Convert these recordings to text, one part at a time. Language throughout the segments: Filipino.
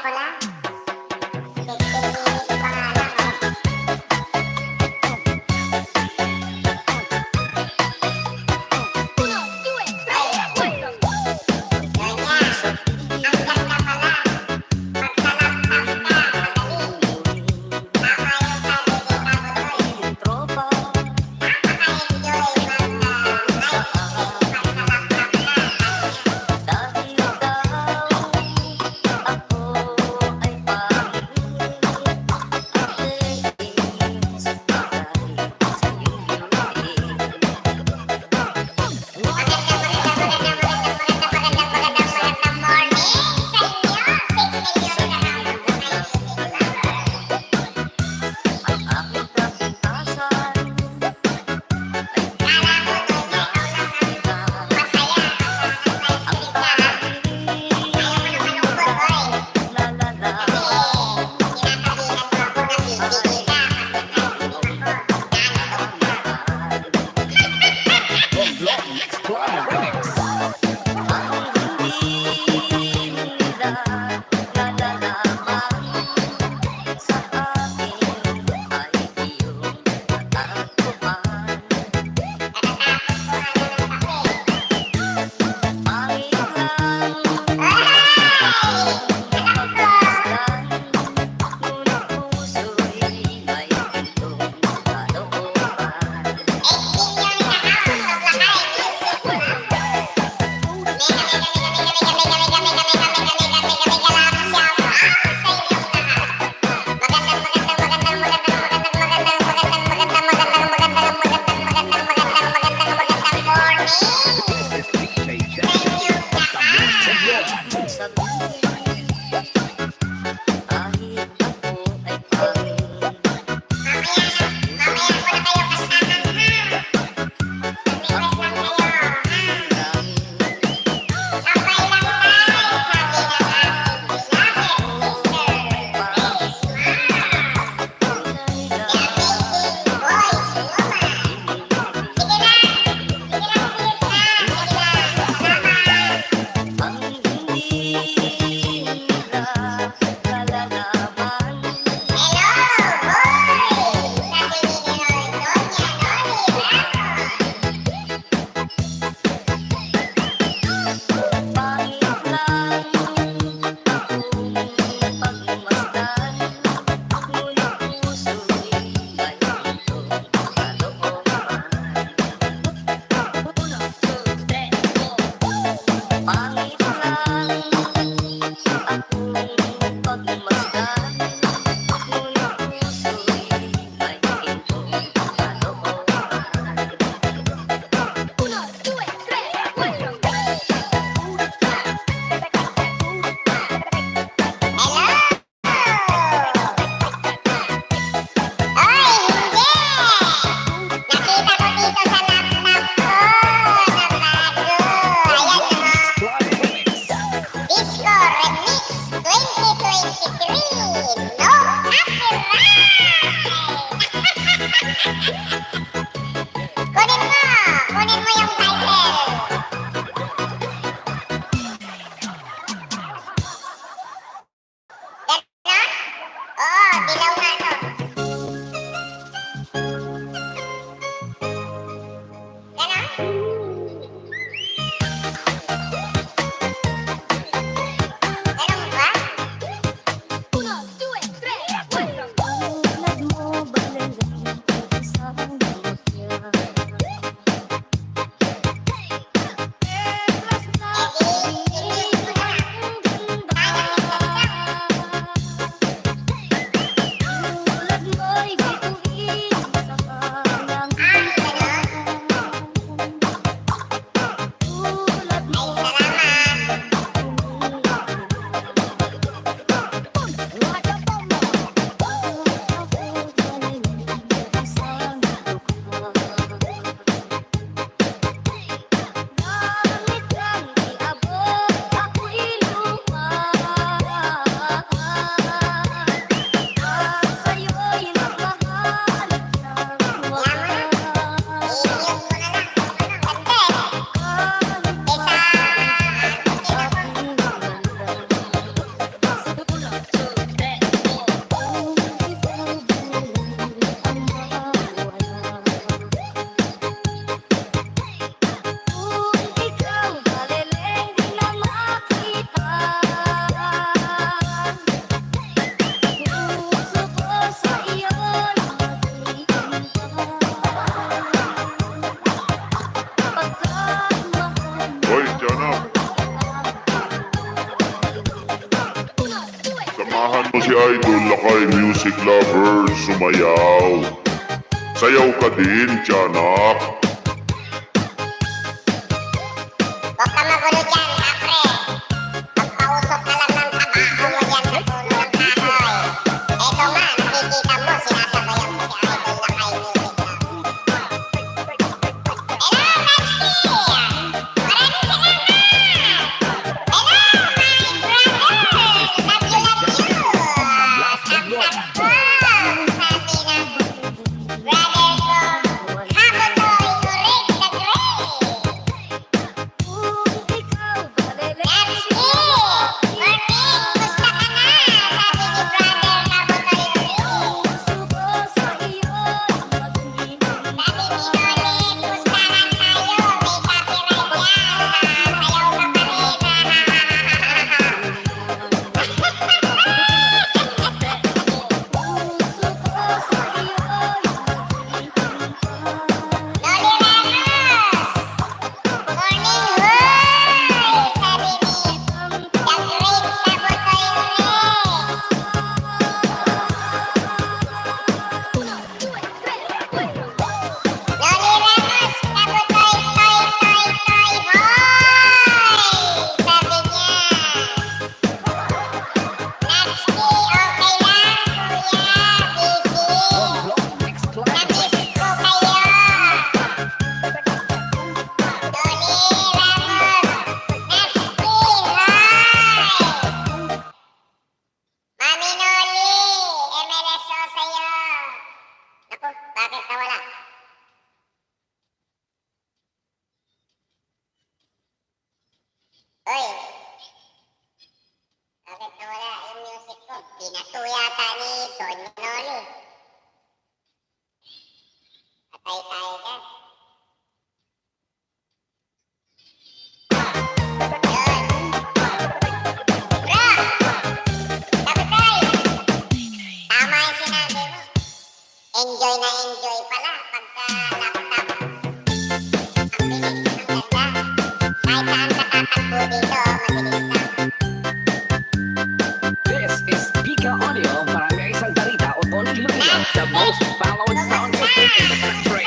ko lang. 15 minutes pa nga lang, oh. Idol Lakay Music Lovers sumayaw. Sayaw ka din, tiyanak. Huwag ka magulo dyan, kapre. Pagpausok ka lang ng trabaho mo dyan sa puno ng kahoy. Eto nga, nakikita mo, sinasabayan mo si Idol Lakay Music Lovers. Hello, Maxi! Maraming salamat! Hello, my brother! Love you, love you! Sabi ng brother ko, Kabutoy, correct the great! That's it! Morning! Gusto ka na? Sabi ni brother Kabutoy, correct! Sabi ni Noli, pustahan tayo. May copyright yan. Sayaw ka pa rin. Noli Ramos! Morning, hoy! Sabi ni the great Kabutoy, correct! Noli Ramos, Kabutoy, toy, toy, toy, hoy! Sabi niya. Natski, okay lang, kuya. Busy. Namiss ko kayo. Noli Ramos, Natski, hoy! Mami Noli, MLSO sa'yo. Naku, bakit nawala? Uy, bakit nawala yung music ko? Pinato yata ni Tonyo Noli. Patay tayo dyan. Yun. Bro! Kabutoy! Tama yung sinabi mo. Enjoy na enjoy pala pagka laptop. Ang bilis, ang ganda. Kahit saan ka tatakbo dito, mabilis lang. This is Pika Audio para may isang darita o Tony Lupino, the most followed sound system in the country.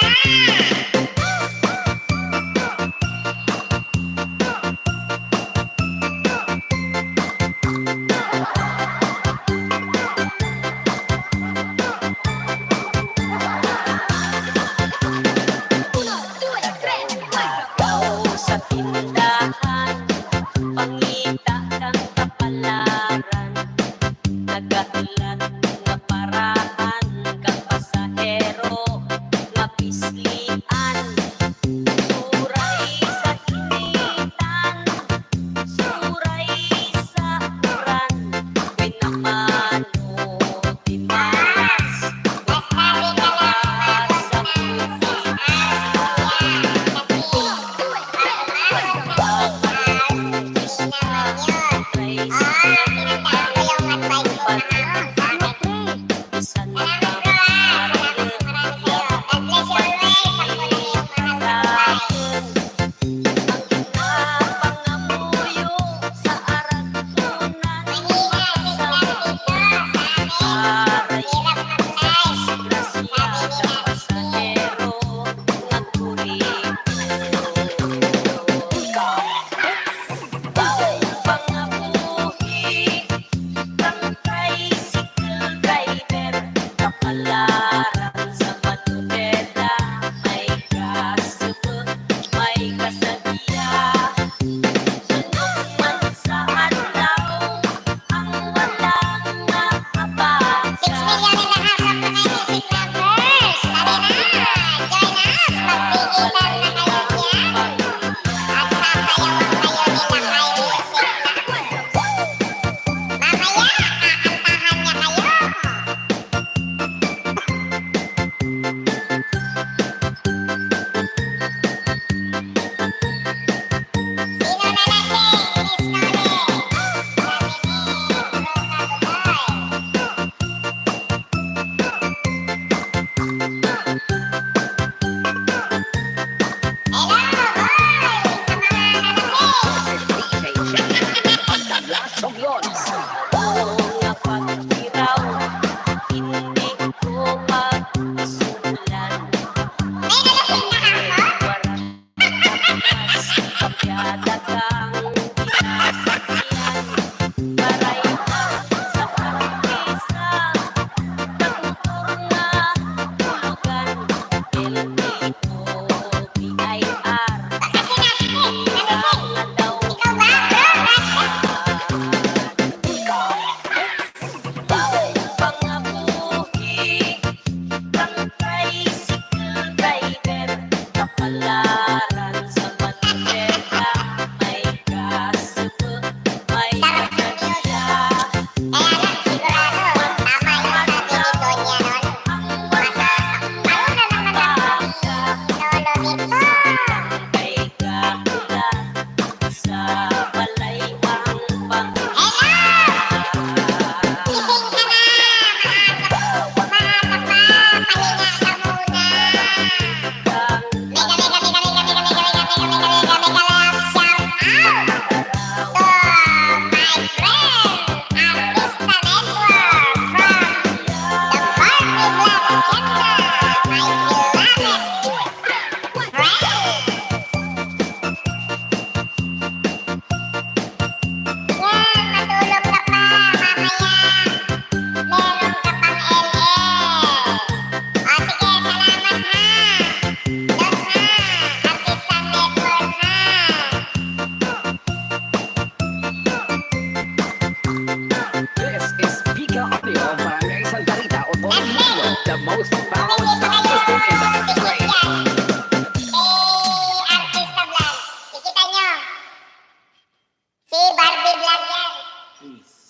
Daw sa tindahan, pangita kang kapalaran, nagatulat nga parahan kang pasahero nga pislian, suray sa initan, suray sa uran, pinamano timas, Nasabi ka lang sa Champions. Oo nga pagtira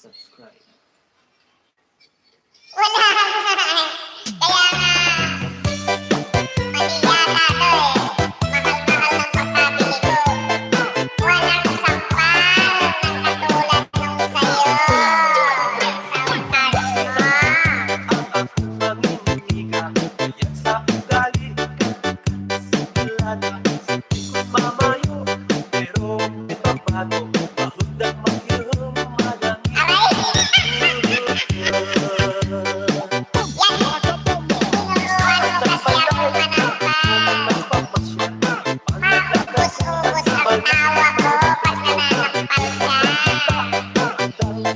subscribe. Wala. Kaya nga, mali yata to eh. Mahal-mahal ng pagkabili ko. Walang sampal ng katulad nung sa'yo. Sampal mo. Nangingiga, iyak sa ugali. Lada, sa ikot mamayo. Pero ito bago, mahundang maghiram madami. Aray! Yan! Tinuruan mo kasi ako manampal. Maubos-ubos ang tawa ko pag nananampal ka.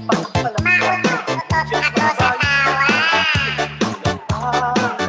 Mautot-utot ako sa tawa. Wow!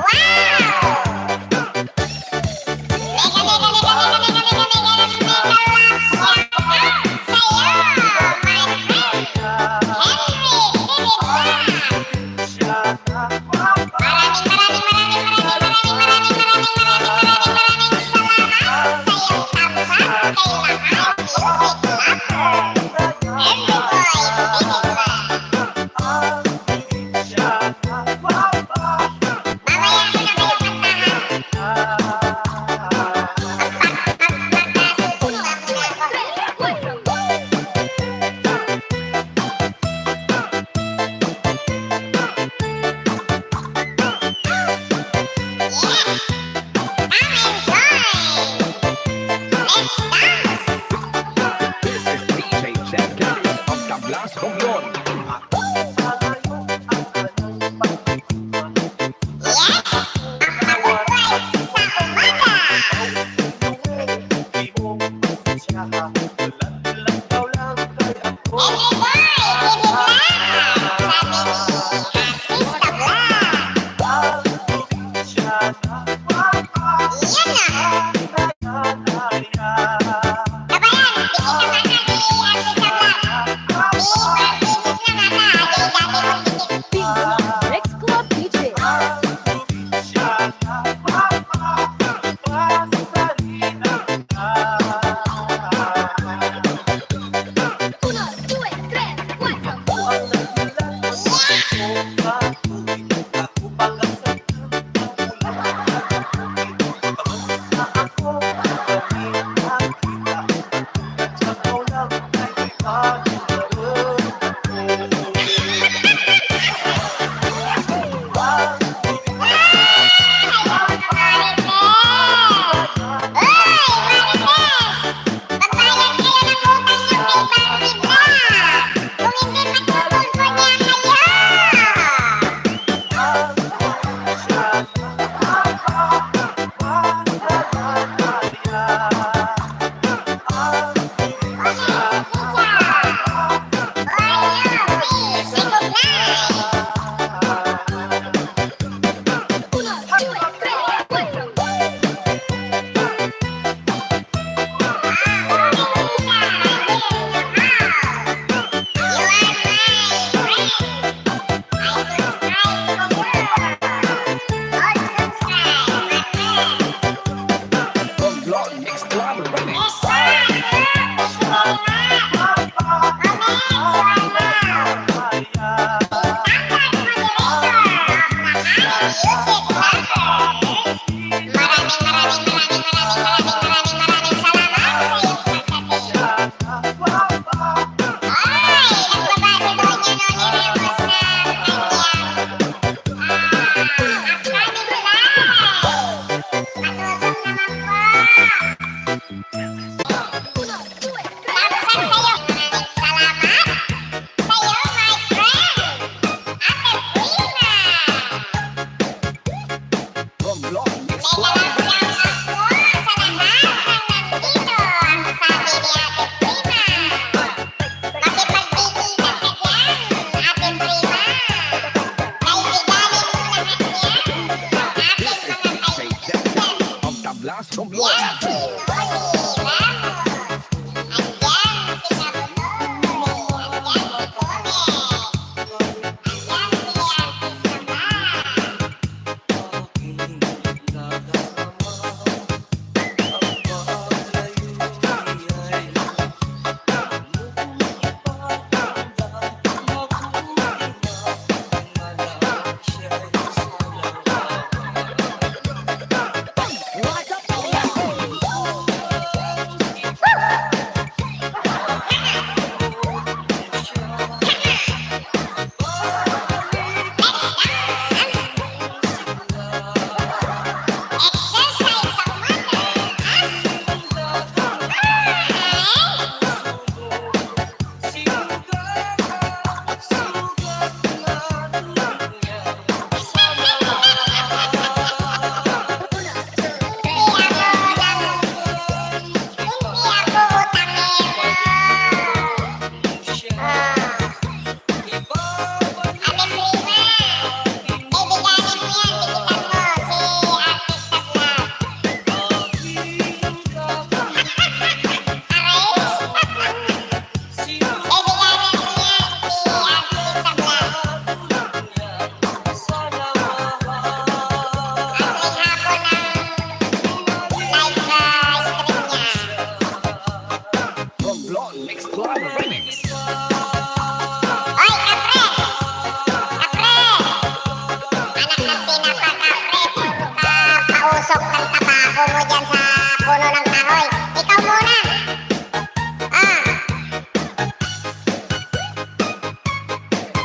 This is DJ Zen of Tablas Bongyon. Kabayan, bikin naman na di Artista Vlog. Di, 1 minute lang ata.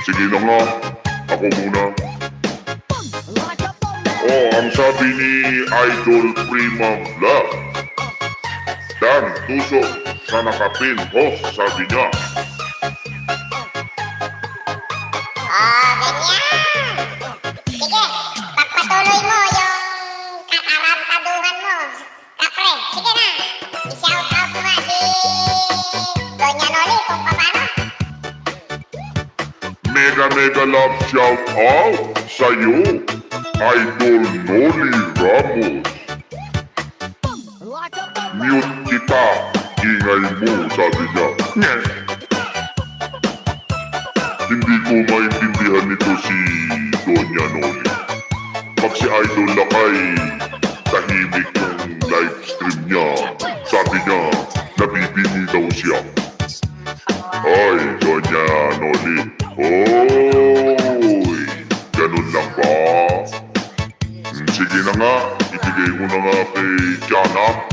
Sige na nga, ako muna. Oh, ang sabi ni Idol Prima Vlog. Dan, tusok sa nakapin, host, sabi niya. Ganyan. Sige, pagpatuloy mo yung katarantaduhan mo. Kapre, sige na. I-shout out mo nga si Doña Noli kung paano. Mega love shout out sa'yo, Idol Noli Ramos. Mute kita, ingay mo, sabi niya. Nyeh. Hindi ko maintindihan nito si Doña Noli. Pag si Idol Lakay, tahimik yung live stream niya. Sabi niya, nabibini daw siya. Ay, Doña Noli. Oy, ganun lang ba? Sige na nga, ibigay mo na nga kay Tiana.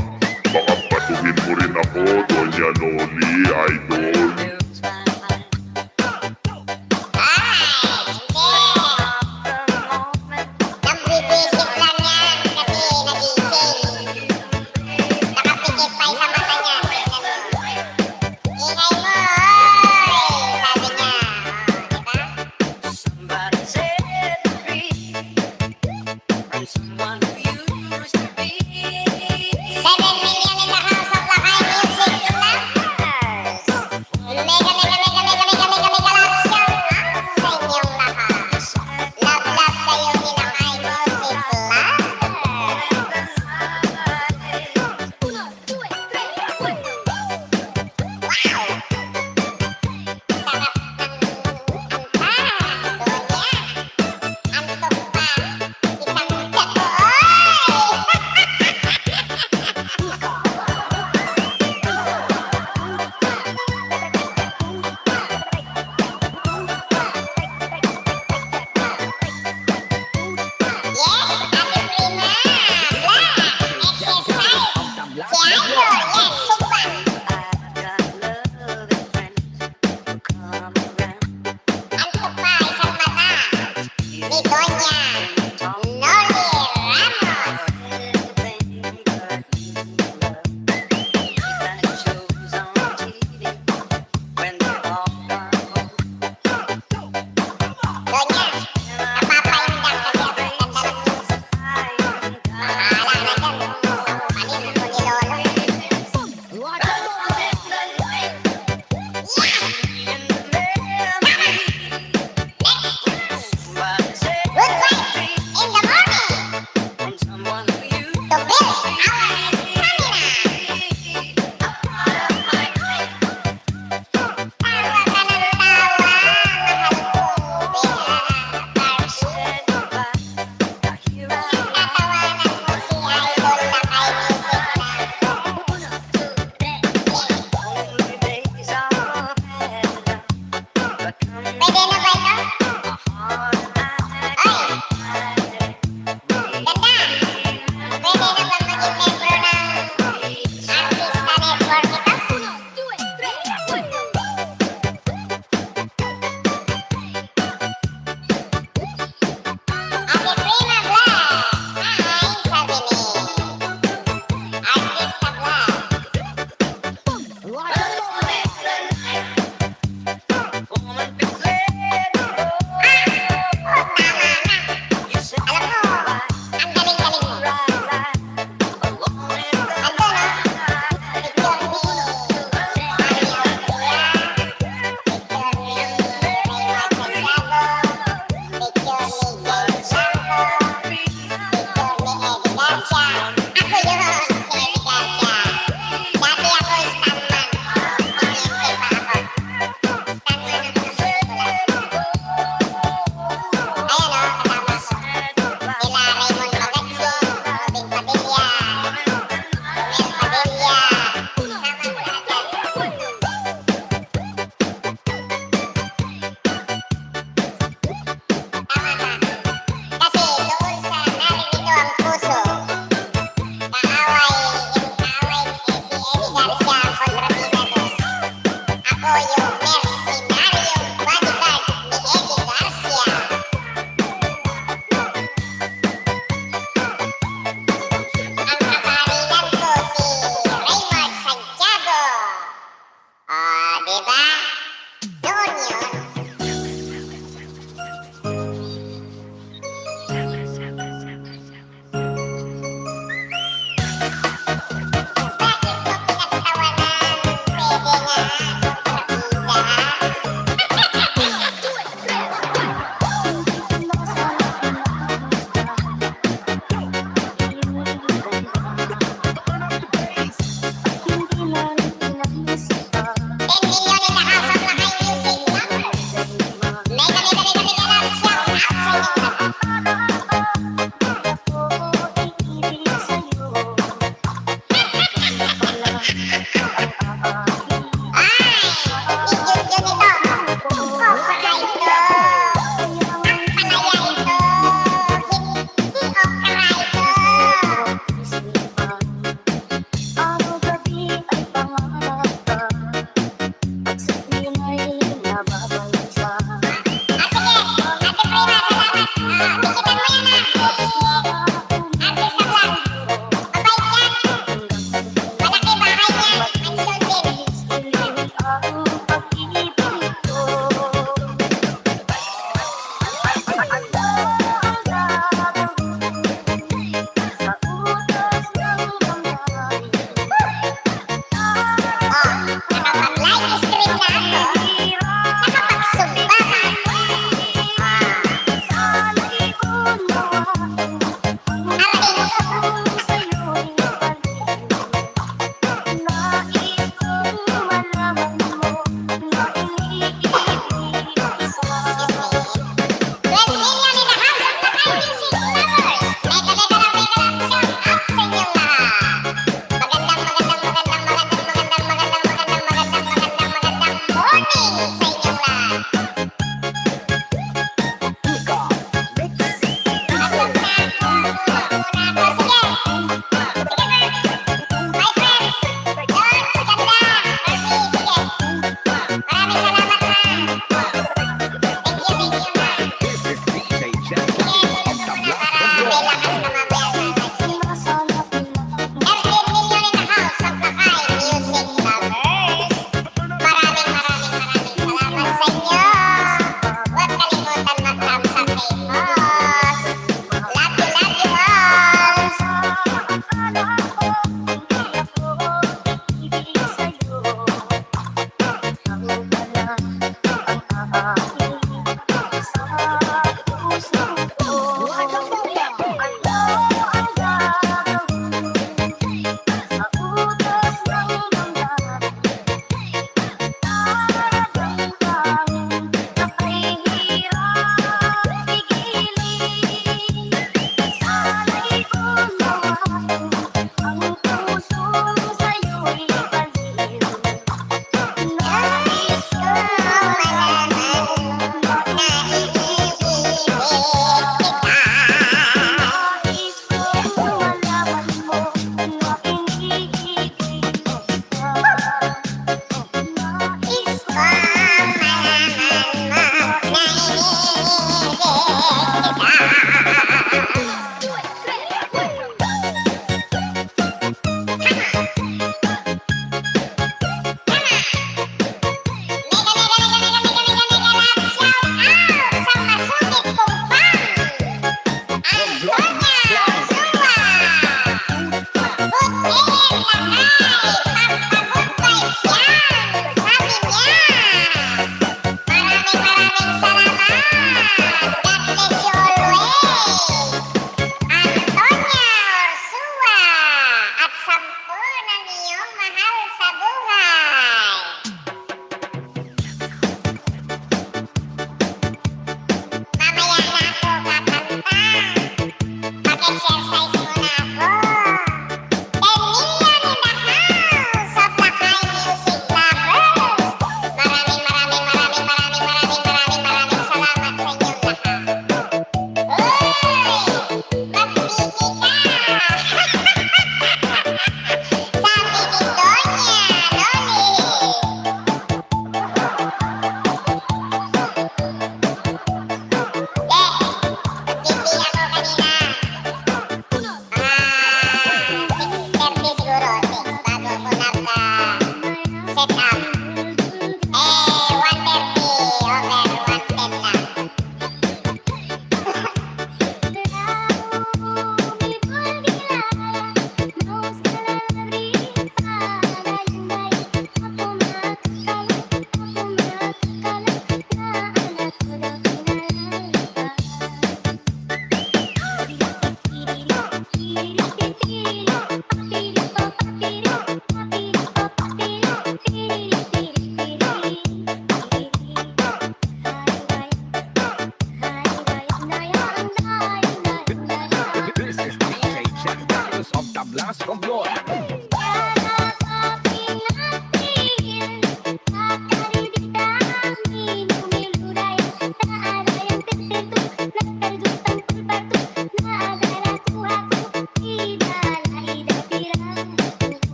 Baka patuhin mo rin ako, Doña Noli, Idol. Nambibisip lang yan kasi nagising. Nakapikit pa sa mata niya. Tingnan mo. Ingay mo, oy! Sabi niya. Diba?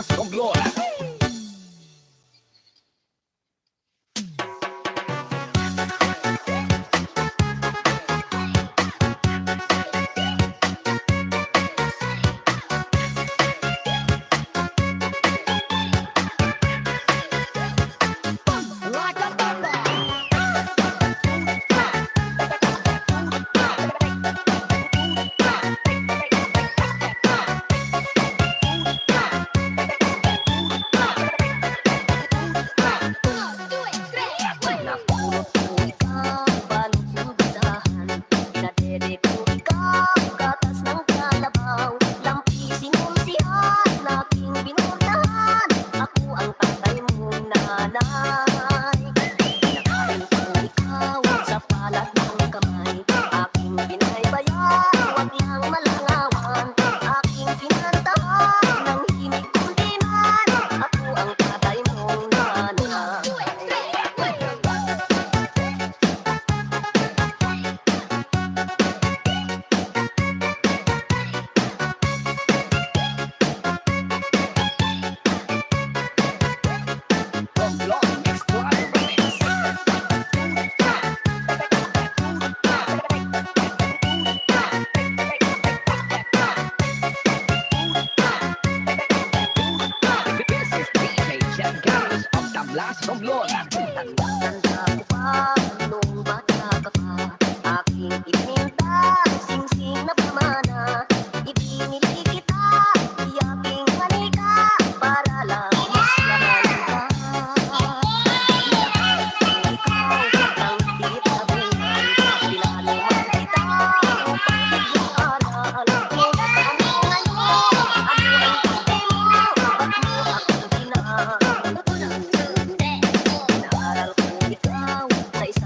tablas ng glory. Tablas ng glory. Tanda ko pa noong bata ka pa, aking ipinintang singsing na pamana. Ibinili kita, iyaking halika, para lang masyahan ka. Ikaw ang titabunan, pinaliman kita upang biglang alaala ko. Ano ngayon, ano ang sabi mo, ba't mo akong pinaaral ko ikaw sa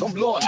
Romblon.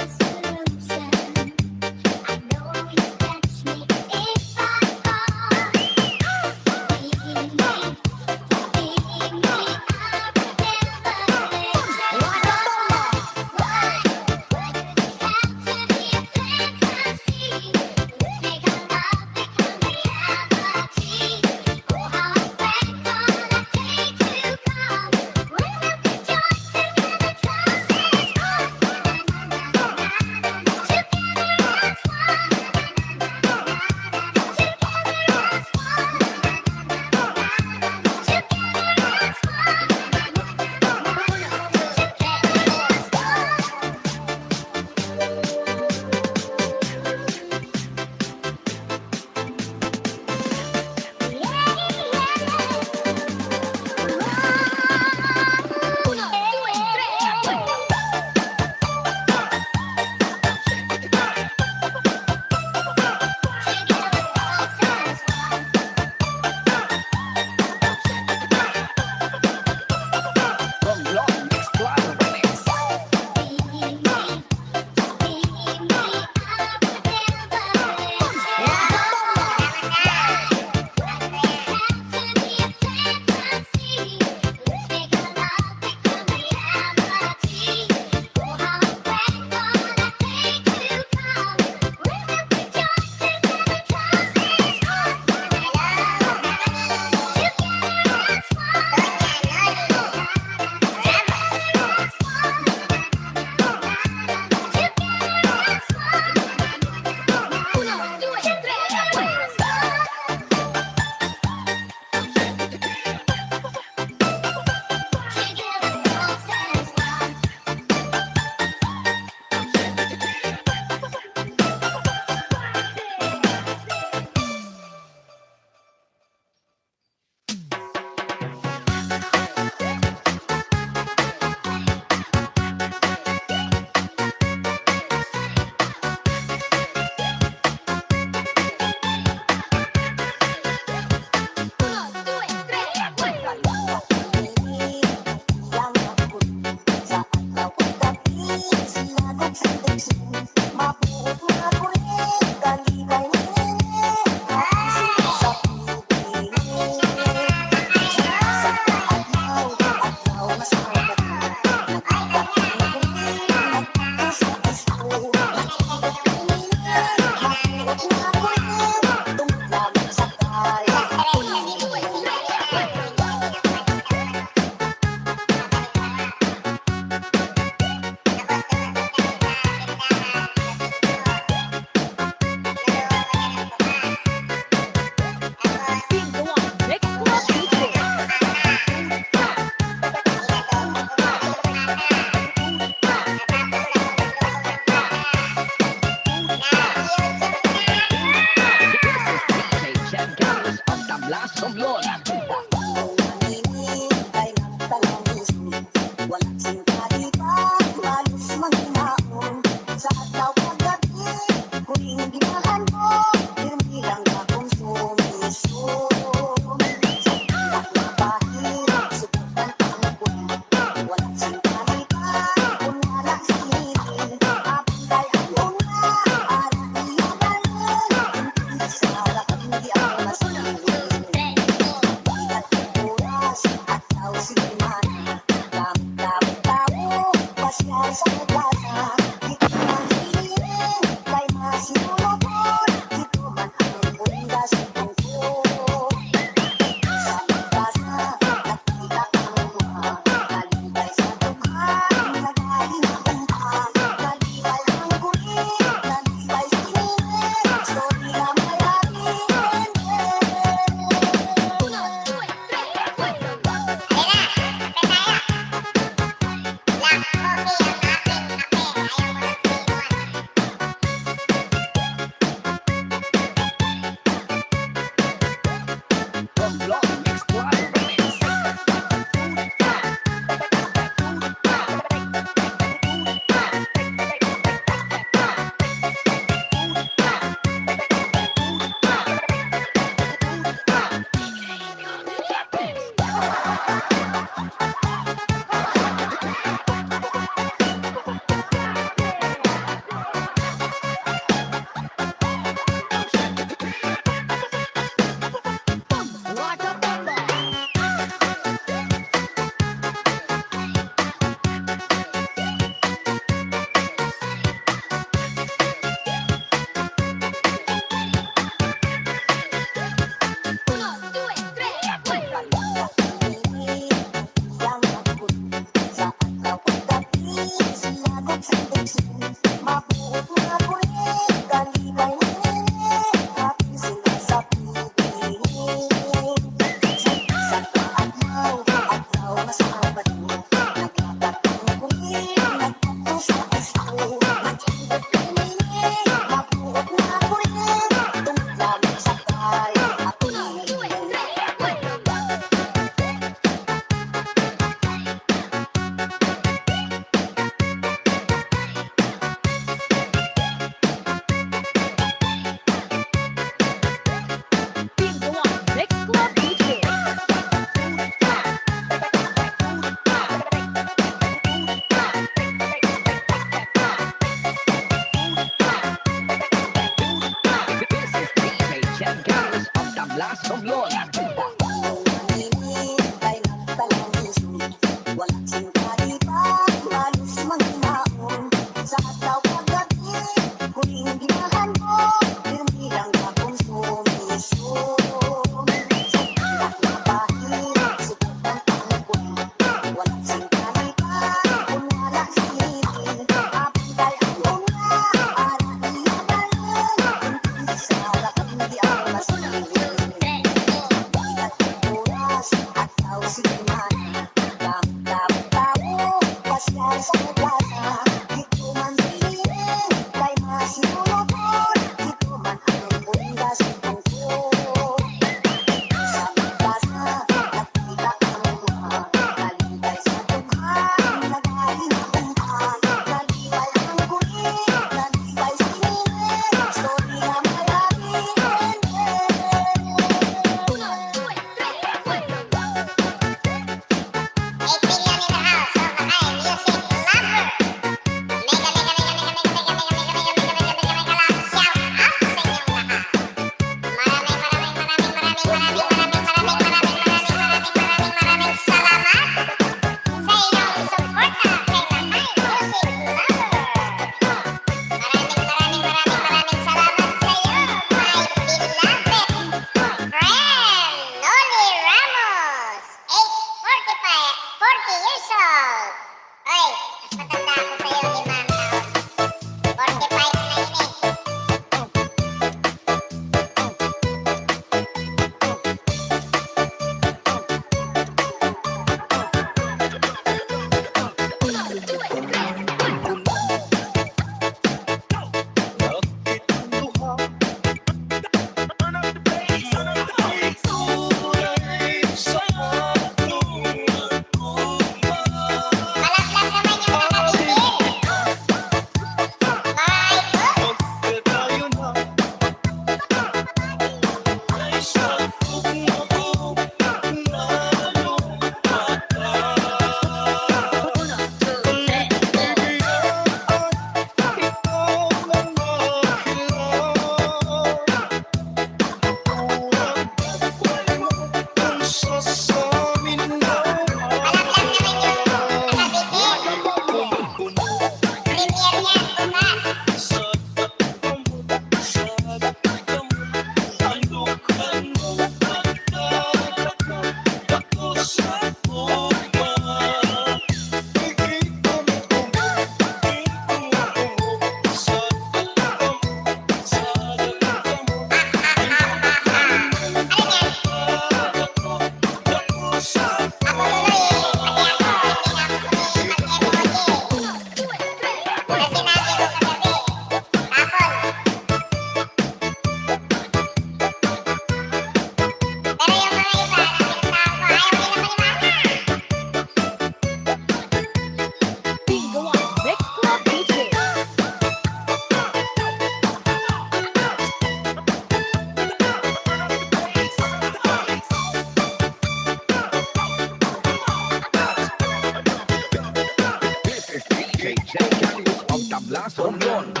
tablas homyon.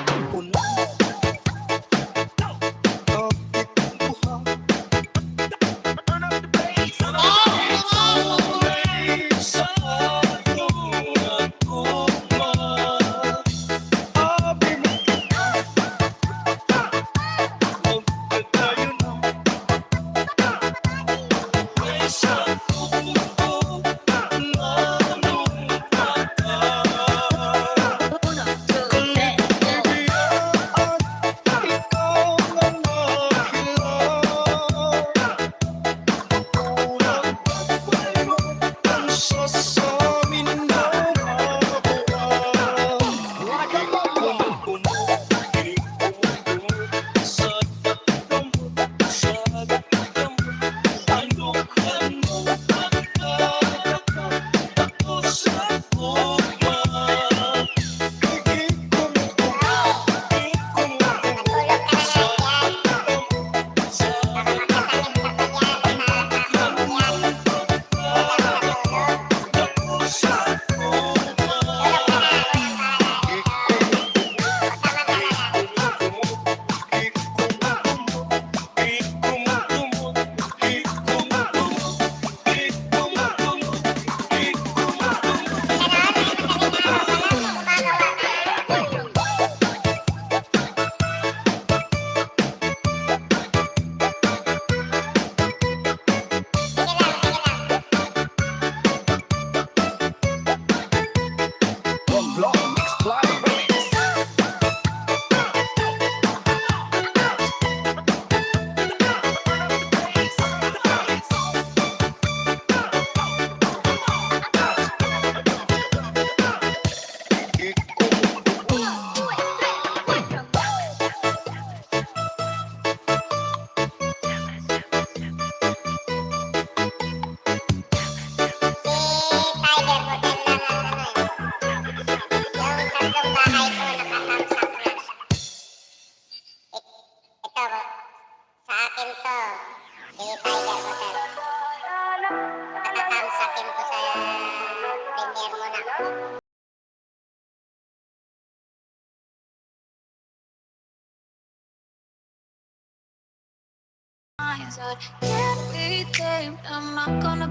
mindset. Can't be tamed. I'm not gonna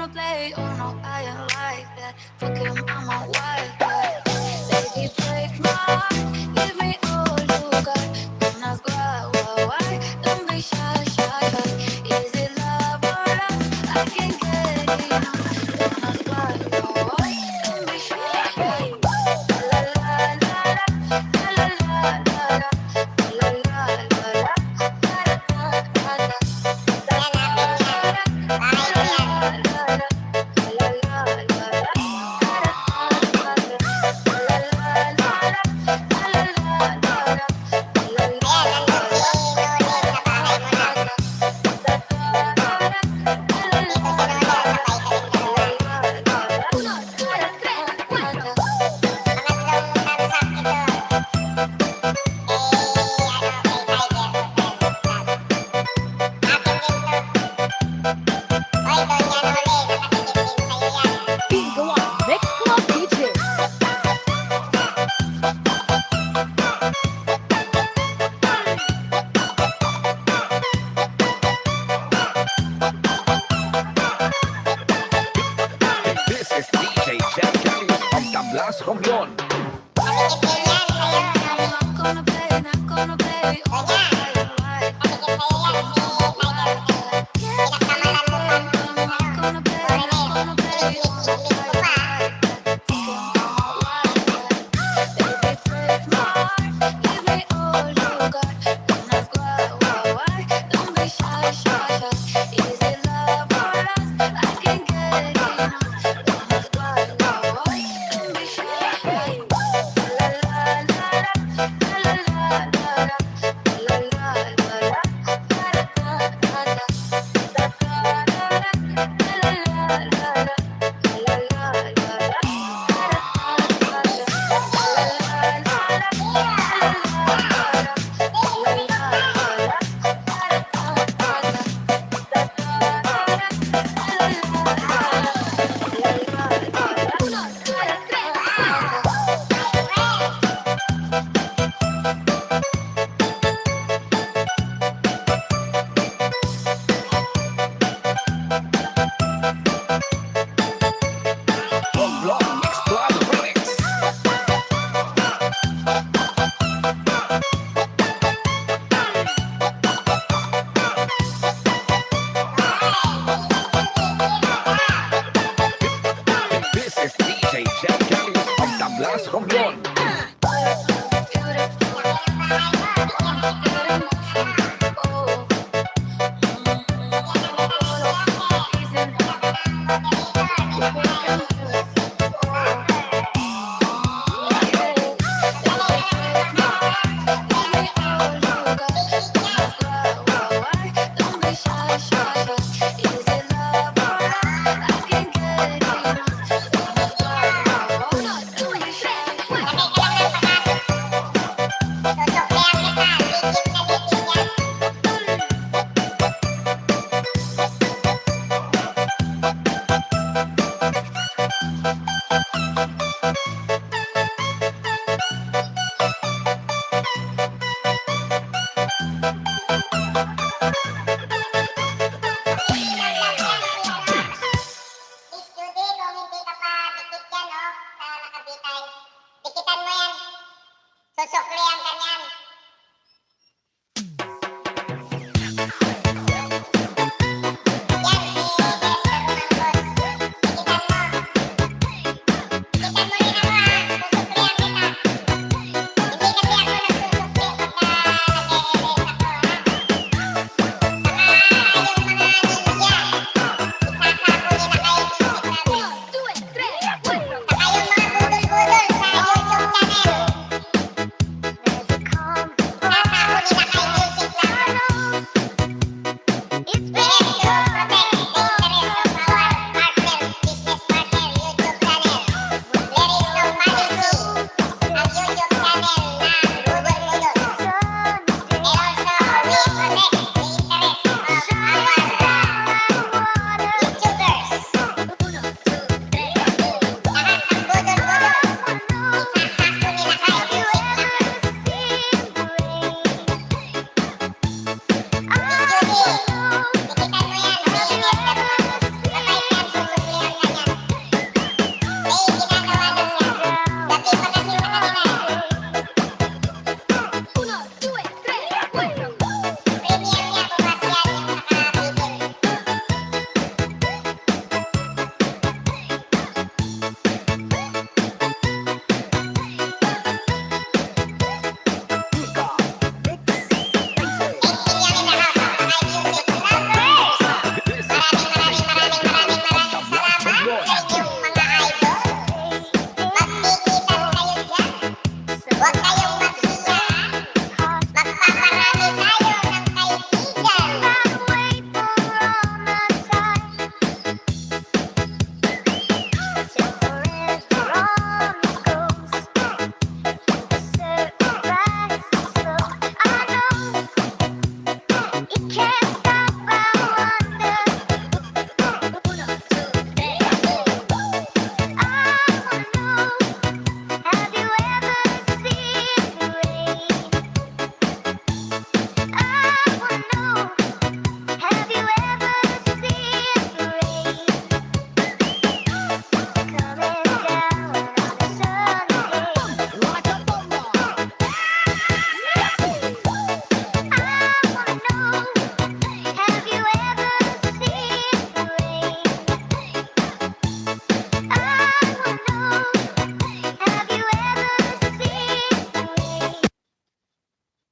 play. Oh no, I ain't like that. Fuck him, I'm a wild cat. Baby, break my heart. Give me all you got. Don't ask why. Don't be shy. Is it love or lust? I can't get enough. Don't ask why. Don't be shy. La la la la la la la la. La la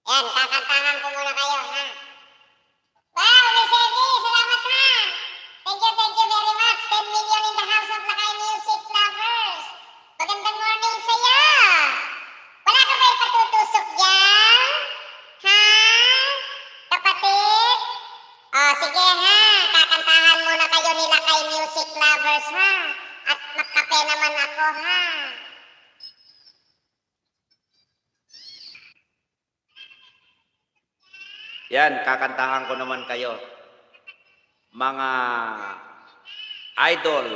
Yan, kakantahan ko muna kayo, ha? Wow, Miss Eddie, salamat ha! Thank you very much. 10 million in the house of Lakay Music Lovers. Magandang morning sa'yo! Wala ka ba ipatutusok dyan? Ha? Kapatid? Sige ha, kakantahan muna kayo ni Lakay Music Lovers ha. At magkape naman ako ha. Yan, kakantahan ko naman kayo. Mga idol.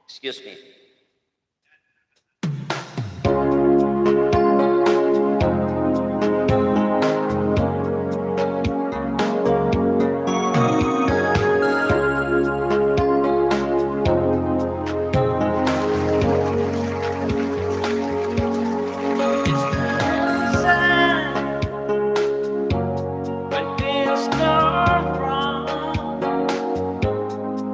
Excuse me. When things go wrong,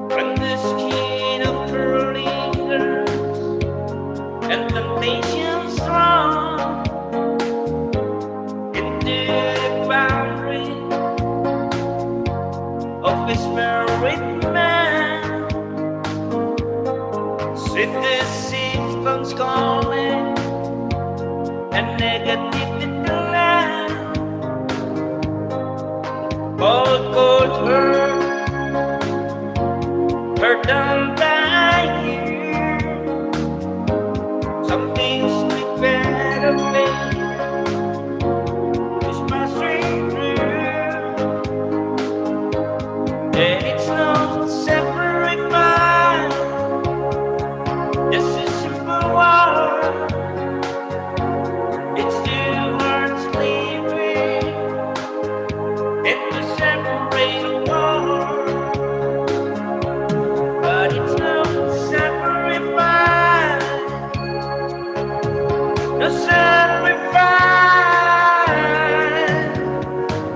when the skin of lingers and temptation strong into the boundary of his married man, sweet deceitful's calling and negativity land. All could hurt done by you. Some things we better make is passing through, and it's not separate mind. This is simple war. It's two hearts living into separate war. But it's no sacrifice, no sacrifice.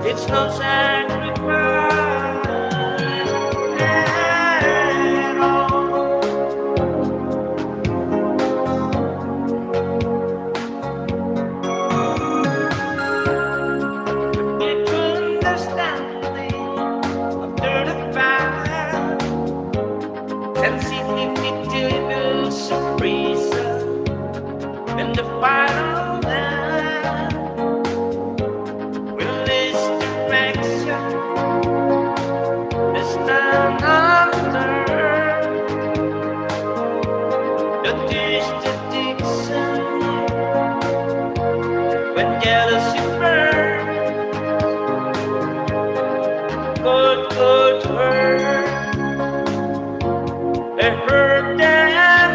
It's no sacrifice at all. It's understanding after the fact. Sensitivity to surprise and the final land will list direction this time after the distant Dixon when jealousy burns could hurt. I heard that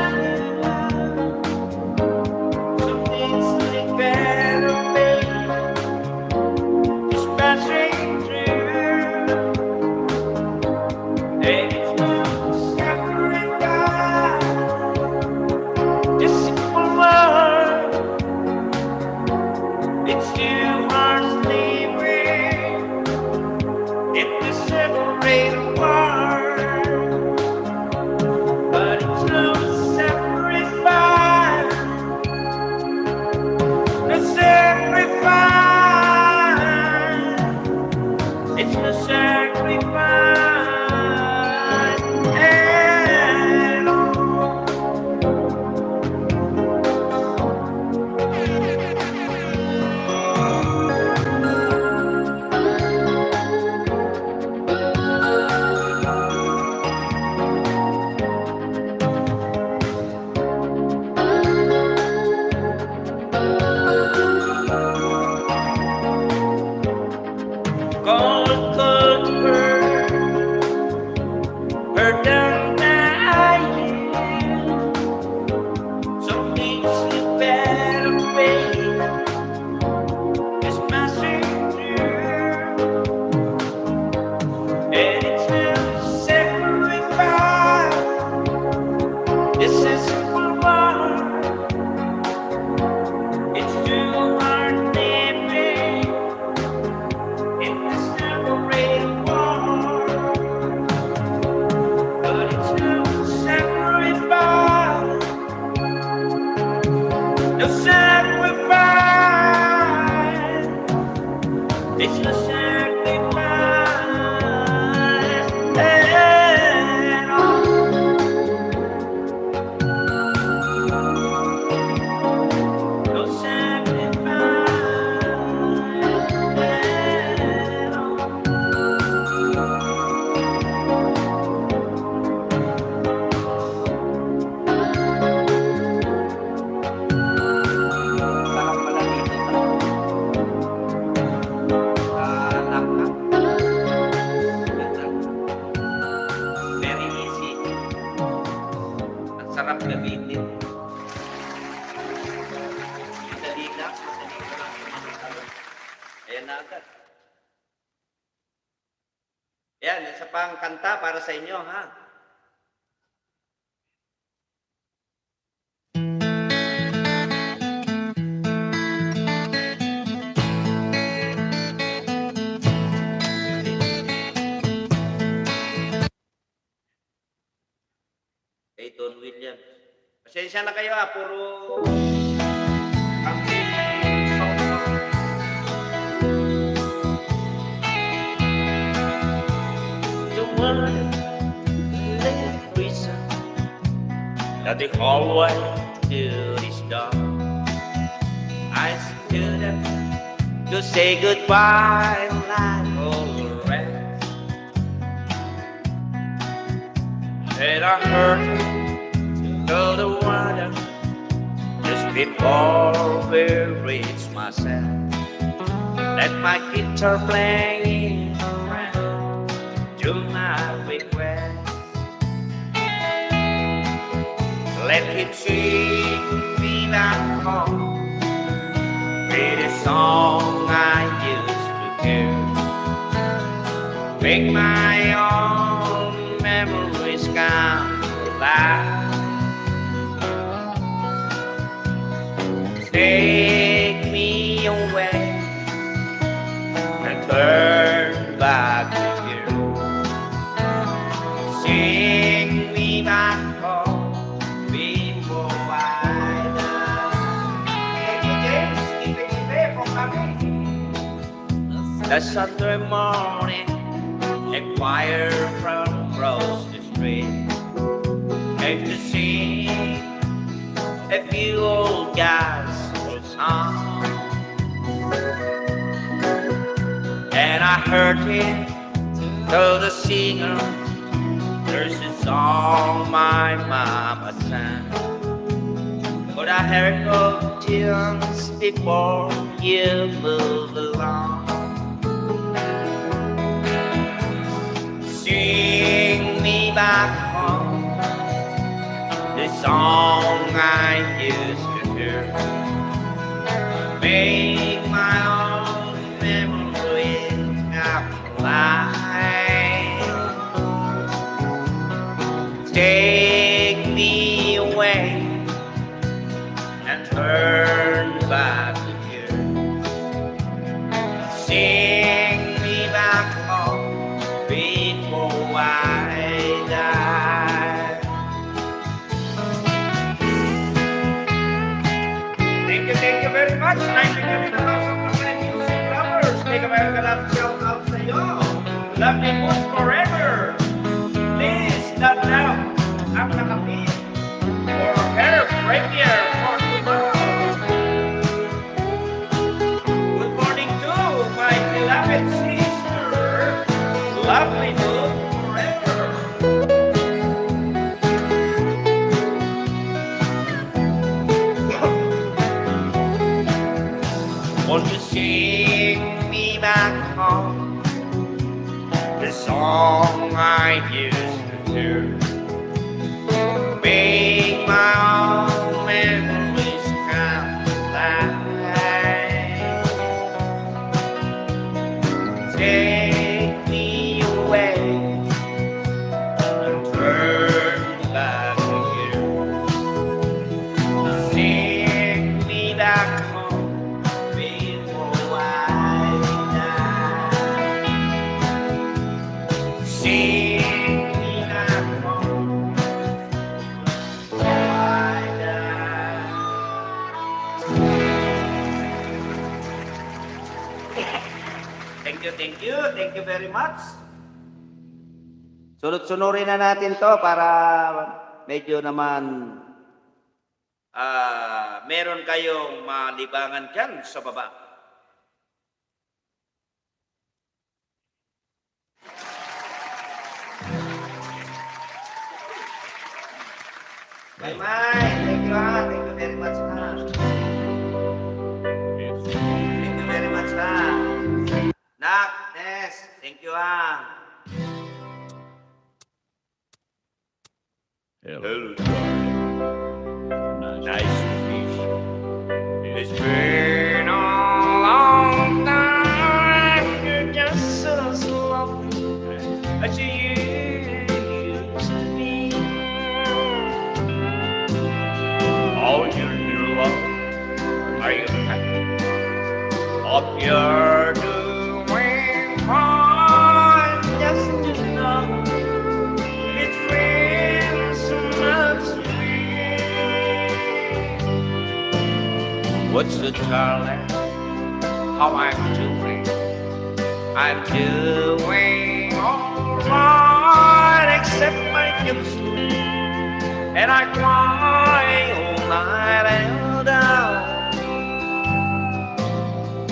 some things like better pay is passing through, and it's no sacrifice. This simple word, it's two hearts living in the separate world. But Sarap gamitin. Madali lang. Madali ko lang. Ayan na agad. Yan, isa pang kanta para sa inyo, ha? Kay Don Williams. Pasensya na kayo, ha? Puro ang sound lang. The one little reason that the hallway to this door. I stood up to say goodbye like all the rest. And I heard go the water just before we reached myself. Let my guitar playing around to my request. Let him sing me back home with a song I used to hear. Make my own memories come alive. Take me away and turn back to you. Sing me back home before I die. The Sunday morning, a choir from across the street came to sing a few old gospel songs. And I heard him tell the singer, there's a song my mama sang. But I heard no tunes before you move along. Sing me back home the song I used to hear. Make my own memories come alive. Take me away and turn back to you. Sing me back home before I die. Thank you very much. Thank you very much. Music lovers. Take a very good shout out to you. Love me most forever. Please, not now. I'm not happy for her premiere for tomorrow. Good morning to my beloved sister. Love me most forever. Won't you sing me back home the song I used to hear? Make my own memories come alive. Take me away and turn back to you. Sing me back home before I die. Sing me back home before I die. Thank you very much. Sunod-sunurin na natin to para medyo naman meron kayong malibangan dyan sa baba. Bye, Mike. Thank you, ha. Thank you very much, ha. Thank you very much, ha. Nak, Nes, thank you, ha. Hello, darling. What's the darling? How I'm doing? I'm doing alright, except I can sleep, and I cry all night and down.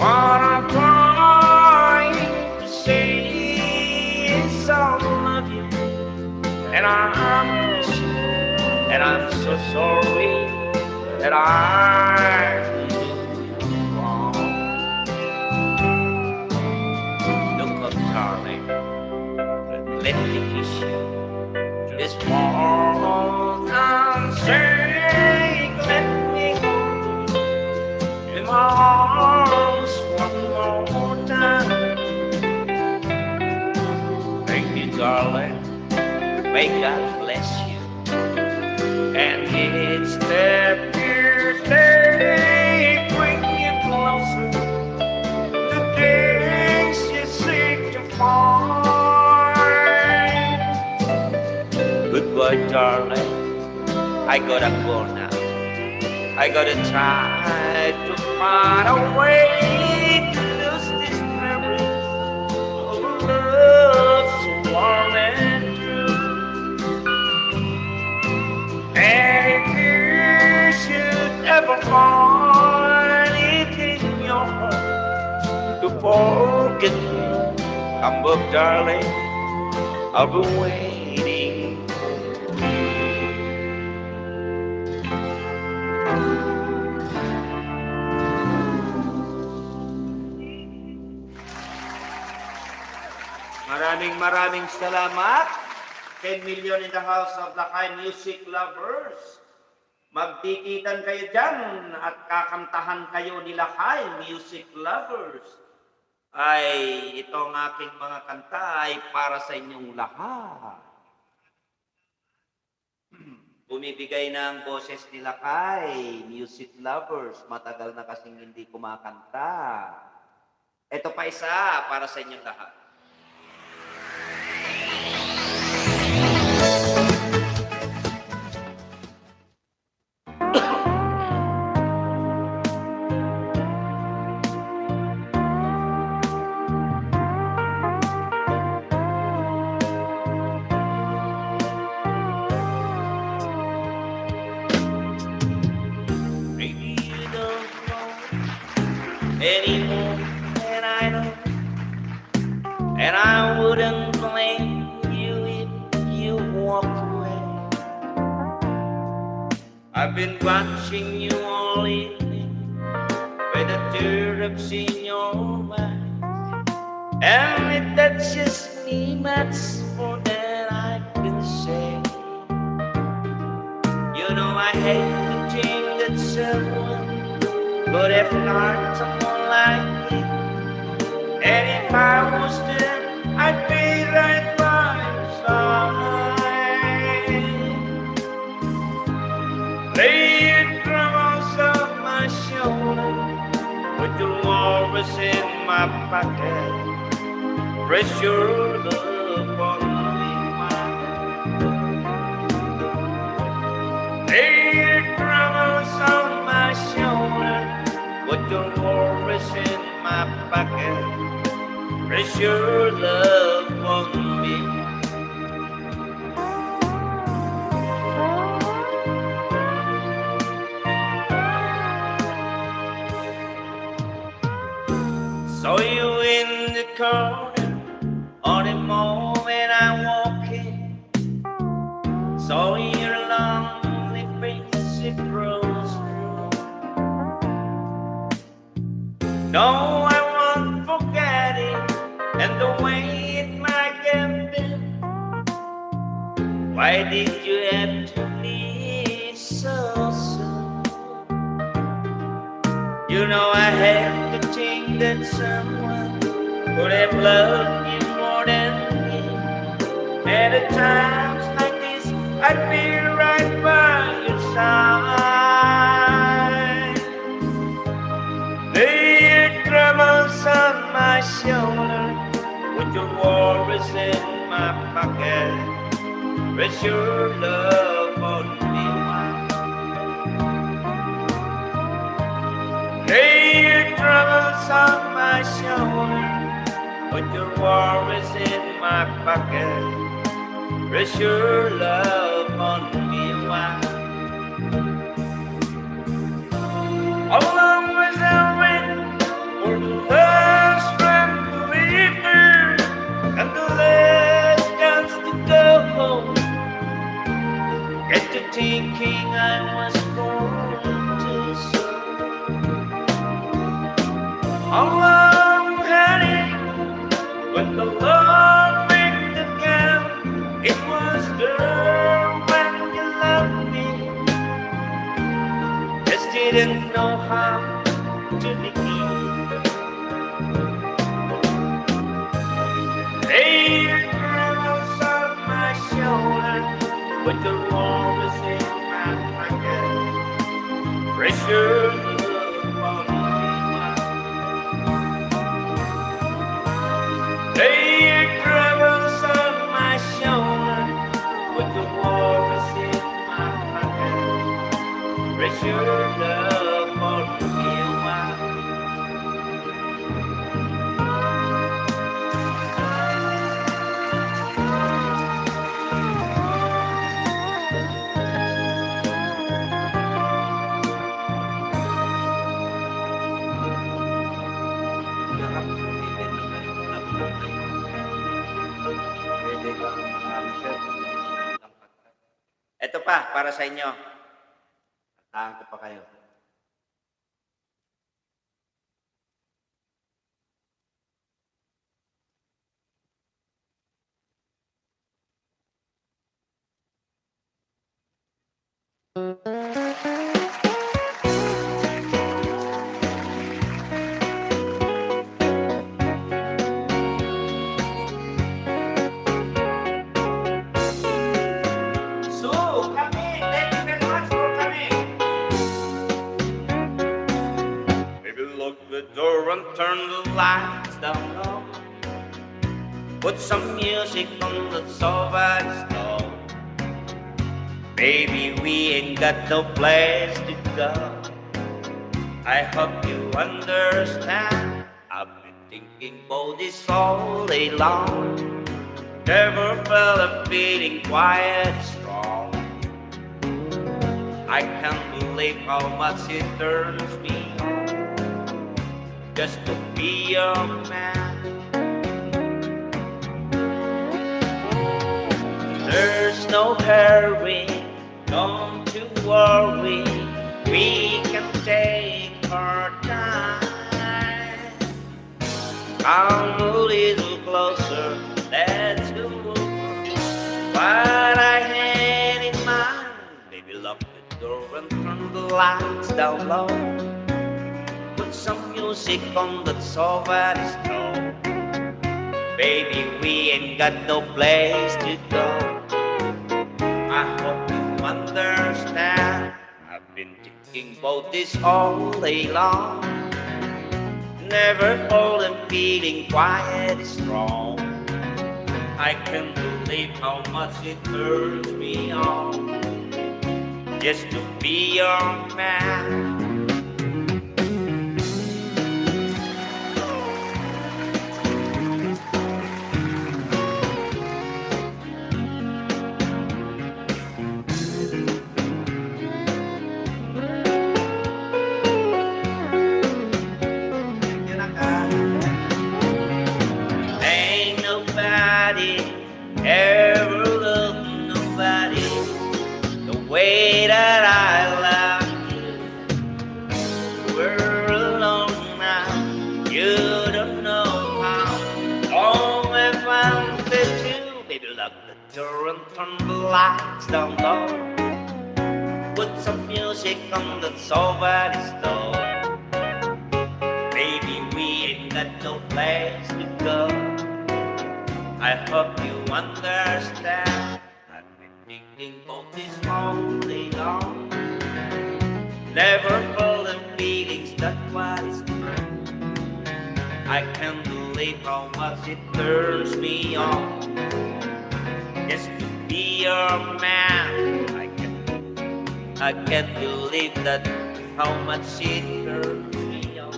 What I'm trying to say is I love you, and I'm so sorry that I'm doing wrong. Look up, darling, let me kiss you. This morning I'm saying, let me go in my arms one more time. Thank you, darling. May God bless you. And it's the birthday bring you closer. The days you seek to find. Goodbye, darling. I gotta go now. I gotta try to find a way to lose this memory of love so warm and true. And if you should ever find it in your heart to forget me, come up, darling, I'll be waiting. Maraming salamat. 10 million in the house of Lakay music lovers. Magdikitan kayo dyan at kakantahan kayo ni Lakay music lovers. Ay, itong aking mga kanta ay para sa inyong lahat. Bumibigay ng boses ni Lakay music lovers. Matagal na kasing hindi kumakanta. Ito pa isa para sa inyong lahat. Maybe you don't know anymore than I know, and I wouldn't blame you if you walked away. I've been watching you all evening with the teardrops in your eyes, and if that's just me, that's more than I can say. You know I hate to think that someone could have loved someone like me, and if I was there, I'd be right by your side. Lay your troubles on my shoulder, put your worries in my pocket, press your love on me, lay your troubles on my shoulder, put your worries in my pocket, press your love on me. Saw you in the corner on the moment I walk in. Saw your lonely face, it grows through. No, I won't forget it, and the way it might have been. Why did you have to leave so soon? You know I had to think that someone would have loved you more than me. And at times like this, I'd be right by your side. Lay your troubles on my shoulder, put your worries in my pocket, rest your love on me. travels on my shoulder, put your worries in my pocket. Rest your love on me a while. Along with the wind, for the last friend to leave me, and the last chance to go home. Get to thinking I was born too soon. Along, honey, when the love ringed again, it was there when you loved me. Just didn't know how to begin. Lay your troubles on my shoulder, put your worries in my pocket. Rest your love on me. Lay your troubles on my shoulder, put your worries in my pocket. Rest your love on me a while. Ito pa, para sa inyo. Kantahan ko pa kayo. So, kami, thank you very much for coming. Maybe lock the door and turn the lights down low. Put some music on the somebody's door. Baby, we ain't got no place to go. I hope you understand. I've been thinking about this all day long. Never felt a feeling quiet strong. I can't believe how much it turns me on just to be your man. There's no hurry, don't you worry. We can take our time. Come a little closer, let's go. What I had in mind, baby, lock the door and turn the lights down low. Put some music on that somebody's know. Baby, we ain't got no place to go. I hope you understand. I've been thinking about this all day long. Never hold and feeling quiet is strong. I can't believe how much it turns me on just to be your man. Ain't nobody ever loved nobody the way that I love you. We're alone now, you don't know how long I've wanted to. Baby, lock the door and turn the lights down low. Put some music on that somebody's door. Baby, we ain't got no place to go. I hope you understand. I've been thinking about this all day long. Never fallen feelings, that's what it's true. I can't believe how much it turns me on just to be your man. I can't believe that how much it turns me on.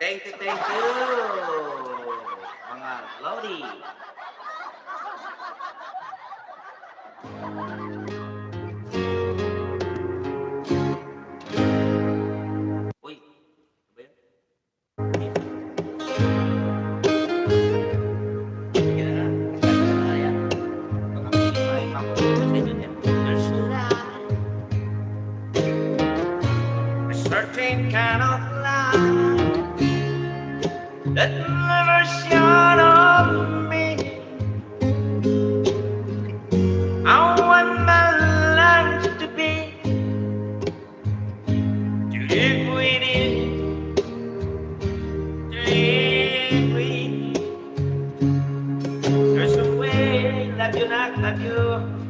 Thank you, mga Lodi. Uy, ano ba yun? Sige na, start na na yan. Baka may makukuha sa inyo yan. There's a certain kind of light that never shone on me. I want my life to be to live with you, to live with you. There's a way, love you, not love you.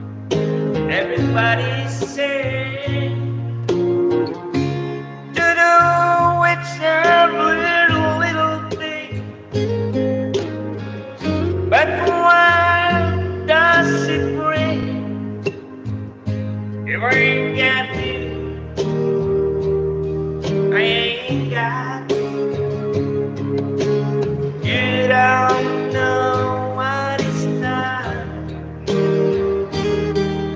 Everybody say to do it's every little thing, but what does it bring if I ain't got you? I ain't got you. You don't know what it's like,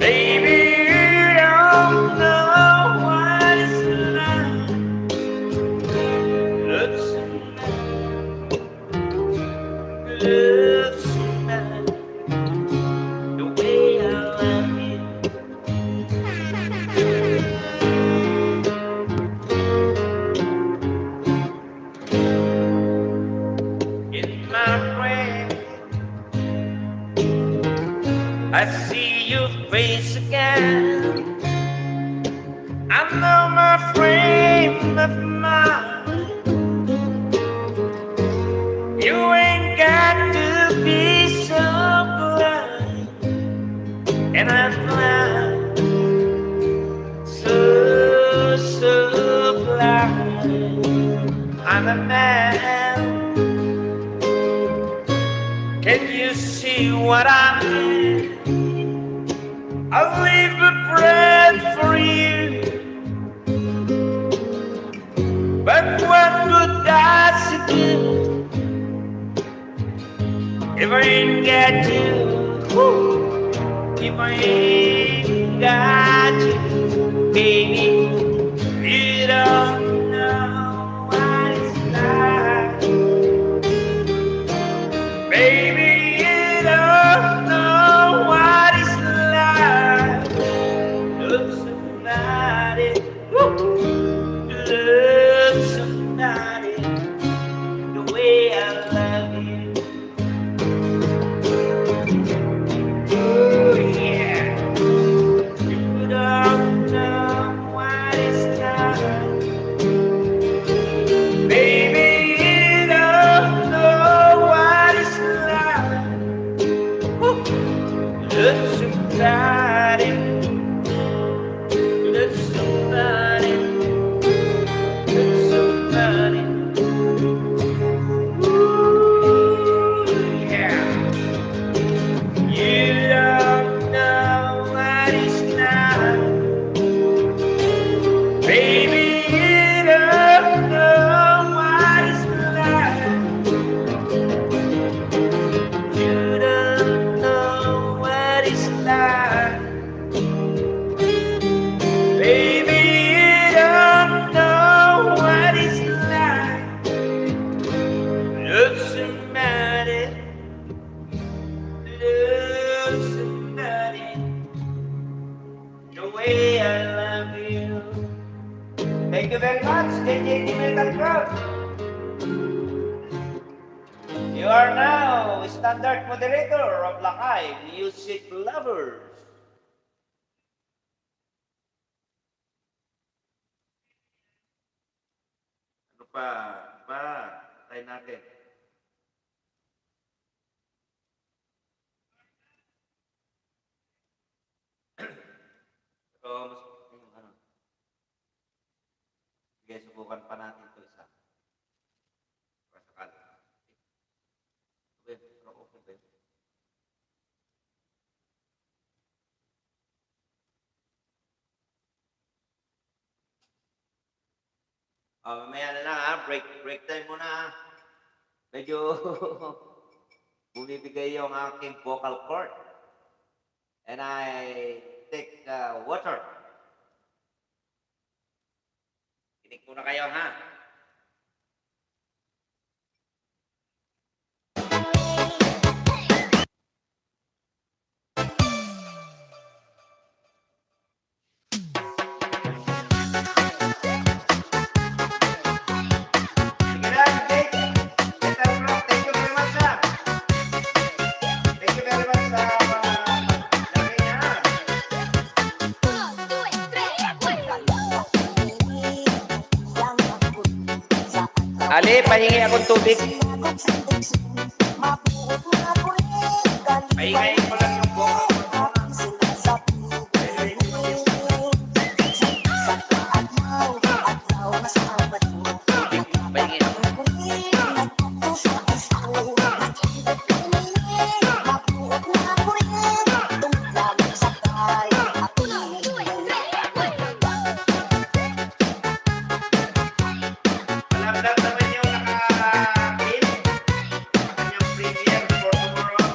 baby. You don't know what it's like. Love somebody, love somebody, the way I love you. In my brain, I see your face again. I know my frame of mind. You ain't got to be so blind, and I'm blind, so blind. I'm a man. Can you see what I mean? I'll leave a breath for you, but what good does it do if I ain't got you? Woo! If I ain't got you, baby, you don't know what it's like. Baby, you don't know what it's like. Love somebody, woo! Love somebody the way I love you. Ooh, yeah. You don't know what it's like. Baby, you don't know what it's like. Woo! Love somebody, love somebody, love somebody. Ooh, yeah. You don't know what it's like. Baby, you don't know what it's like. You don't know what it's like. Baby, you don't know what it's like. Love somebody, love somebody the way I love you. Thank you very much, DJ Dikitan Crowd. You are now standard moderator of Lakay Music Lovers. Ano pa? Pa, tayo natin. So, ano, sige, subukan pa natin ito isa. Para sakali. Okay, pero okay ba yun? Mamaya na lang ha. Break time muna ha. Medyo bumibigay yung aking vocal cord. And I take water. Tinig muna kayo ha. Sige lang, Jake. Better rock. Thank you very much ha. Thank you very much sa lagay niya. Ali, pahingi akong tubig. Pahingayin ko lang yung vocal cord mo. Tubig, pahingi ako. Malapit naman yung naka-pin. Kanyang premiere for tomorrow.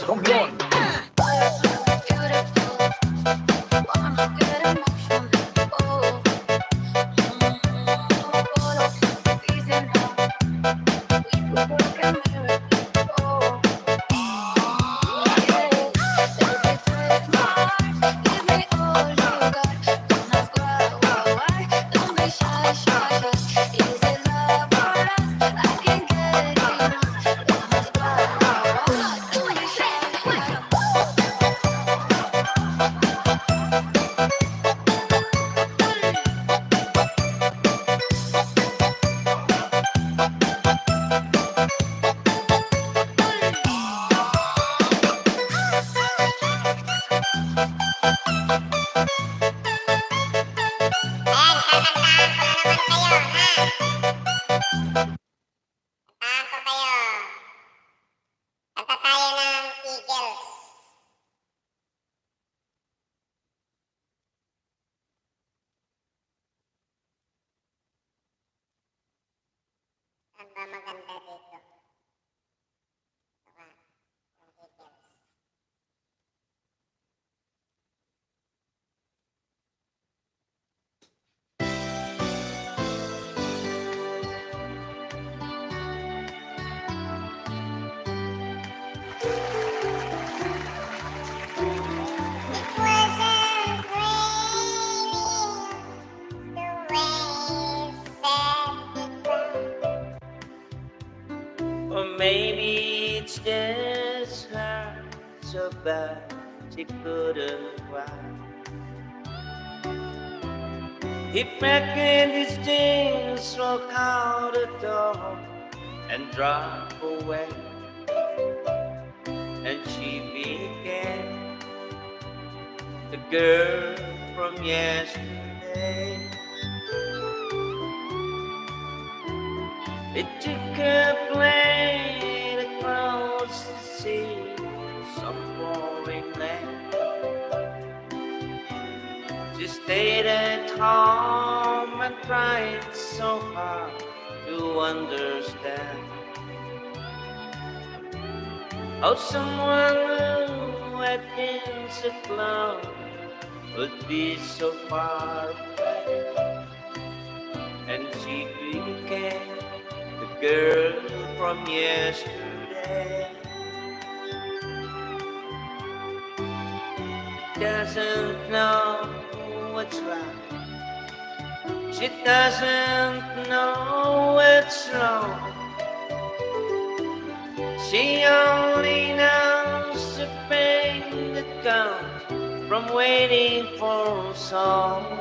Romblon. Ayan, kakantahan ko na naman kayo, ha? Kantahan ko kayo. Kanta tayo ng Eagles. Saan ba maganda dito? Ito ba? Yung Eagles. It wasn't raining the way said goodbye. Or maybe it's just her so bad she couldn't cry. He packed his things, walked out the door, and drove away. And she became the girl from yesterday. It took a plane across the sea, some foreign land. She stayed at home and tried so hard to understand how someone who had been so close would be so far away. And she became the girl from yesterday. She doesn't know what's right. She doesn't know what's wrong. She only knows the pain that comes from waiting for so long.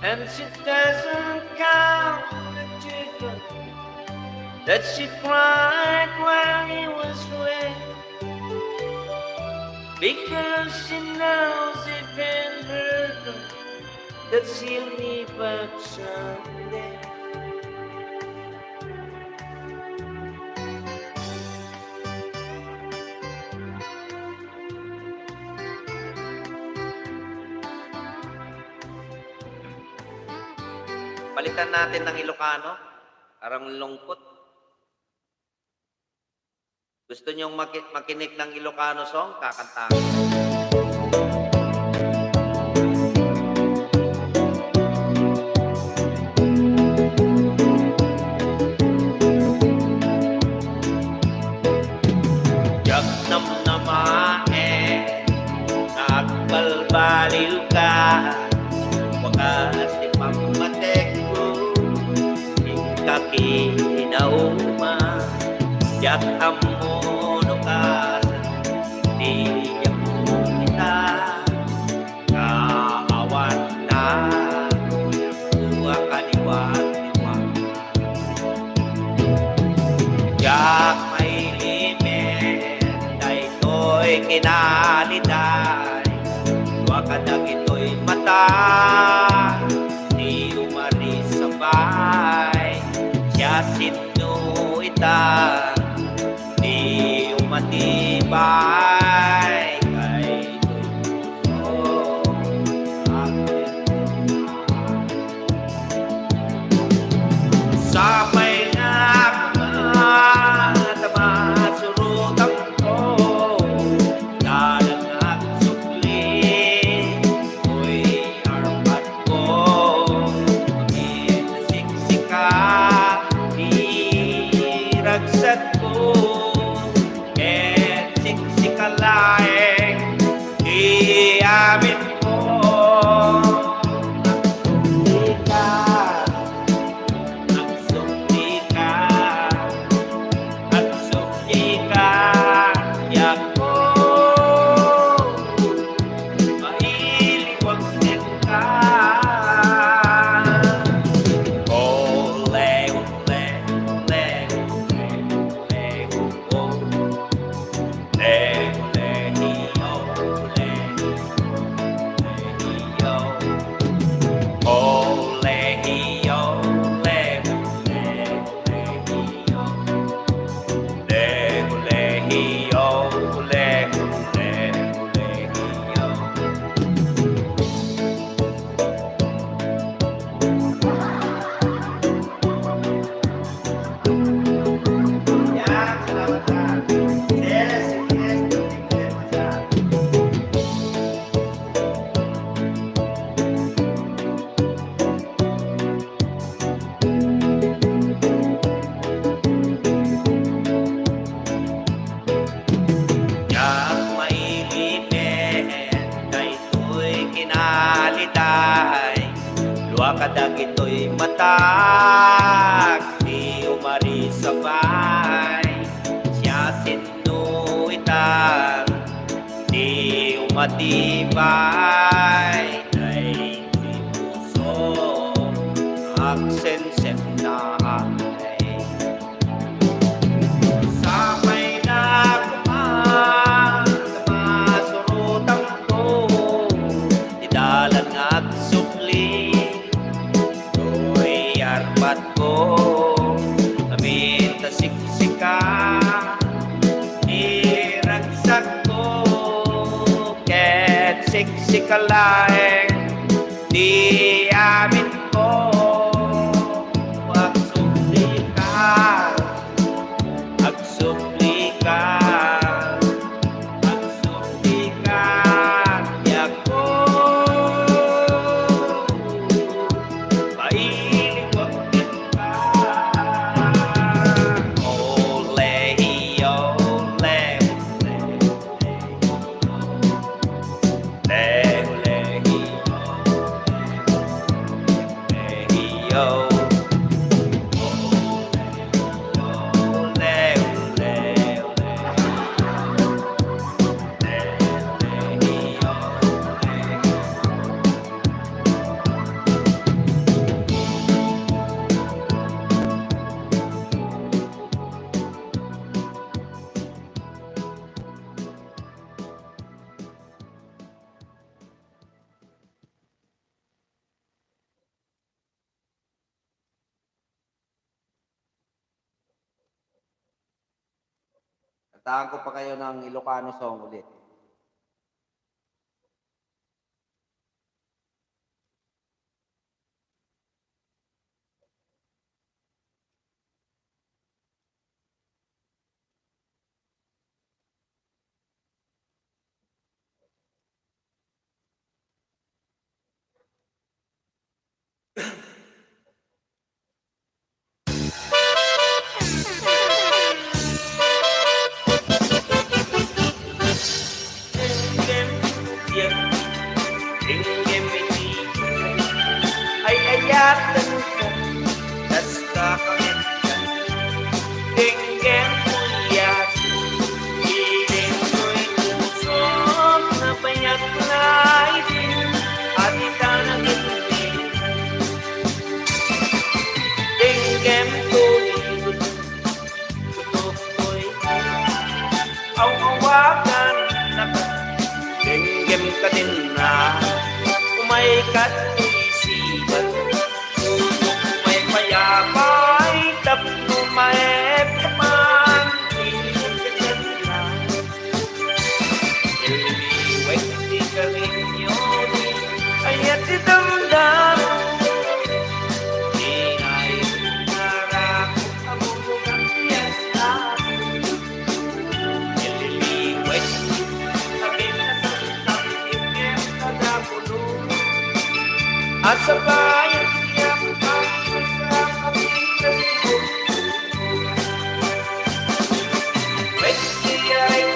And she doesn't count the children that she cried while he was away, because she knows if in her that she'll leave back someday. Palitan natin ng Ilocano. Parang lungkot. Gusto niyong makinig ng Ilocano song? Kakantahan. Yak namnamae, nagbalbaliw ka, wakas di pamatek ko, ikakinauma, yak amono ka, di ako kita, kaawan na, kuha kaliwat-liwat. Yak may limen, dahil kinaliday, wakadag ito'y mata, di umaris sabay, siya sino ita, di umatibay, kay gusto akin. Sabay na kamatama, surutang ko, nagsisiksikalaeng di amin mo. Nagsumli ka, yak ko, mailiwag din ka. Ole, ole, ole, ole, ole, Yan, salamat ka. Yes, yes, thank you very much. Yang mailipin kay ito'y kinaliday, luwa kadag ito'y matag, di umari sabay. Siya sinuitan, di umatibay, ay di puso, aksensen na ay. Sabay na kuman, masurutan ko, nidalan at supli, to'y arbat ko, namin tasiksika, iragsak ko, ket siksikalaeng di amin ko, magsumli ka. Agsuplika, yak ko, mailiwag din ka. Ole, ole, Kantahan ko pa kayo ng Ilocano song ulit. Umaikat isipan, may payapay, tapno maep kapan, inikatan na. Iliwag di ka ninyo, ayat idamdam. Inayon narap, amugang piyesta. Ililiwag, sabi na sa ikim kada puno. At sa bayan niya ang sa kapitas ko. Pwede siya rin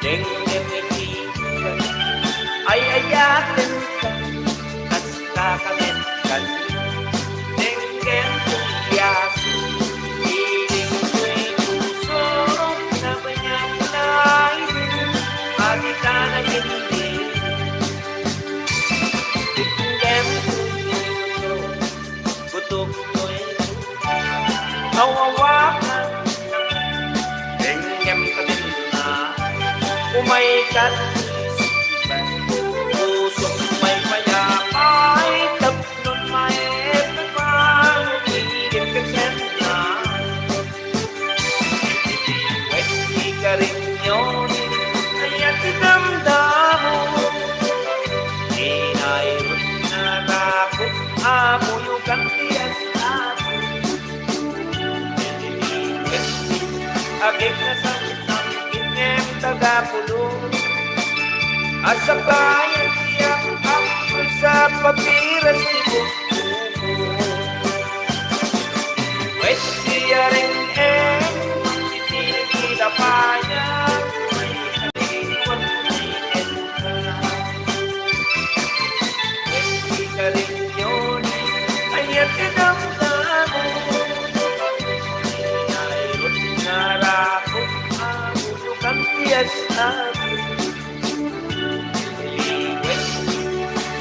Deng demikian ay ayatin ka at kakamit ka. Denggen tulyasi piling ko'y puso na manyang pagi ka nagindi. Denggen puso kutok ko'y kawawakan. Denggen ka din na umaikat isipan. Pusok may mayapay taplon may epipang ilim ka siyenta. Pwede ka rin yun ay atinamdamo. Inayot na rakot amo yung kantiyan ako. Agik na samsam inem tagapulong. At sa bayan tiyang ako sa papiras ni Buko. Pwes siya rin itinila paya. May naliwan may enta. Pwes ka rin yun ay atinamdamo. Inayot na rakot amo yung kantiyan ako.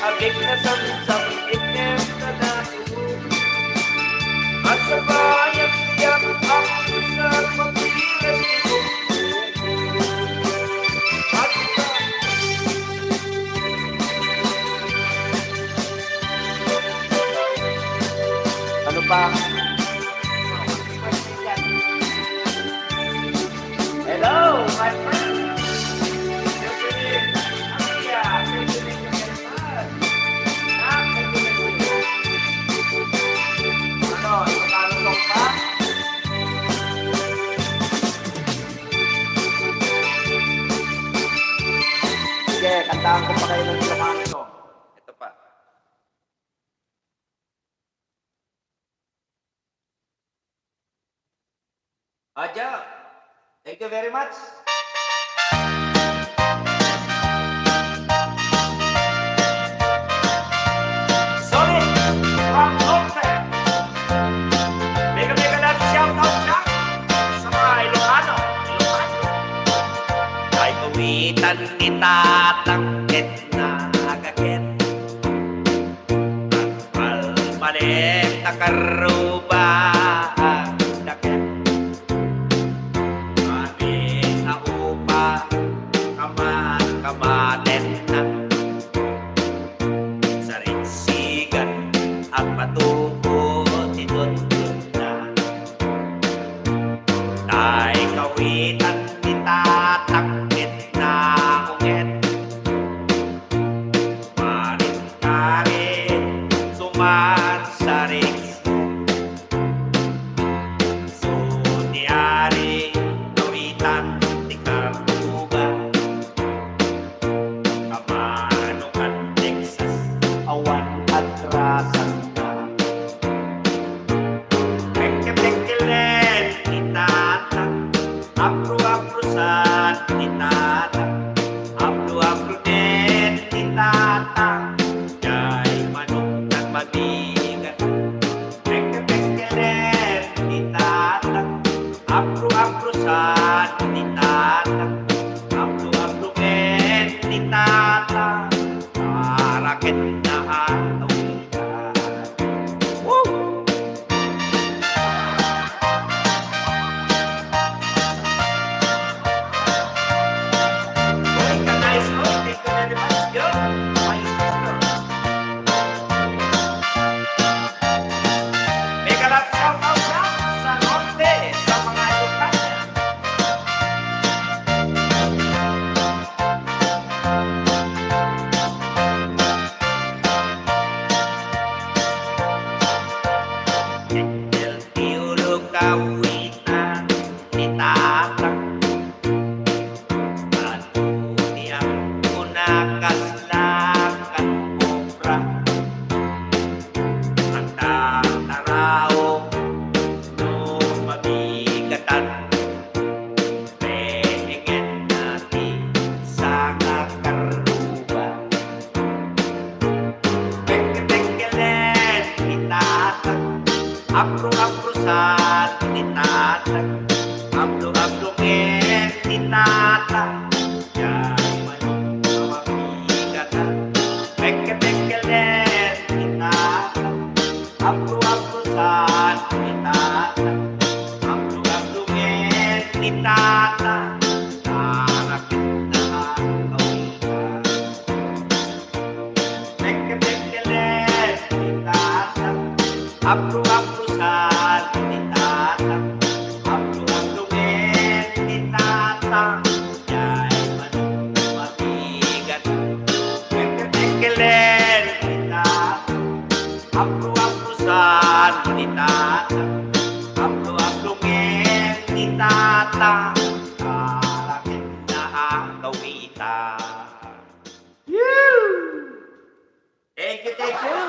Agik na samsam inem na natulog. At sa bayan tiyang ako sa papilas ni Buko. At sa ano pa? Hello, my friend. Sige, kantahan ko pa kayo ng Ilocano. Ito pa. Aja, thank you very much. Solid from Oakland. Mega love shout out dyan sa mga Ilocano. Ay kawitan ni tatangkit na agakit. Ang palmalit na karuba ang dakit. Manin na upa kamatin na sarinsigan ang patuko tinutun na. Ay kawitan ni tatangkit na ungit. Marin karin sumarsaring sunyari kawitan ni karuba. Kamanukan Texas awan at rasan na. Pekke-pekkelet itatang apro-aprosan itatang apro-apronet itatang jay manok ng mabigat. Pekke-pekkelet itatang apro-aprosan itatang apro-apronet itatang arakit na hatong ka. Woo! Going ka nice, no? Thank you very much, girl. My sister. Mega love shout out dyan sa norte, sa mga Ilocano. Engel tiulog kawitan ni tatang. Anuniang kunakaslakan obra. Ang tatarao no mabigatan. Pengen natin Ablo-ablo tinata. Yay manok na mabigatan. Beke-beke tinata. Ablo-ablo tinata. Ablo-ablo tinata. Narakit na kawitan. Beke-beke tinata. Ablo-ablo tinata. Ablo-ablo tinata. Yay manok na mabigatan. Beke-beke tinata. Ablo-ablo tinata. Ablo-ablo tinata. Karakit na ang kawitan. Thank you, thank you.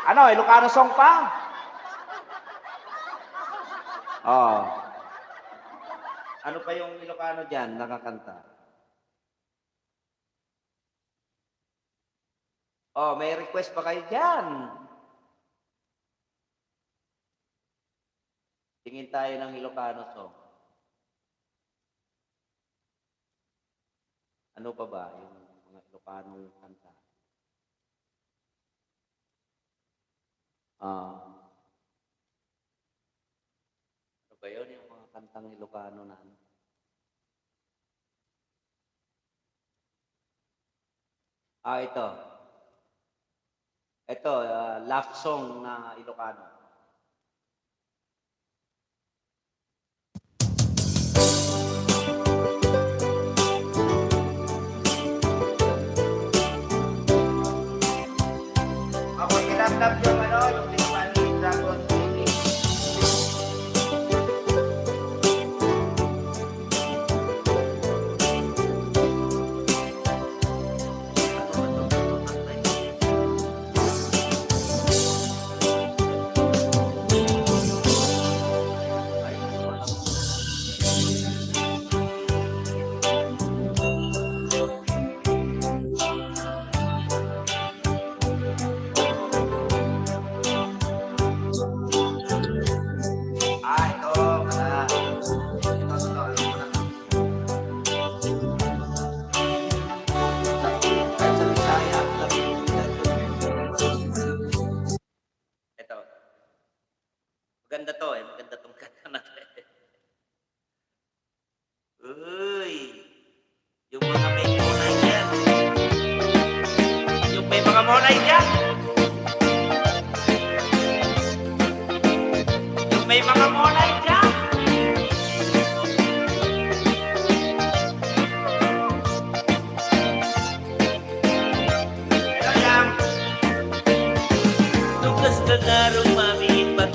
Ano, Ilocano song pa? Oh. Ano pa yung Ilocano dyan nakakanta? Oh, may request pa kayo dyan. Tingin tayo ng Ilocano song. Ano pa ba yung mga Ilocano kanta? Ano ba yun? Yung mga kantang Ilocano na ano? Ito. Ito, love song na Ilocano. Ako kinamdam yung ano, yung pinapanitin sa ako. Maganda to maganda tong kanta natin. Uy, yung mga may monay dyan. Yung may mga monay dyan. Yung may mga monay dyan. Pero yan. Tugas na narong mamipat.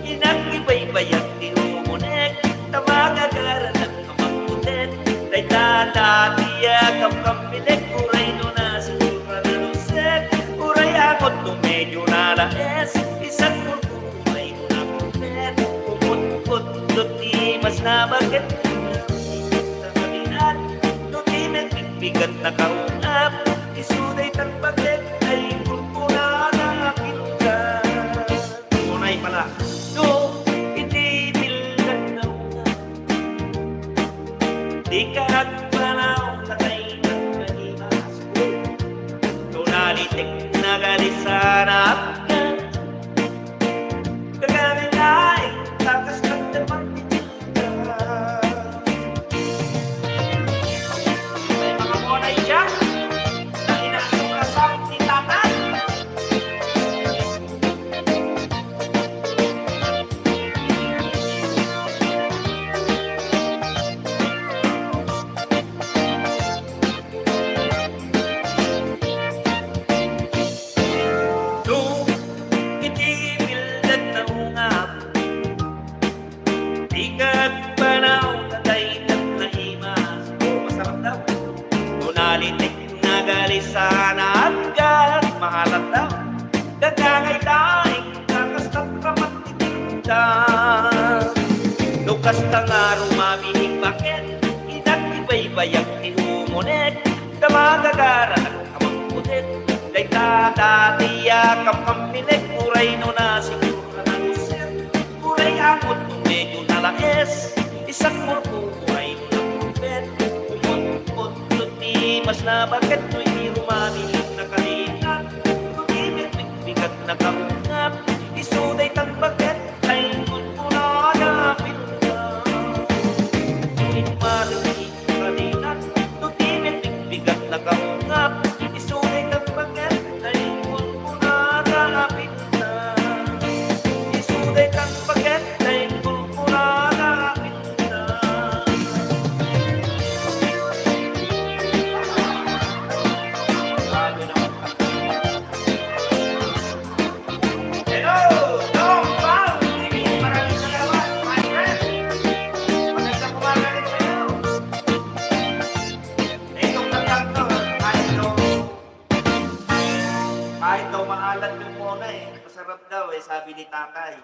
Inag-ibay-bayak ni umunek. Tamagagaran at kamangkutin. Daytata-tiya kamkampinek. Uray no na sigura na luset. Uray akot no medyo nalaes. Isang kulkuray no na kumpet. Umut-ut-ut di mas nabagat. Sa kabinan, no di nagbibigat na kaunap. Isuday tanbaget ay kulkuna na kita. Unay pala. No, hindi bilag na una. Di ka nagpanaw na tayo ng manimas. Tunalitik na galisanap ka. Kagaling ay takas ng damang ka. May mga monay dyan na inasukasang tinatan. Sana at gat mahalat daw Gagangay daing Kakas na kamatitinda Lukas na nga rumamihing bakit Inag-ibay-bayak ni umunet Damagagara nagkamang putit Daytata-tiya kamkampinek Uray no na siguro na lusin Uray akot medyo na nalaes, isang multo ay nakupit. Umot-utlot ni mas na bakit mo'y rumanilig na kalingat. Tumibig bigat na kaungap, isuday tang bakit ay kulpulagapit na. Ngunit marinig na kalingat, tumibig bigat na kaungap, isuday tang bakit ay kulpulagapit na. Isuday tang bakit ay kulpulagapit na. Bago naman ka. Hello! Dong! Wow! Maraming salamat, my friend! Magandang umaga rin sa'yo. Itong tatak to, kahit daw maalat yung muna eh. Masarap daw eh, sabi ni tatay.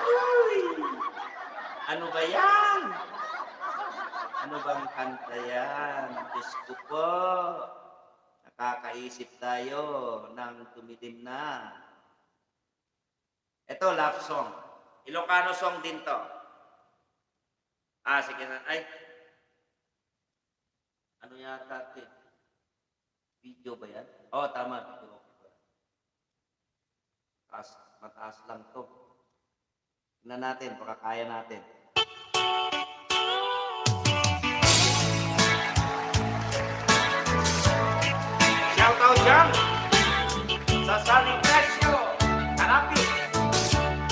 Uy! Ano ba yan? Ano bang kanta yan? Diyos ko po. Nakakaisip tayo ng tumitim na. Ito, love song. Ilocano song din to. Sige na. Ay. Ano yata ito? Video ba yan? Tama. Video. Mataas lang to. Tingnan natin, baka kaya natin. Shout out dyan sa Sunny Presyo, Carapi,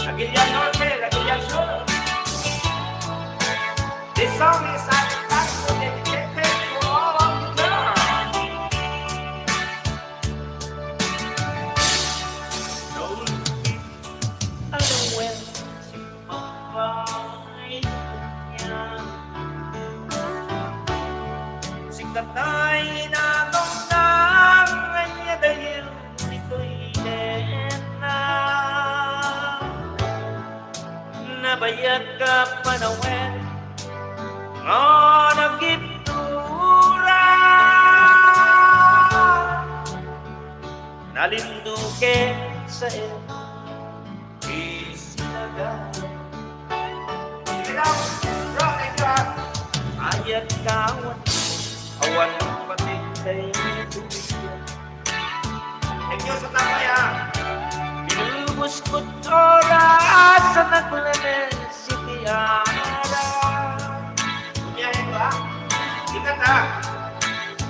Aguilian Norte, Aguilian Sur. This song is dedicated to all of you girls. Don't be unaware of my yan. Sikat ay inatong ng kanya dahil ito'y na. Nabayad ka panawin nagiptura. Nalindukin sa iyo isilaga. Sige daw, rock and rock. Ayat kawan, awan pati kay tubigyan. Thank you sa tambay ha. Binubos ko't oras sa naglanes si Tiara. Bumiyahin ba? Sikat ha.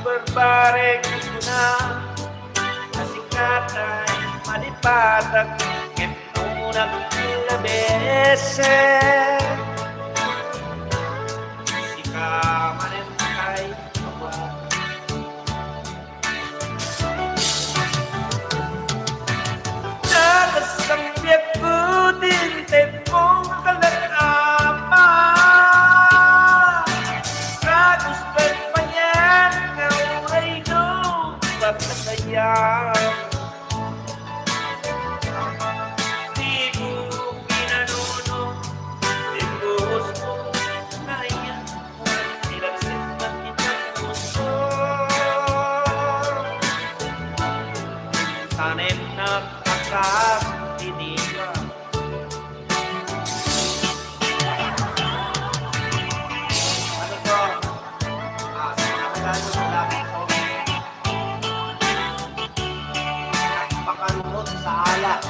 Berbareng ko na nasikat ay malipatak ngunang labese. Sika manin kay awa. Nalasang biyak ko din mong kalatama. Kagustuhan pa yan kauray no pagkasayang. Di mo pinanuno, di buhos mo na yan. Nilagsit na kitang gusto. Tanim na kakakiniwa. Ano to? Sinakagano sa laking to. Pakalunod sa alak.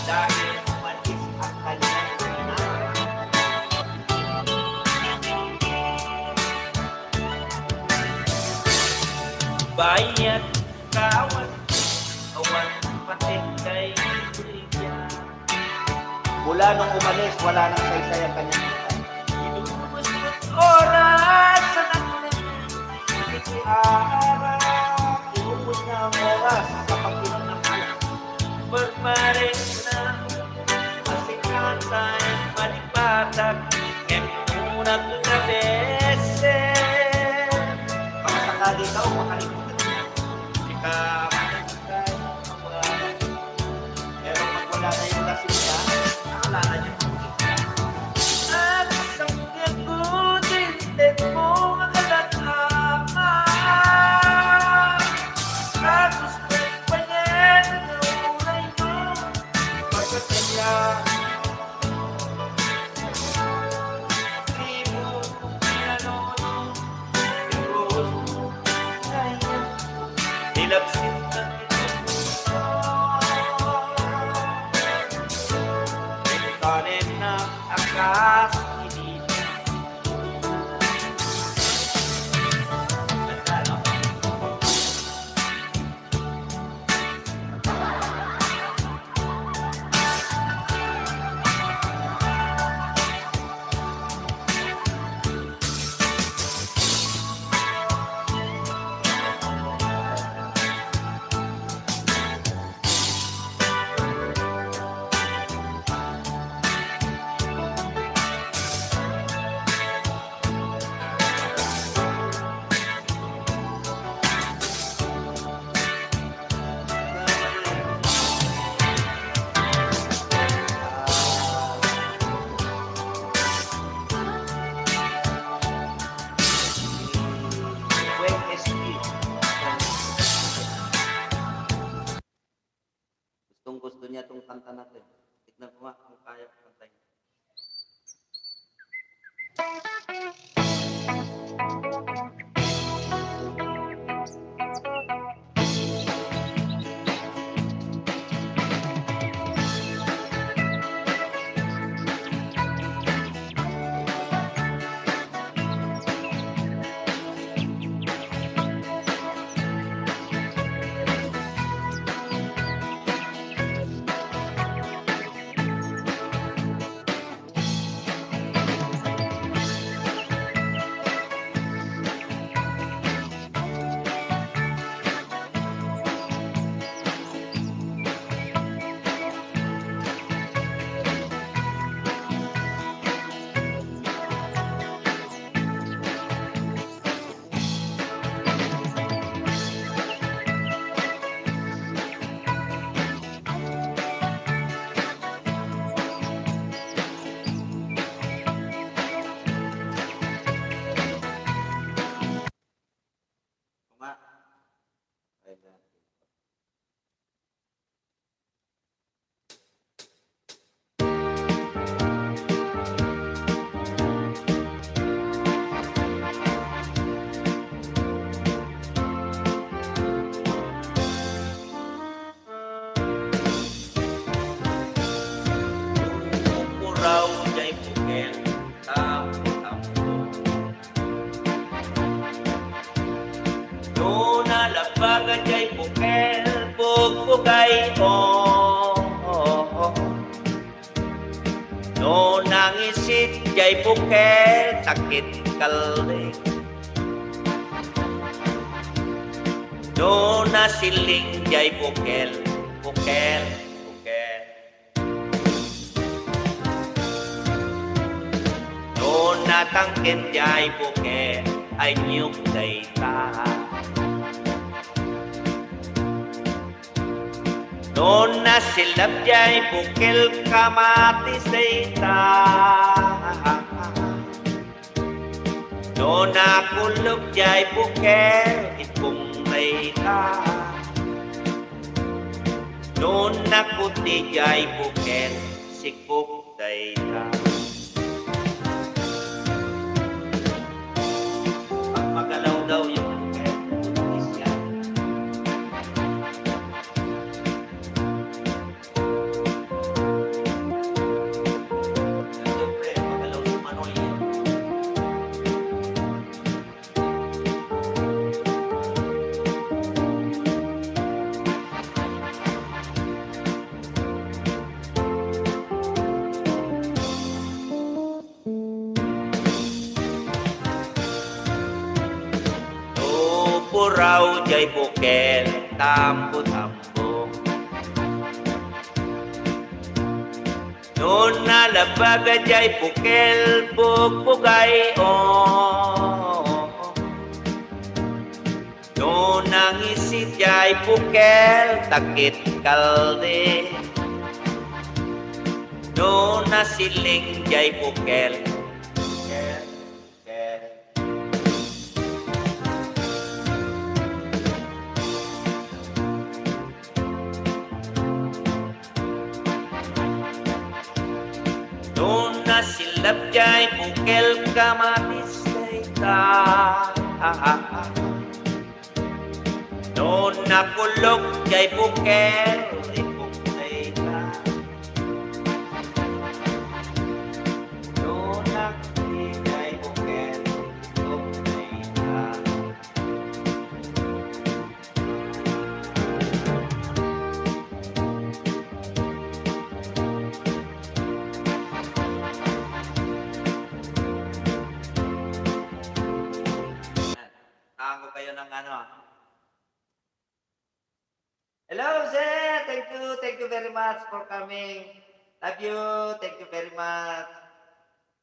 Dahil umalis ang kanyang ina. Bayad kawan, awan pati kay tubigyan. Mula nung umalis, wala nang saysay ang kanyang ina. Inubos ko't oras sa naglanes si Ara. Inubos na ang oras sa pagkinom ng alak. Bermaring na masikatay malipatak ngunang labese. Baka sakali daw makalimutan niya. Sika managkay awa. Pero pag wala na yung lasing niya, nakalala niya. At isang gagutin mo ang kalatama. Kagustuhan pa yan kanya. Di mo tinanong, siguro kaya nilapsin ka nito. Tanin na akas ini. Ganda, no? Gustong gusto niya itong kanta natin. Tignan ko nga kung kaya ko kantahin. Ito nga. Ayan. Puraw jay pukel, tampo-tampo. No nalapagan jay pukel, pugpugay, no nangisit jay pukel, takit kaleng. No nasiling jay pukel, pukel, pukel. No natangkin jay pukel, ay nyug dayta. No nasilap jay pukel, kamatis dayta. No nakulog jay pukel, itong dayta. No nakuti jay pukel, sikop dayta. Pag magalaw daw yung pukel, tulis yan. Siyempre, magalaw yung manoy yan. Puraw jay pukel, tampo-tampo. No nalabaga jay pukel, pugpugay, no nangisit jay pukel, takit kalde. No nasiling jay pukel, pukel, pukel. silap jay bukel kamatis ta. No nakulog jay bukel ipok ta. No nakuli jay bukel ipok ta. Tango kayo ng ano. Hello, sir. Thank you very much for coming. Love you. Thank you very much.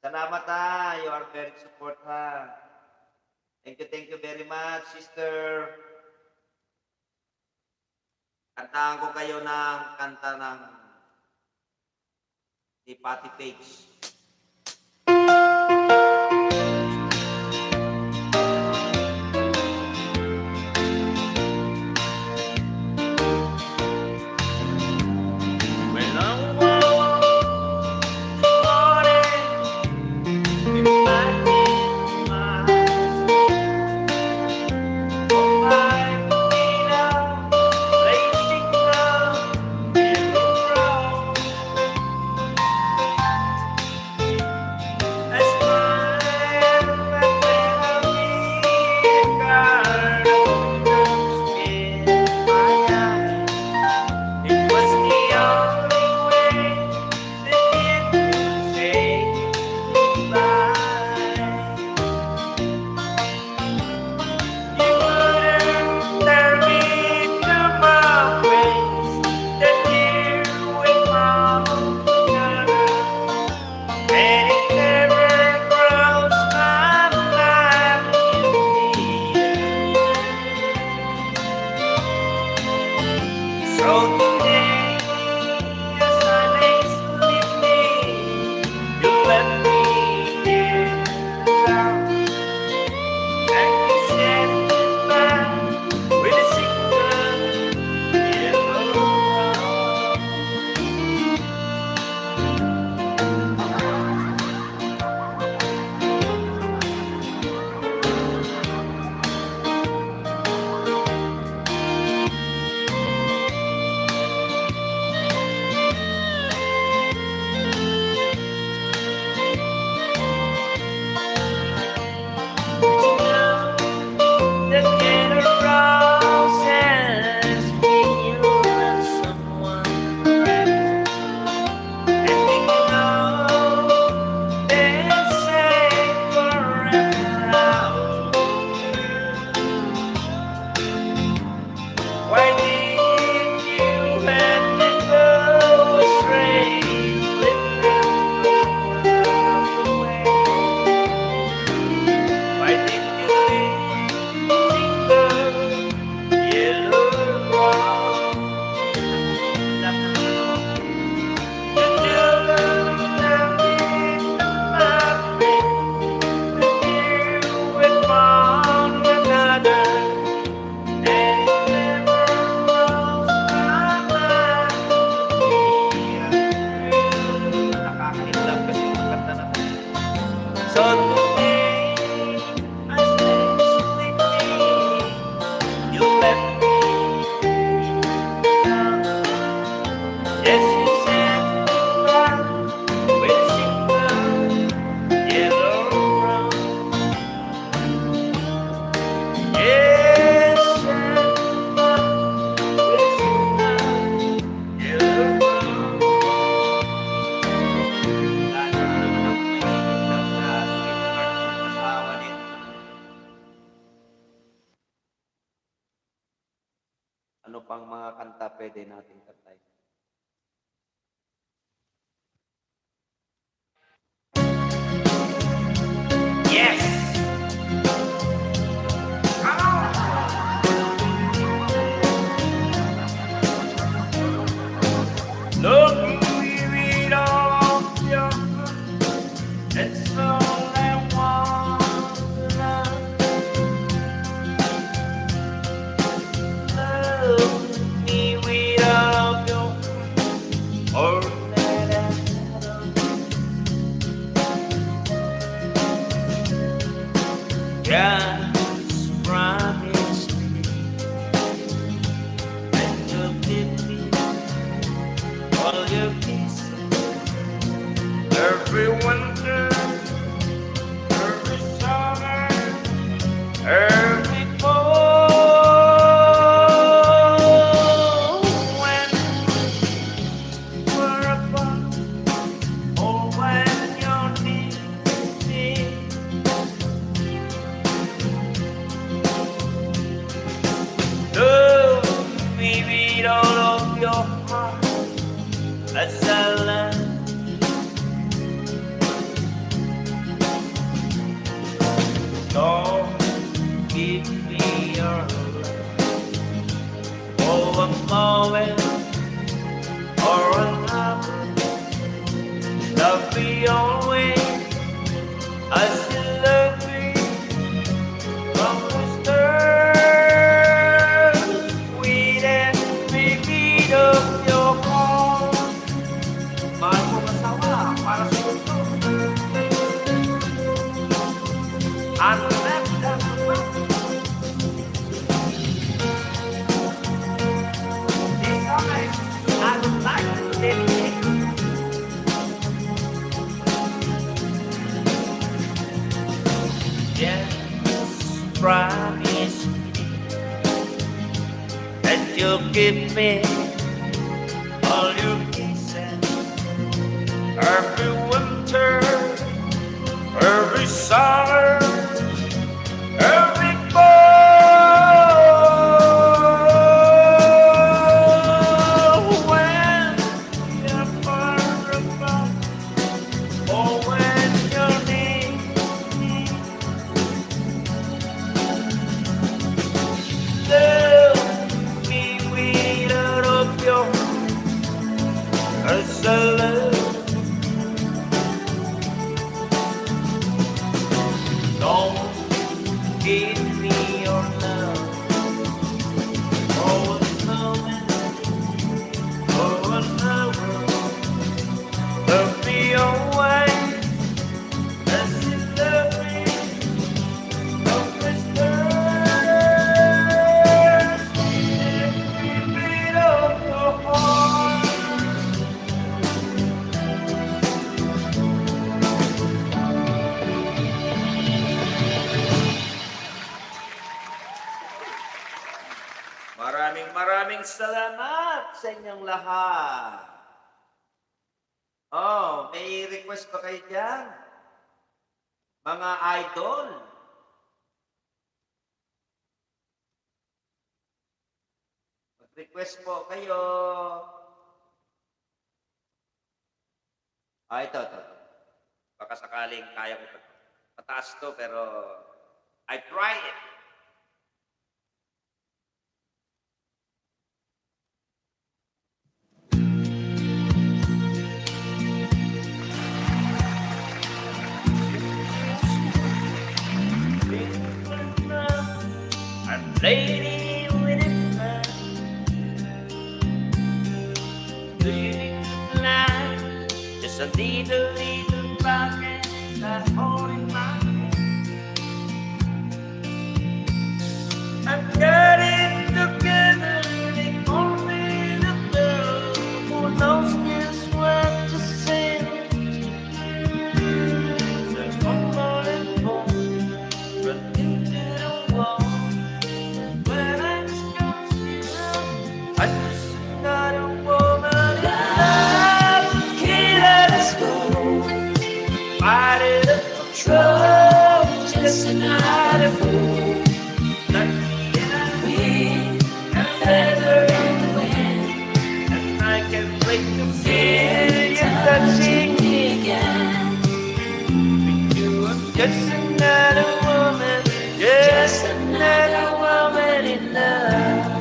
Salamat ha. You are very support ha. Thank you very much, sister. Kantahan ko kayo ng kanta ng ni Patty Page. Ano pang mga kanta pwede natin kantay? Yes! Come on! Look, we read all your it's all I want to love. Love me with all of your or let it all your kisses, every winter, every summer, every fall. When we're apart, or when you're near me, love me with all of your heart as I learn. Don't give me your love for a moment or another. Love me always as you love me from the start. With every beat of your heart. Mahal ko masawa para sa gusto. Ano left that This time, I would like to dedicate. Just promise me that you'll give me all your kisses, every winter, every summer, every fall. When you're far apart, or when you're near me, love me with all of your heart as I love. Don't give me your love for a moment or another. Love me always as you love me. Don't disturb every beat of your heart. Maraming salamat sa inyong lahat. Oh, may request pa kayo dyan? Mga idol. Mag-request po kayo. Ito. Baka sakaling kaya ko ito. Mataas to pero I try it. Lady with a man, do you need to lie? Just a little pocket that holding my hand. I've got it together, they call me the girl who knows just what to say. The falling bone, run into the wall. I just got a woman in love. Can't let us go. Fight it up for trouble. Just another fool. Lucky and a feather in the wind. And I can wait to feel you touching me again. With you, I'm just another woman. Just another woman in love.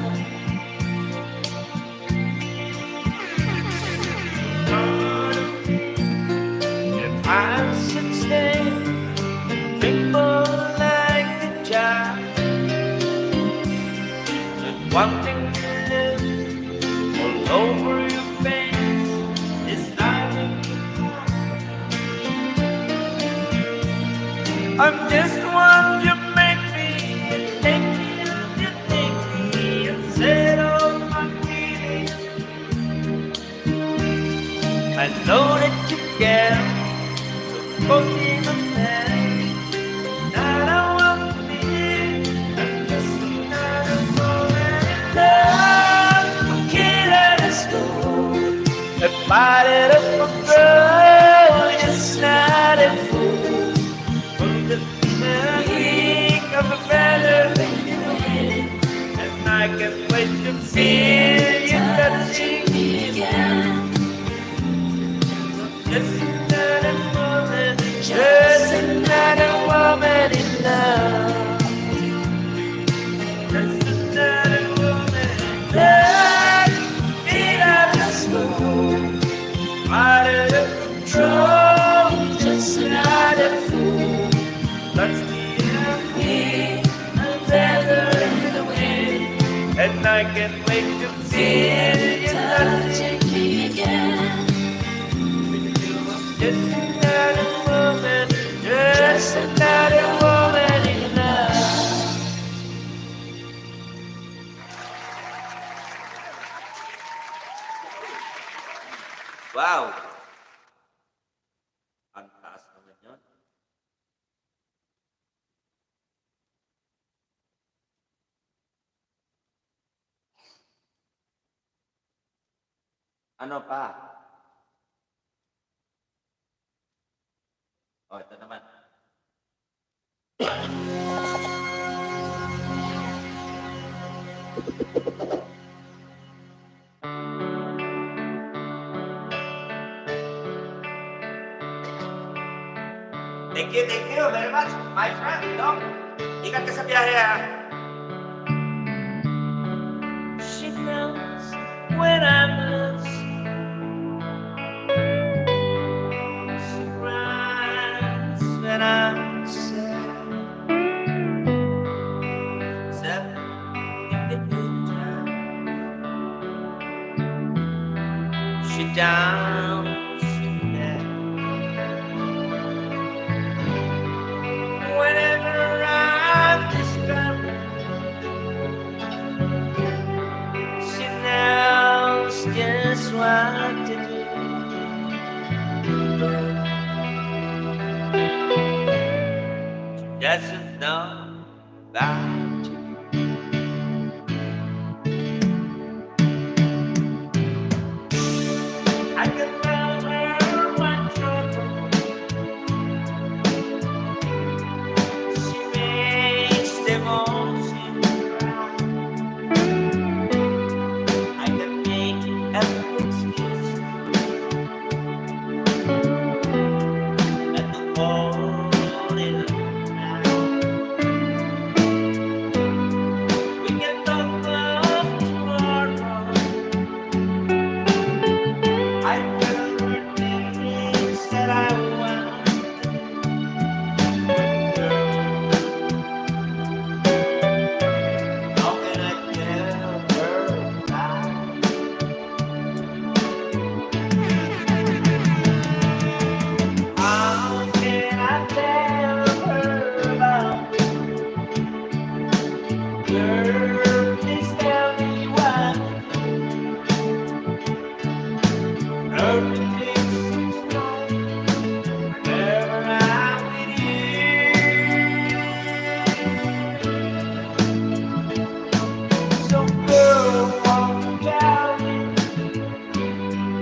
I should stay, people like a child, just wanting to live all over your face is driving me I'm just one you make me, you take me and set all my feelings. I know that you care. So forgive me. I don't want to be. I'm just another moment in love. Okay, let us go. If I did up a girl, just not a fool. From the think of a better thing. And I can't wait to feel you touching me again. Just another woman, just another woman in love. Just another woman in love. Get out of school, out of the control. Just another fool. Let's be a feather in the wind. And I can't wait to feel you touching me again. Just another woman, just another woman in love. Wow! Ang taas naman yun. Ano pa? Oh, ito naman. Thank you very much, my friend. Dong, ingat ka sa biyahe, ha? She knows when I'm lost. She cries when I'm sad. Except in the good time. She downs in bed. Whenever I'm discovered, she knows just what to do. She doesn't know about you. I can tell her my trouble. She makes them all seem wrong. I can make an excuse and to hold it around. We can talk love tomorrow. I tell her things that I want to do. How can I tell her that? How can I tell her about? Girl, please tell me what. Everything seems right whenever I'm with you. So girl, won't you tell me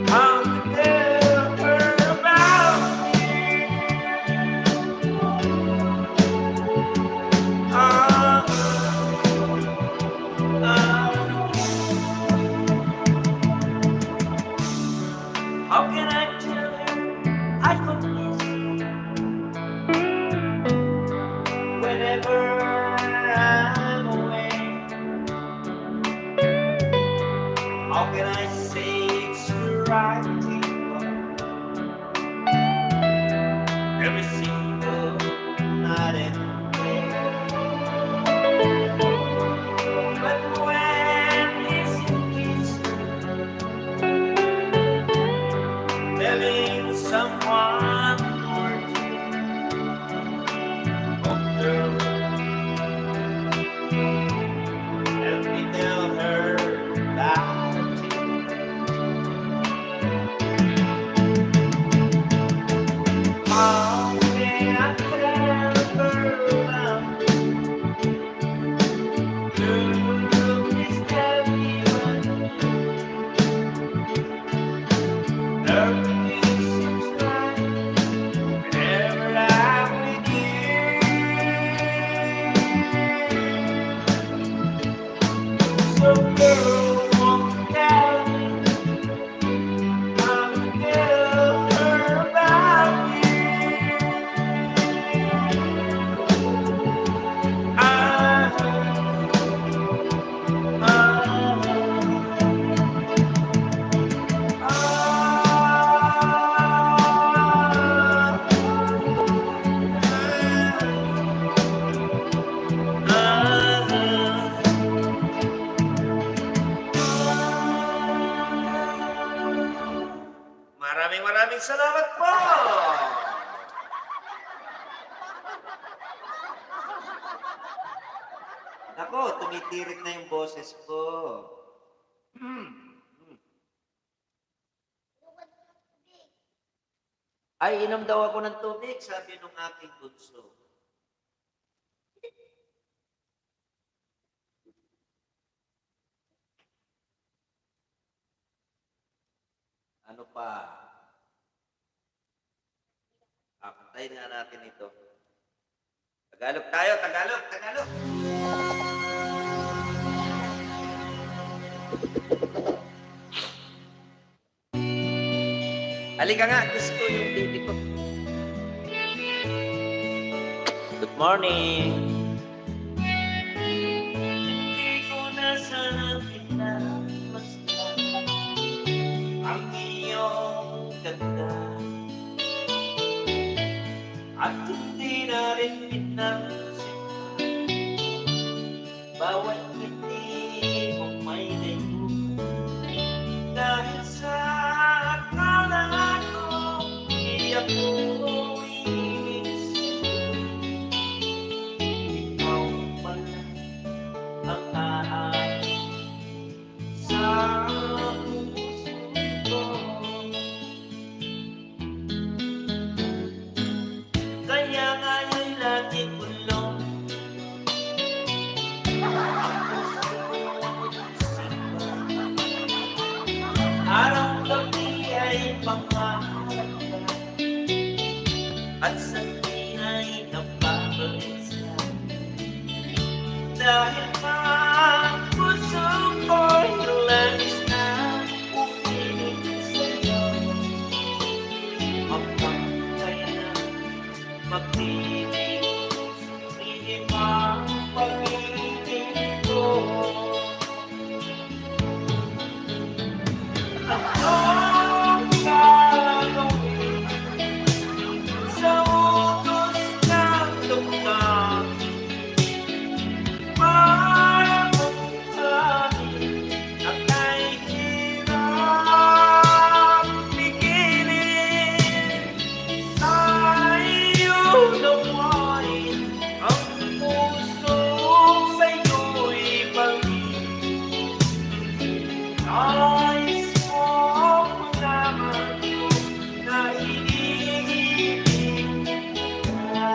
how to tell her about me? How can I tell her I could miss whenever I'm away? How can I say it's the right thing every single night and day? But when it's telling someone or two, oh girl, help me tell her that Everything seems right whenever I'm with you. So girl, won't tell me I'm tell her about you. Maraming salamat po. Ako, tumitirik na yung boses ko. Ay, inom daw ako ng tubig, sabi nung aking bunso. Ano pa? Papuntayin nga natin ito. Tagalog tayo, Tagalog, Tagalog. Halika nga, kiss ko yung baby ko. Good morning. Hindi ko na sana pinapasdan ang iyong ganda at hindi na rin pinansin bawat ngiti mong may layo dahil sa akala ko hindi ako ibig sa'yo. Ikaw pala ang aamin sa puso ko. Kaya nga'y lagi kulong araw-gabi ay pangarap at sa ay napabalik siya dahil ang puso ko'y langis na uminig sa'yo hanggang kailan magtibig hindi ang pag-ibig ko. Anong gagawin sa utos ng damdamin para magsabi at ay hirap pigilin sa iyo nawain ang puso sa'yo'y bangin. Nais mo malaman ko na iniibig ka.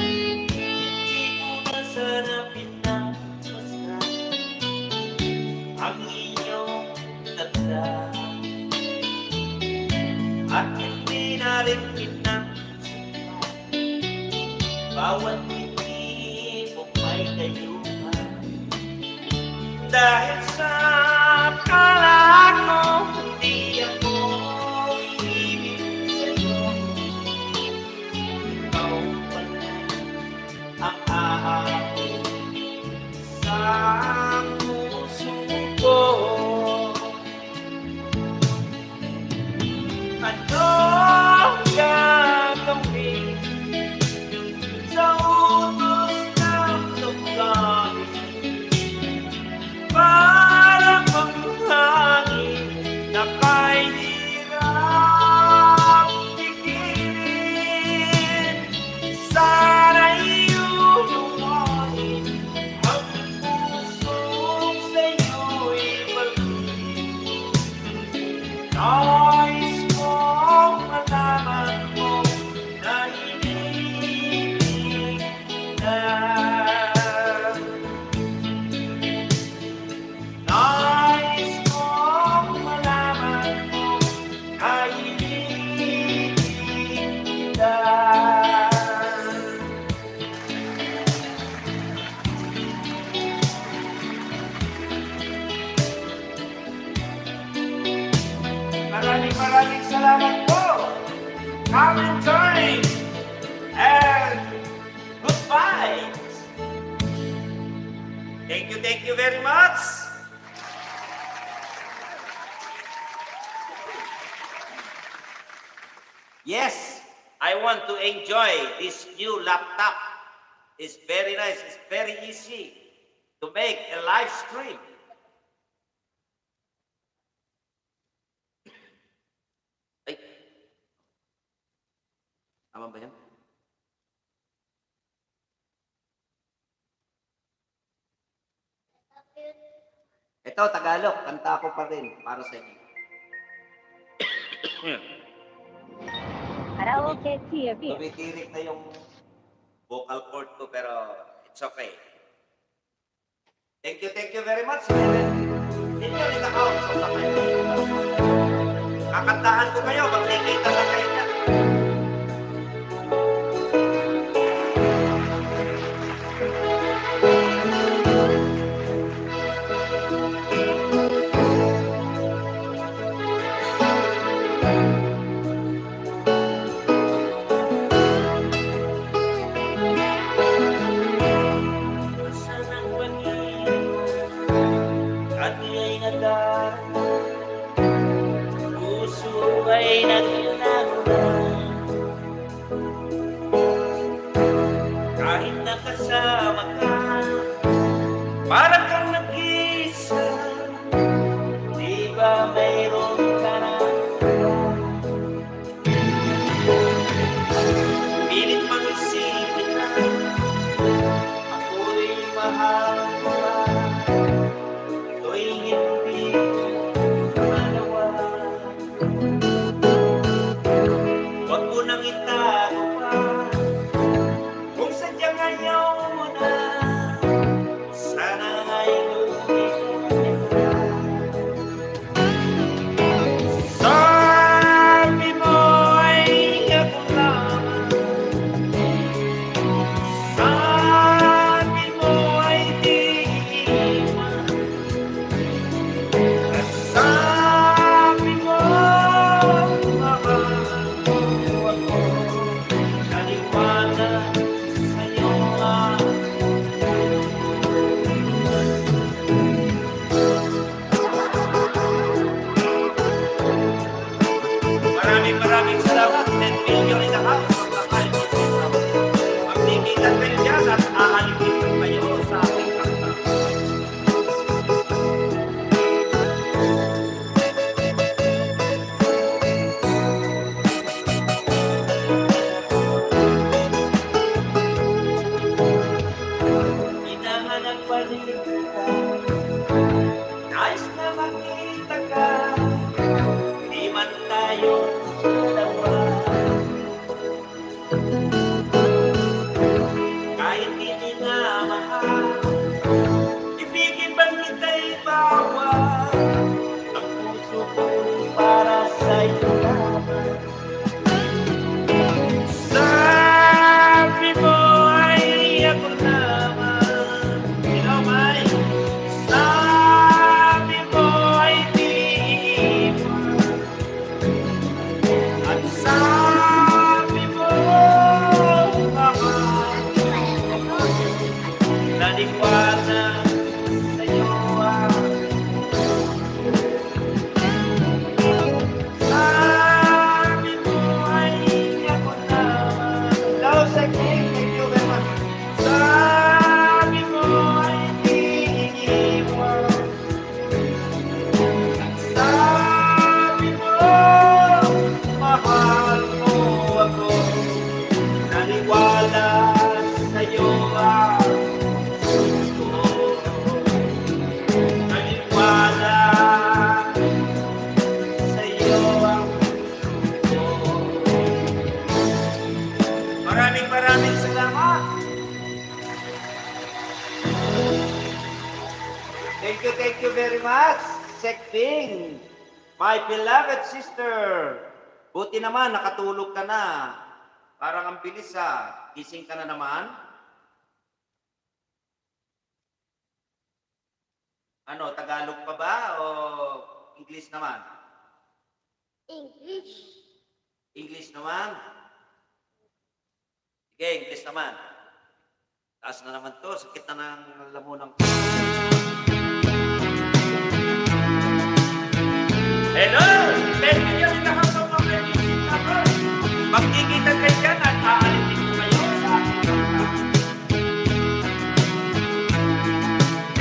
Hindi ko na sana pinapasdan ang iyong ganda at hindi na rin pinansin bawat ngiti mong may kayuhan dahil sa akala ko hindi ako ibig sa'yo. Ikaw pala ang aamin sa puso ko. Anong gagawin sa utos ng damdamin para Thank you very much. Yes, I want to enjoy this new laptop. It's very nice. It's very easy to make a live stream. Ay, tama ba yan? Ito, Tagalog. Kanta ko pa rin para sa inyo. Karaoke TV. Tumitirik na yung vocal cord ko pero it's okay. Thank you very much. Ninyo rin ako sa sakay. Kakantahan ko kayo, magkikita lang kayo niya. Ay naglalagdan kahit nakasama ka parang kang nag-isa di ba mayroon ka na pilit mag-isipin na ako'y mahal pa ako'y hindi malawa. Huwag mo nang itago pa kung sadyang ayaw mo na. Sana ay lumipit ka. Sabi mo ay ako lamang. Sabi mo ay di iiwan. At sabi mo mahal naliwanag sa'yo maraming salamat. 10 million in the house. Magdikitan kayo dyan at aalipin ko kayo sa aking kanta. Hinahanap pa rin kita. Nais na makita ka. Di man tayo dalawa. Kahit hindi na mahal, ibigin ba kita'y bawal? Ang puso ko'y para sa'yo lamang. Sabi mo ay ako lamang. May sabi mo ay di iiwan. At sabi mo mahal naliwanag sa'yo sabi mo ay ako lamang. Hello, Secretary. Thank you very much. Sabi mo ay di iiwan. At sabi mo mahal mo ako. Naliwanag sa'yo puso ko. Naliwanag sa'yo ang puso ko. Maraming salamat. Thank you very much, Sekping, my beloved sister. Buti naman, nakatulog ka na. Parang ang bilis gising ka na naman. Ano, Tagalog pa ba o English naman? English. English naman? Sige, English naman. Taas na naman to. Sakit na ng lamunan ko. Hello! 10 million in the house of Lapagan music lovers. Magkikita kayo dyan at aalipin ko kayo sa aking kanta.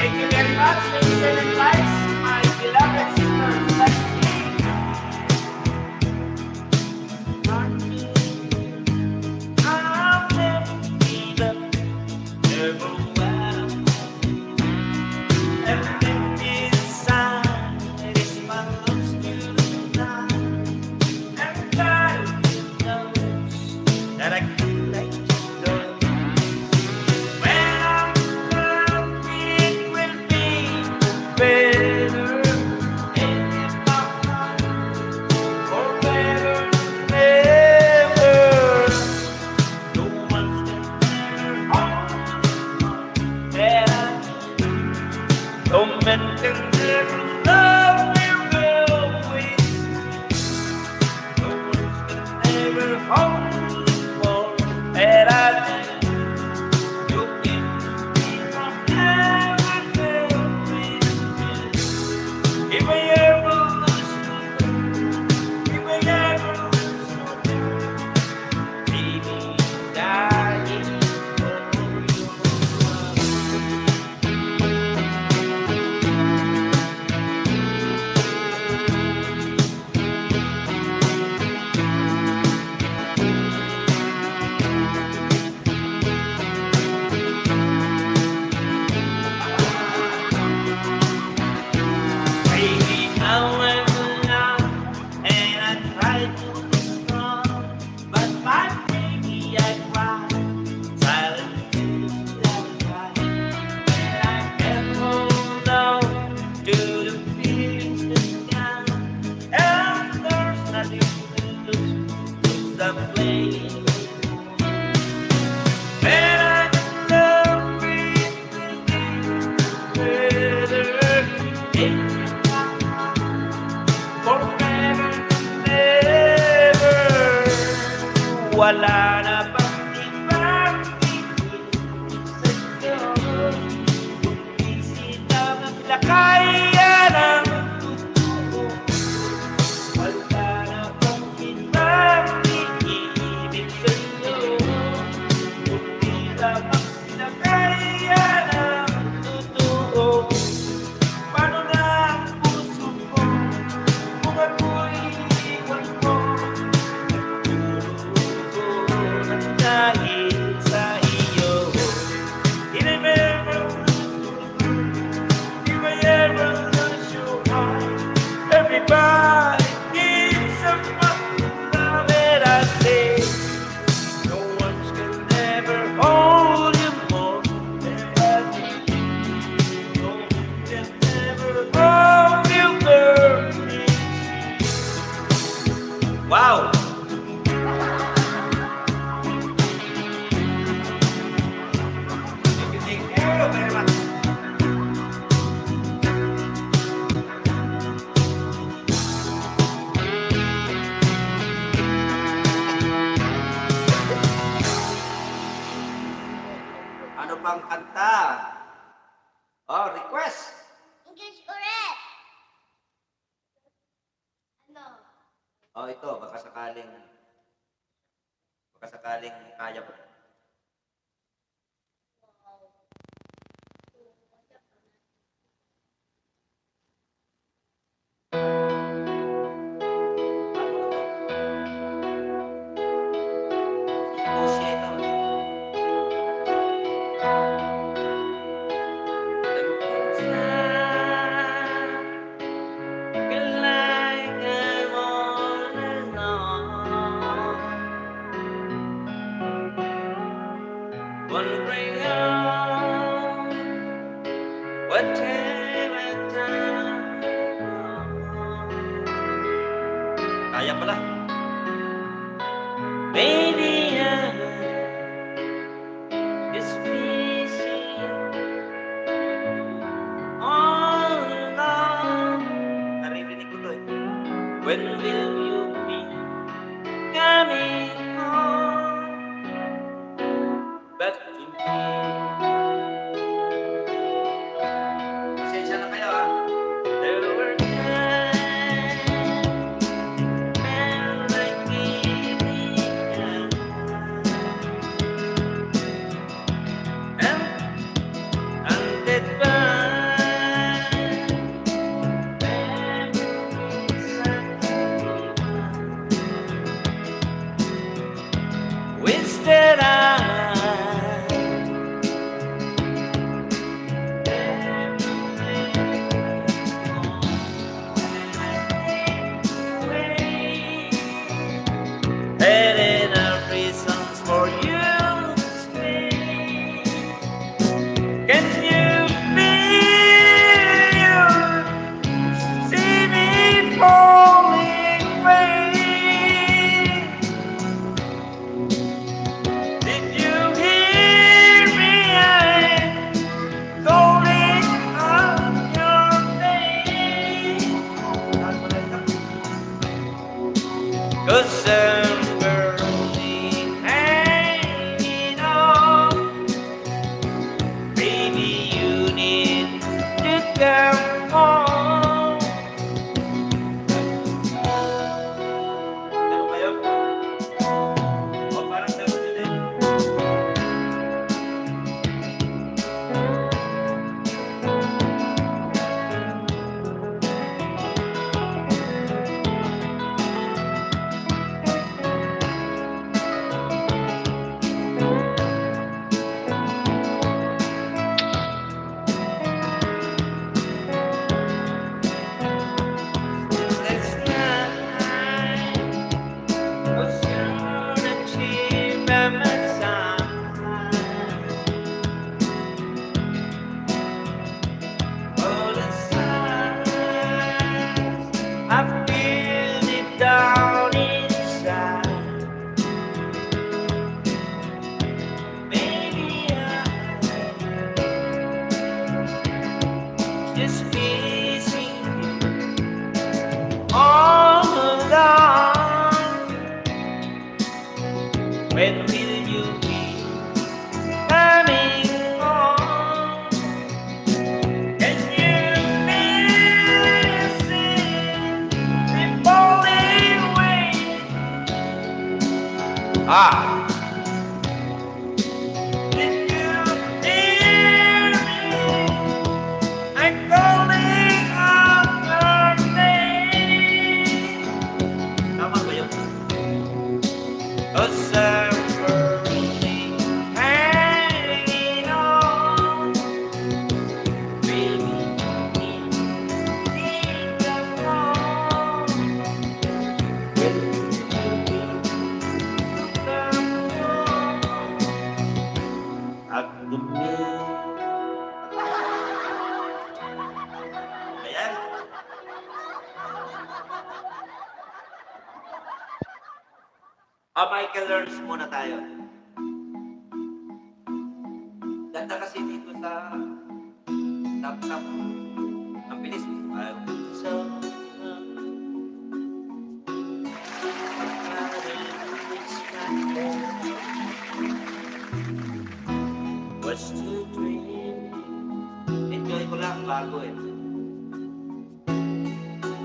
Thank you very much, ladies and likes, my beloved sisters. Let's sing. I'll never be the never well. And inside is my love still alive. And God knows that I can't let you go. When I'm gone, it will be better. And if I'm not, for better never. No one's gonna hold that I do. No man can ever love you always. No one's gonna ever hold more that I do. You give me forever, always. If I ever lose you, if I ever lose you, baby, dying for your love. Baby, I was alone and I tried to be strong, but my baby I cried, silently I cried, and I can't hold on to the feelings that's gone, and there's nothing to lose, so stop playing. And I love it better if forever, never. Wala na bang ibang pipili sa'yo? Kundi sila maglakayan ang totoo. Wala na bang ibang pipili sa'yo? Kundi lamang maglakayan ang totoo. Paano na ang puso ko kung ako'y iwan mo? Nagturo ng dahil sa iyo. If I ever lose your heart, everybody needs someone to love it. I say, no one's gonna ever hold you more than I do. No one can ever hold you, girl. Wow! Thank you very much. Ano pang kanta? Oh, request! English ulit. Ano? Oh, ito, baka sakaling kaya mo. Wondering what time. Kaya pala. Baby, I'm just missing all along. Naririnig ko to eh. When will you be coming home back to me? Ah! Did you hear me? I'm calling out your name. Tama ba yun? 'Cause I'm burning, hanging on. Baby, need the phone. Will you be the one at the moon? Ayan. Michael learns muna tayo. Ganda kasi dito sa tap-tap. Ang bilis. So, what's to dream? Enjoy ko lang bago eh.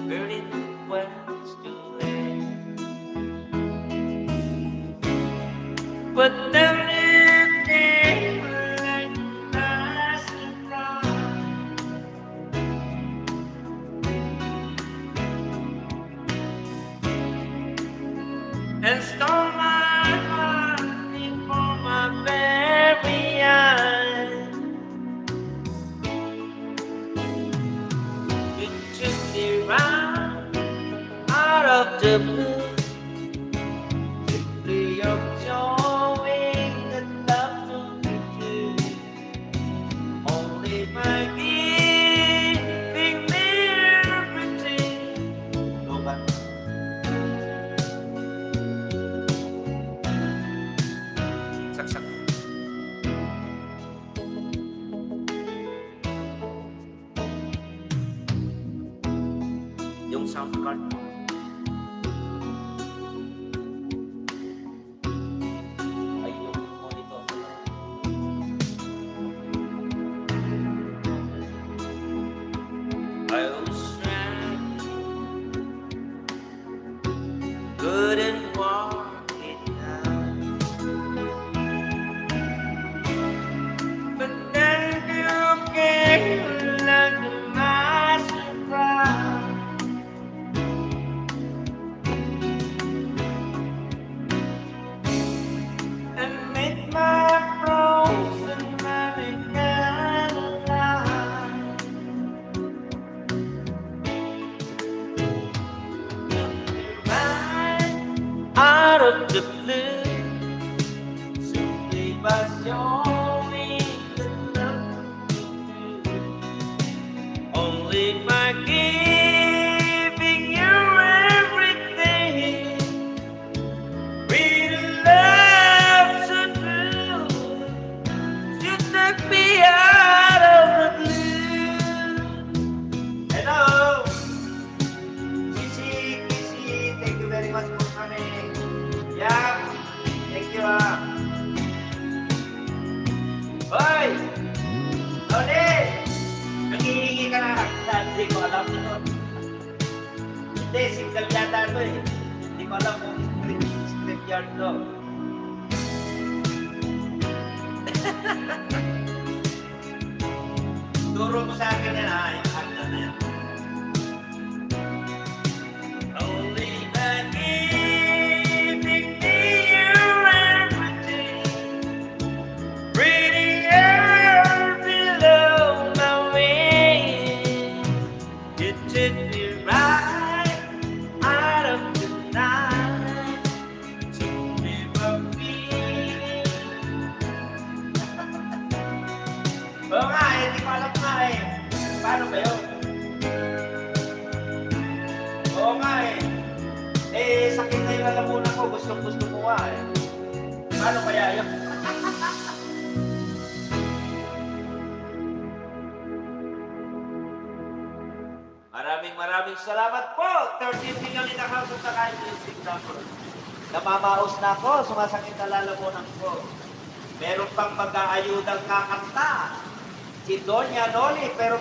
Burning what's to end. But then it came like a surprise. And stole my heart before my very eyes. You took me round out of the blue. Simply of showing that love to do. Only by giving me everything. No, but saksak. Yung sound card mo. Ay, yung monitor. I was trying, couldn't walk it out. But then you came like my surprise. And made my frozen memory come alive. Right out of the blue, simply by showing the love you do. Only by giving you everything. With love so true, you took me out of the blue. Hello, Sisi, Kisi, thank you very much for coming. Yeah, thank you. Hoy, Lodi, nangihingi ka na. Hindi ko alam ito. Hindi, single yata ito eh. Hindi ko alam kung script yard to. Turo mo sa akin yan, ha? Yung kanta na yan. Only by giving me your everything, breathing air below my wings. You took me right out of the night, took me by feeling. Oo nga, hindi ko alam nga eh. Paano ba yun? Oo nga eh. Eh, sakit na yung lalamunan ko. Gusto ko nga eh. Paano kaya yun? Maraming salamat po. 13 million in the house of the kind music number. Namamaos na ako. Sumasakit na lalamunan ko. Meron pang mag-aayudang kakanta. Si Doña Noli. Pero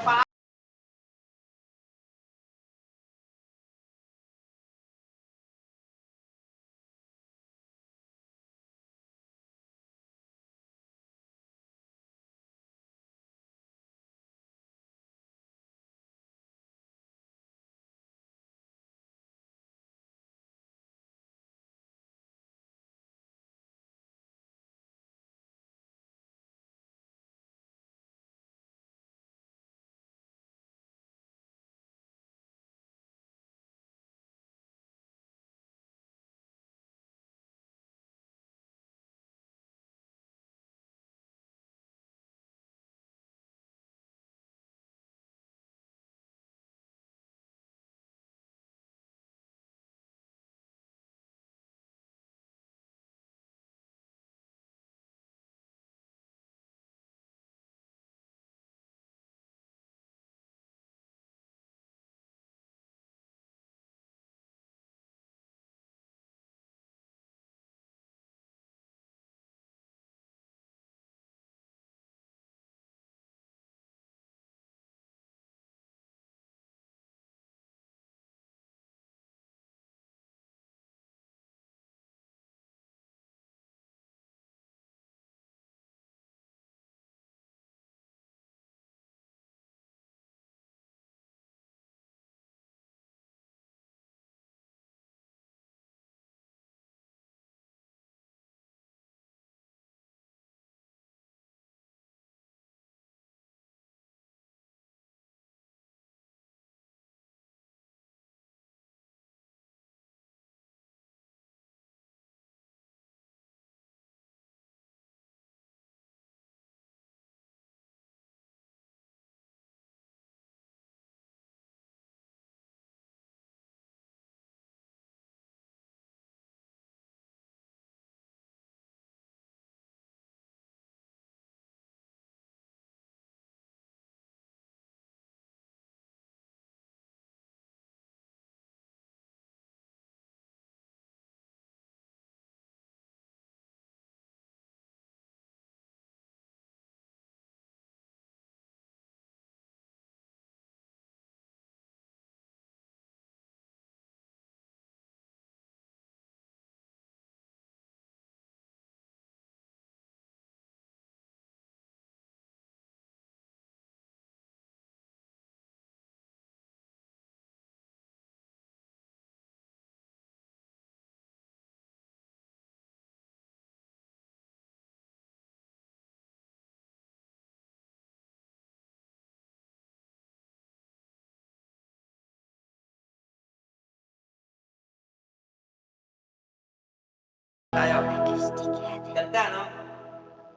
Ganda, no?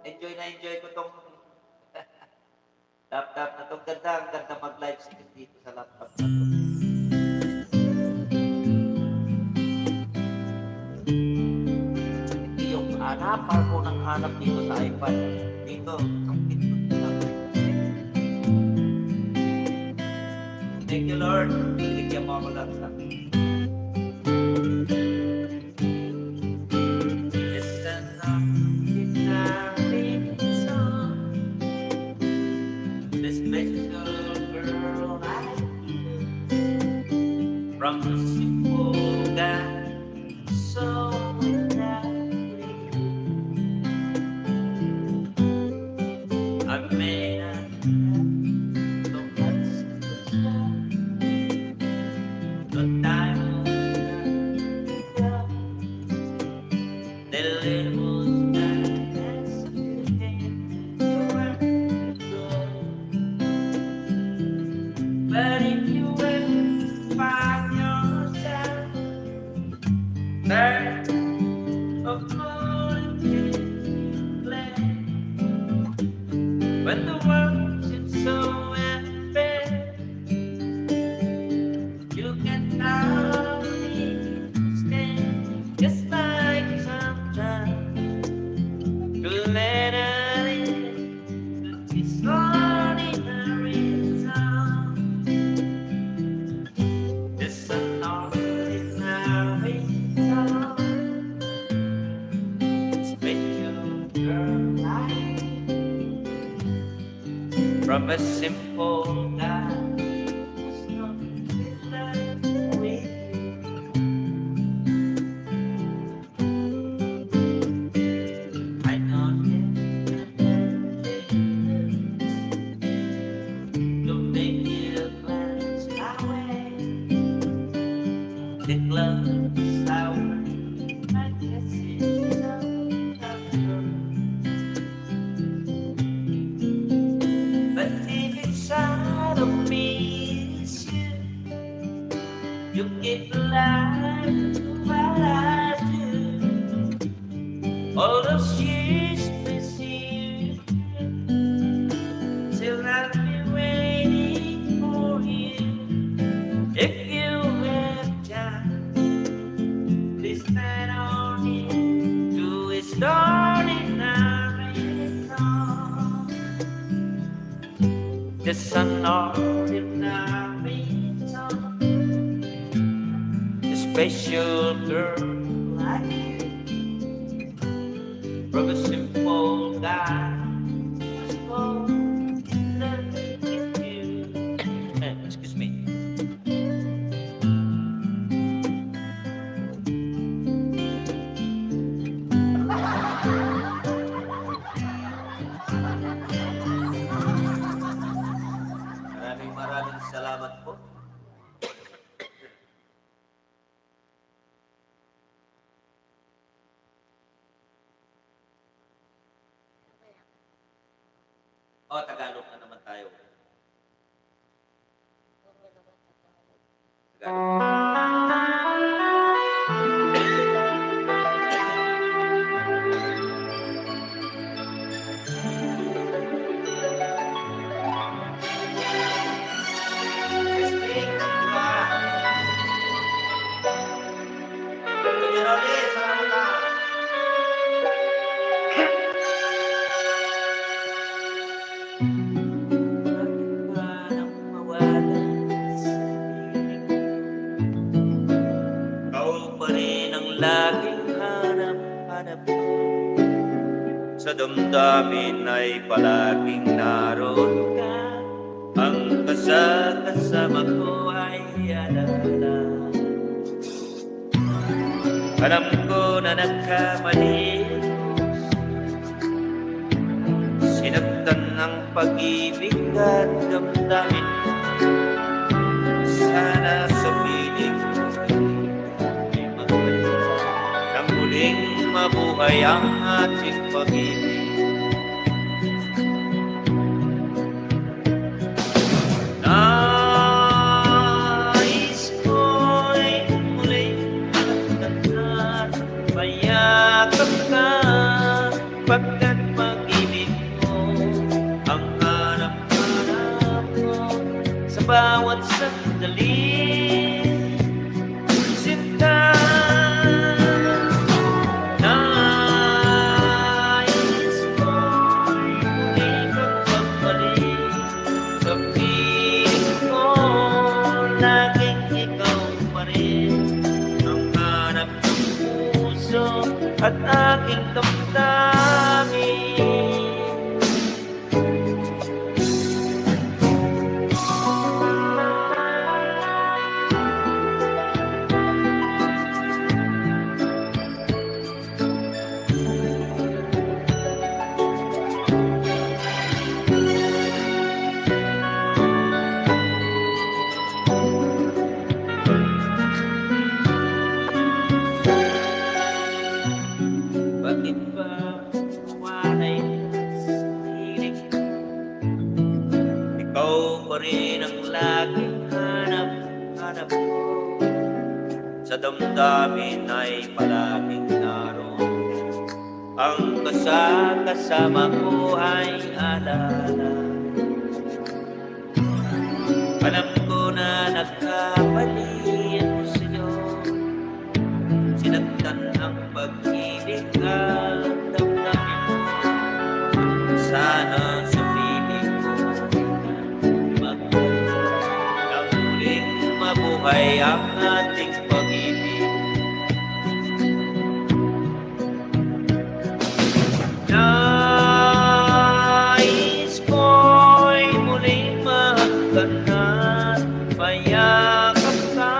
Enjoy na enjoy ko tong laptop na to. Ganda, ang ganda mag-live stream dito sa laptop na to. Hindi yung hanapar ko ng hanap dito sa iPad. Dito, ang pinto lang. Thank you, Lord. Bigyan mo ako laptop. From the simple guy, so exactly. I may not have so much to say, but I will the labels that yesterday were good. But if you ever find yourself there, of course it's glad when the world seems so unfair, you can only stand just like sometimes to let it in this ordinary song. It's an ordinary song. Special girl like from a simple guy who's not in love with you. I know to make you glance away. The gloves sour, I guess it's so natural. But deep inside of me is you. You give life to what I do. All those years miss you. Still I'll be waiting for you. If you have time, please stand on it to its ordinary song. Just an ordinary song. A special girl like you, from a simple guy who's born in love with you. Excuse me. Maraming salamat po. O, Tagalog na naman tayo. Tagalog. Sa damdamin ay palaging naroon ka. Ang kasama ko ay alala. Alam ko na nagkamali, sinaktan ng pag-ibig at damdamin. Sana sa piling ay magaling nang muling mabuhay ang ating pag-ibig. Nais ko'y muling mayakap ka. bawat sandali. Sinta, nais ko'y muli kang magbalik sa piling ko. Laging ikaw pa rin ang hanap ng puso at aking damdamin. Bakit ba mawanay sa piling ko? Ikaw pa rin ang laging hanap ko. Sa damdamin ay palaging naroon. Ang kasama ko ay alala. Alam ko na nagkamali ako sa'yo. Sinagtan ang pag-ibig at damdamin mo. Sana sa piling ko magmula nang muling mabuhay ang ating pag-ibig. Nais ko'y muling mahagkan at mayakap ka.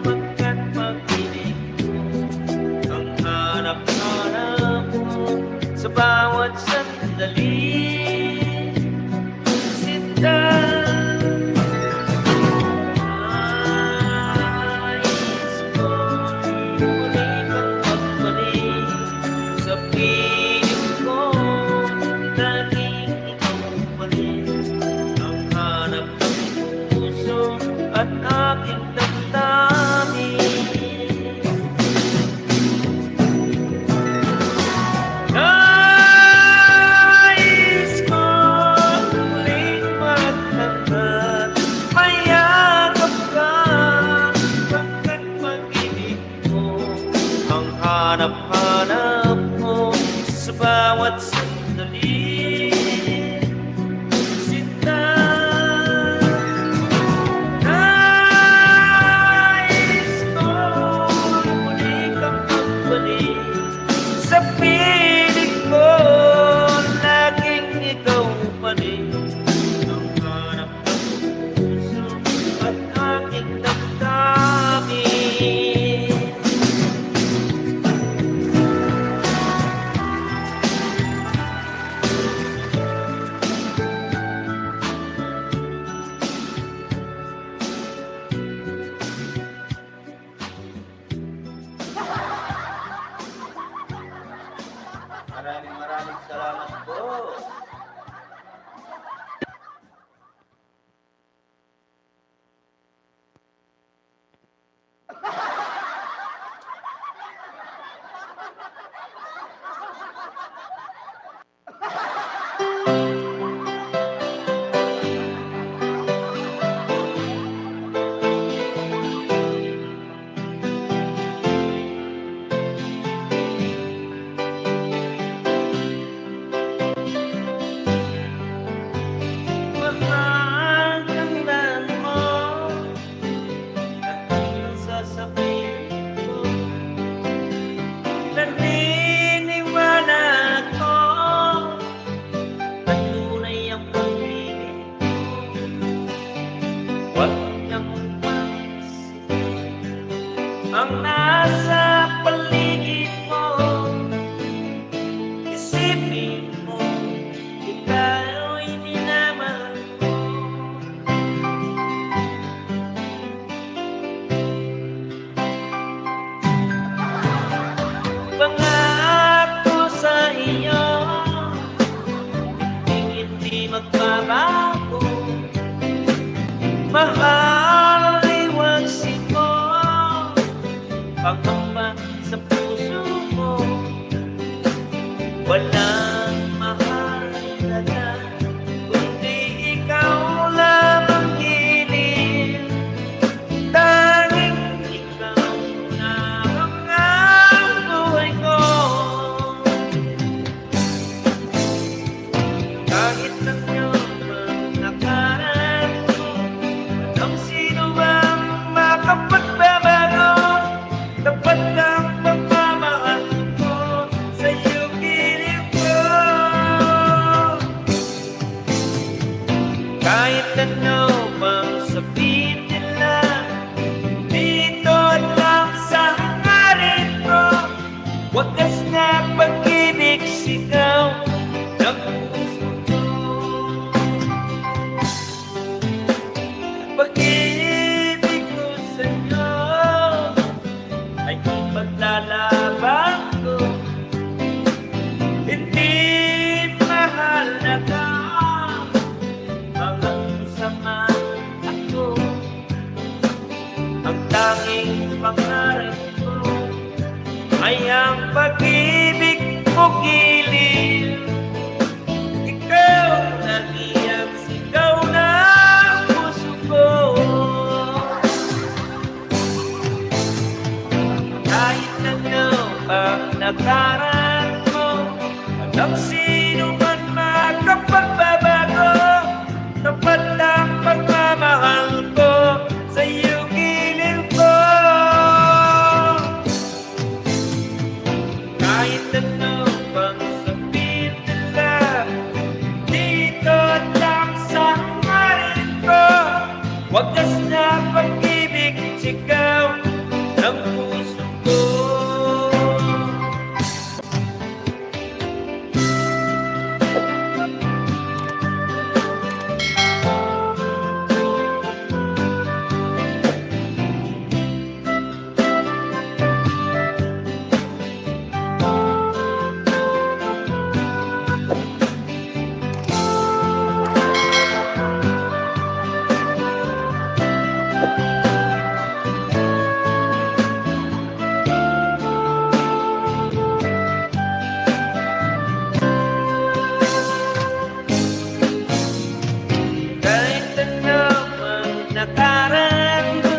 Pagkat pag-ibig ko ang hanap-hanap mo sa bawat sandali. Sinta, nais ko'y muli kang magbalik sa piling ko. Laging ikaw pa rin ang hanap ng puso at aking damdamin. Nais ko muling magtanggap, mayakap ka. Pagkat pag-ibig mo ang hanap-hanap mo sa bawat sandali. Sinta, nais ko muli kang magbalik sa piling ko. Laging ikaw pa rin ang hanap ng puso at aking damdamin. Maraming salamat po. Mahal, tandaan mo ang sasabihin ko. Naniniwala ako na tunay ang pag-ibig ko. Huwag niyang pansinin ang nasa paligid mo. Isipin mo, ikaw ay nilaman ko. Pangako sa iyo, hindi magbabago. Mahal, iwagsin mo pangamba sa puso mo. Walang mahalaga kundi ikaw lamang. Kahit ano bang sabihin nila, dito lang sa hangarin ko, wagas na pag-ibig sigaw ng puso ko. Pag-ibig ko sa'yo ay ipaglalaban ko. Hindi mahal na ka, mga sama ako. Ang tanging pangarap ko ay ang pag-ibig mo giliw. Ikaw na iyang sigaw ng puso ko. Kahit ano ang nakaraan mo, walang sino man makapagbabago. Tapat ang pagmamahal ko sa iyong giliw ko. Kahit ano pang sabihin nila, dito lang sa hangarin ko, wagas na pag-ibig sigaw ng puso ko. Kahit ano ang nakaraan ko,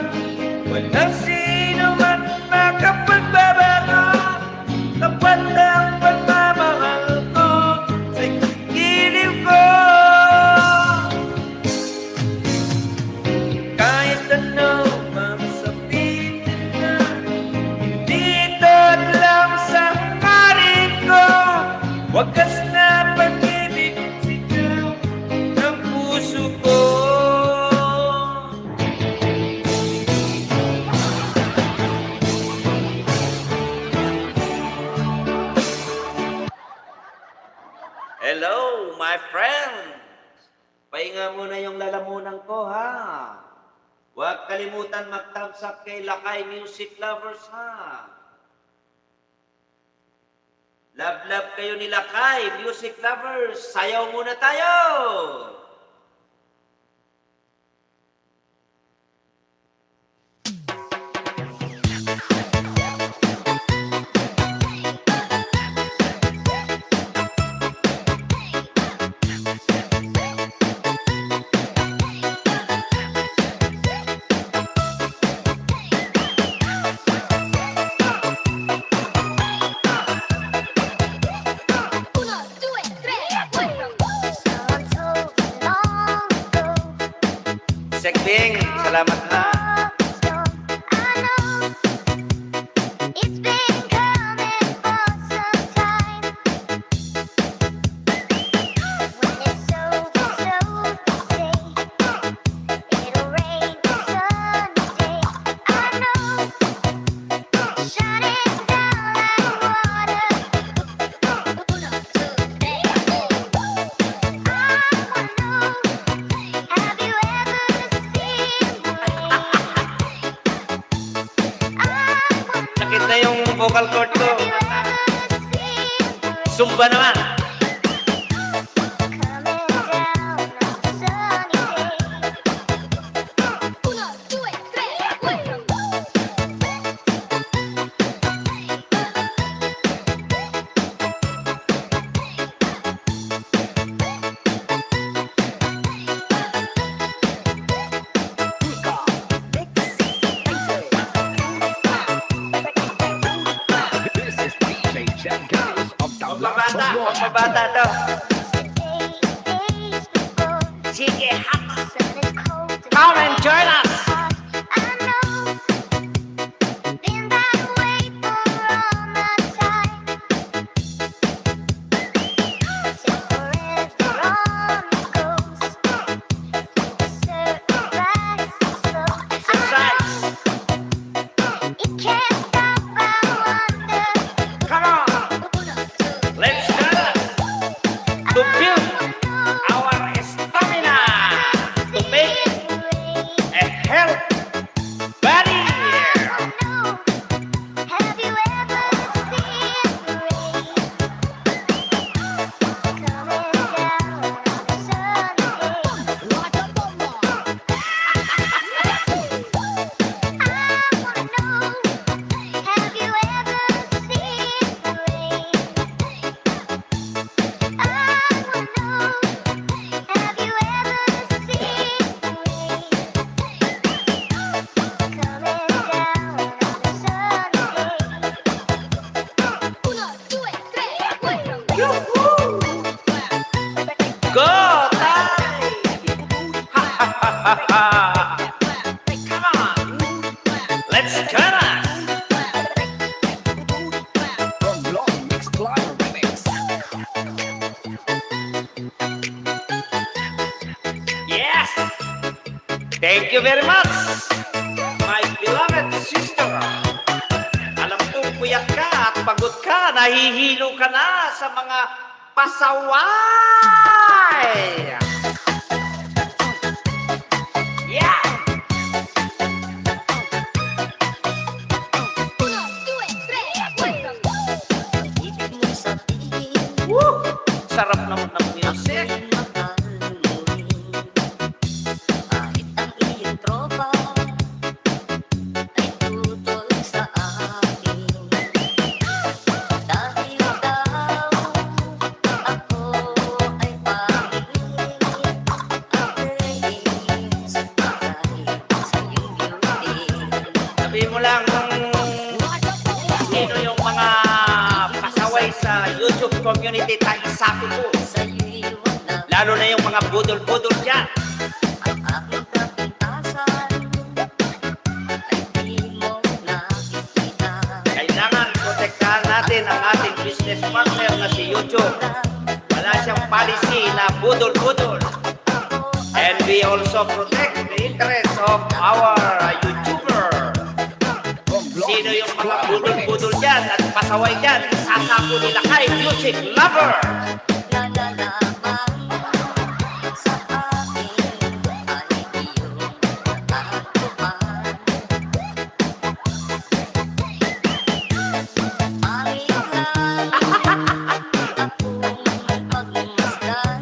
walang sino man makapagbabago. Tapat ang pagmamahal ko sa giliw ko. Kahit ano mang sabihin nila, dito lang sa hangarin ko, wagas na pag-ibig sigaw ng puso ko. Hello, my friend! Pahinga muna yung lalamunan ko, ha? Huwag kalimutan mag-thumbs up kay Lakay Music Lovers, ha? Love kayo ni Lakay Music Lovers. Sayaw muna tayo! Sekbing, salamat na. Sakit na yung vocal cord ko. Zumba naman. This is DJ Jan Gas of the Bata, Go, Tay! Come on! Let's join us! From Blog Mix Live Remix. Yes! Thank you very much, my beloved sister. Alam kong puyat ka at pagod ka, nahihilo ka na sa mga pasaway. Yeah! Ibig mo sabihin, Woo! Sarap naman ng music. mahal mo rin. Kahit ang iyong tropa ay tutol sa akin. Dahil daw ako ay pangingin at nainis dahil sa iyong beauty. Sabihin mo lang kung sino yung mga pasaway sa YouTube community tayo sabi ko. Sa'yo'y wala Lalo na yung mga budol-budol dyan. ang aking kapintasan ay di mo nakikita. Kailangan protektahan natin ang ating business partner na si YouTube. Wala siyang policy na budol-budol. And we also protect the interests of our YouTuber. From Blog Sino Mix yung mga Live budol-budol Remix. dyan at pasaway dyan, sasapo nila kay Music Lover. Nalalaman sa akin ay iyong natatupan. Pangit lang akong pagmasdan,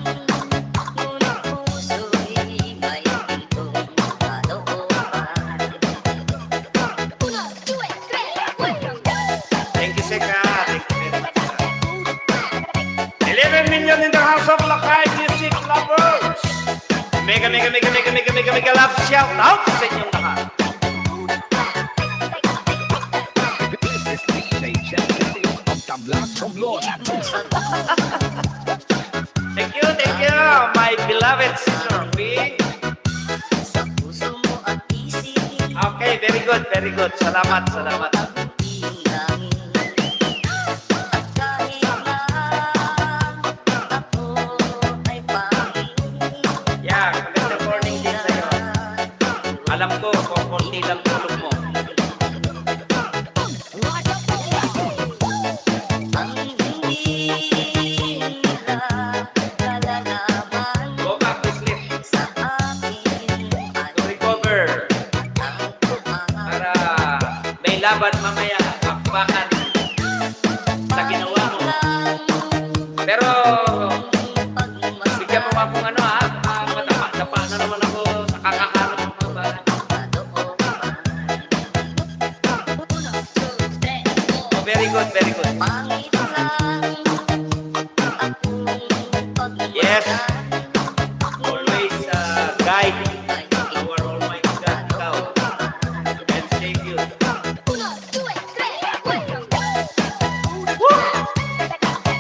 ngunit puso'y may pintong kalooban. Thank you, Seka. Thank you very much. 11 million in the house of Lakay Music Lovers. Mega love shout out sa inyong lahat. This is DJ Champion of Tablas from Lord. Thank you, my beloved sister B. Sa puso mo at isip Okay, very good. Salamat. Yeah, magandang morning din sa'yo. Alam ko, kung konti lang tulog mo. Go back to sleep. To recover. Para may laban mamaya. Bakbakan sa ginawa mo. Pero, bigyan mo akong ano ha. Matapa na naman ako sa kakaharap ng mga bahay. Oh, very good. Yes. Always guide our Almighty God, ikaw. And save you.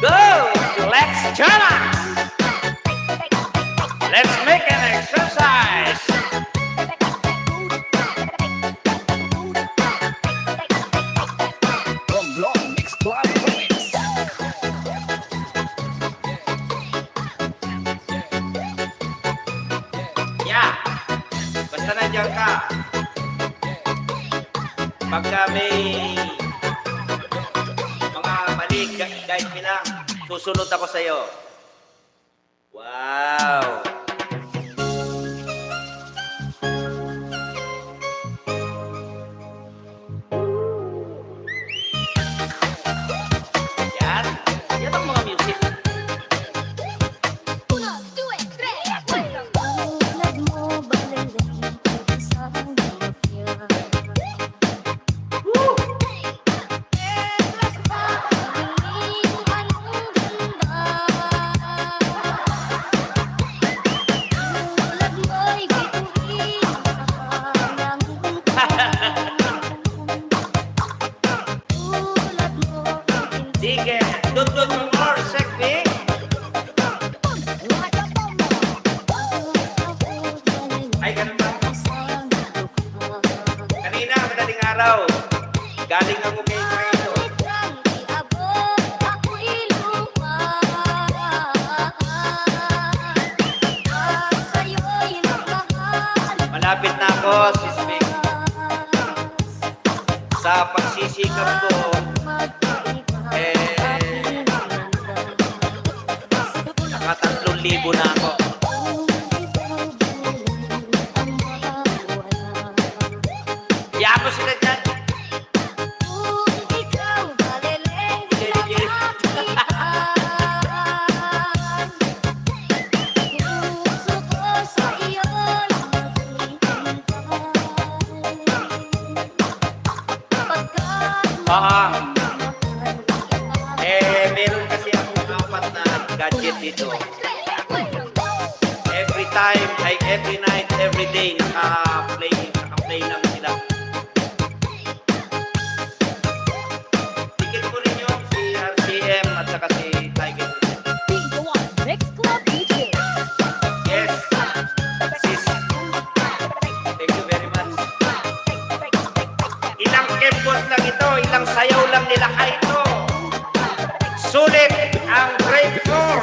Go! Let's jump! Let's make an exercise! From Blog Mix Live Remix. Yeah! Basta nandiyan ka. Pagka may mga mali, guide me lang. Susunod ako sa'yo. Wow! Yan ang mga music. Tulad mo balalang isang lumapya. Woo! Tingin anong ganda. araw, galing ako kay Credo. Malapit na ako, Sis Vic. Sa pagsisikap ko, naka 3,000 na ako. Iyan mo sila dyan. Meron kasi akong 4 na gadget dito. Every time, every night, every day, naka-play lang sila. Tikit ko rin yung si RCM at saka si Tiger. Yes, sis. Thank you very much. Ilang kembot lang ito, ilang sayaw lang nila ito. Sulit ang grade 4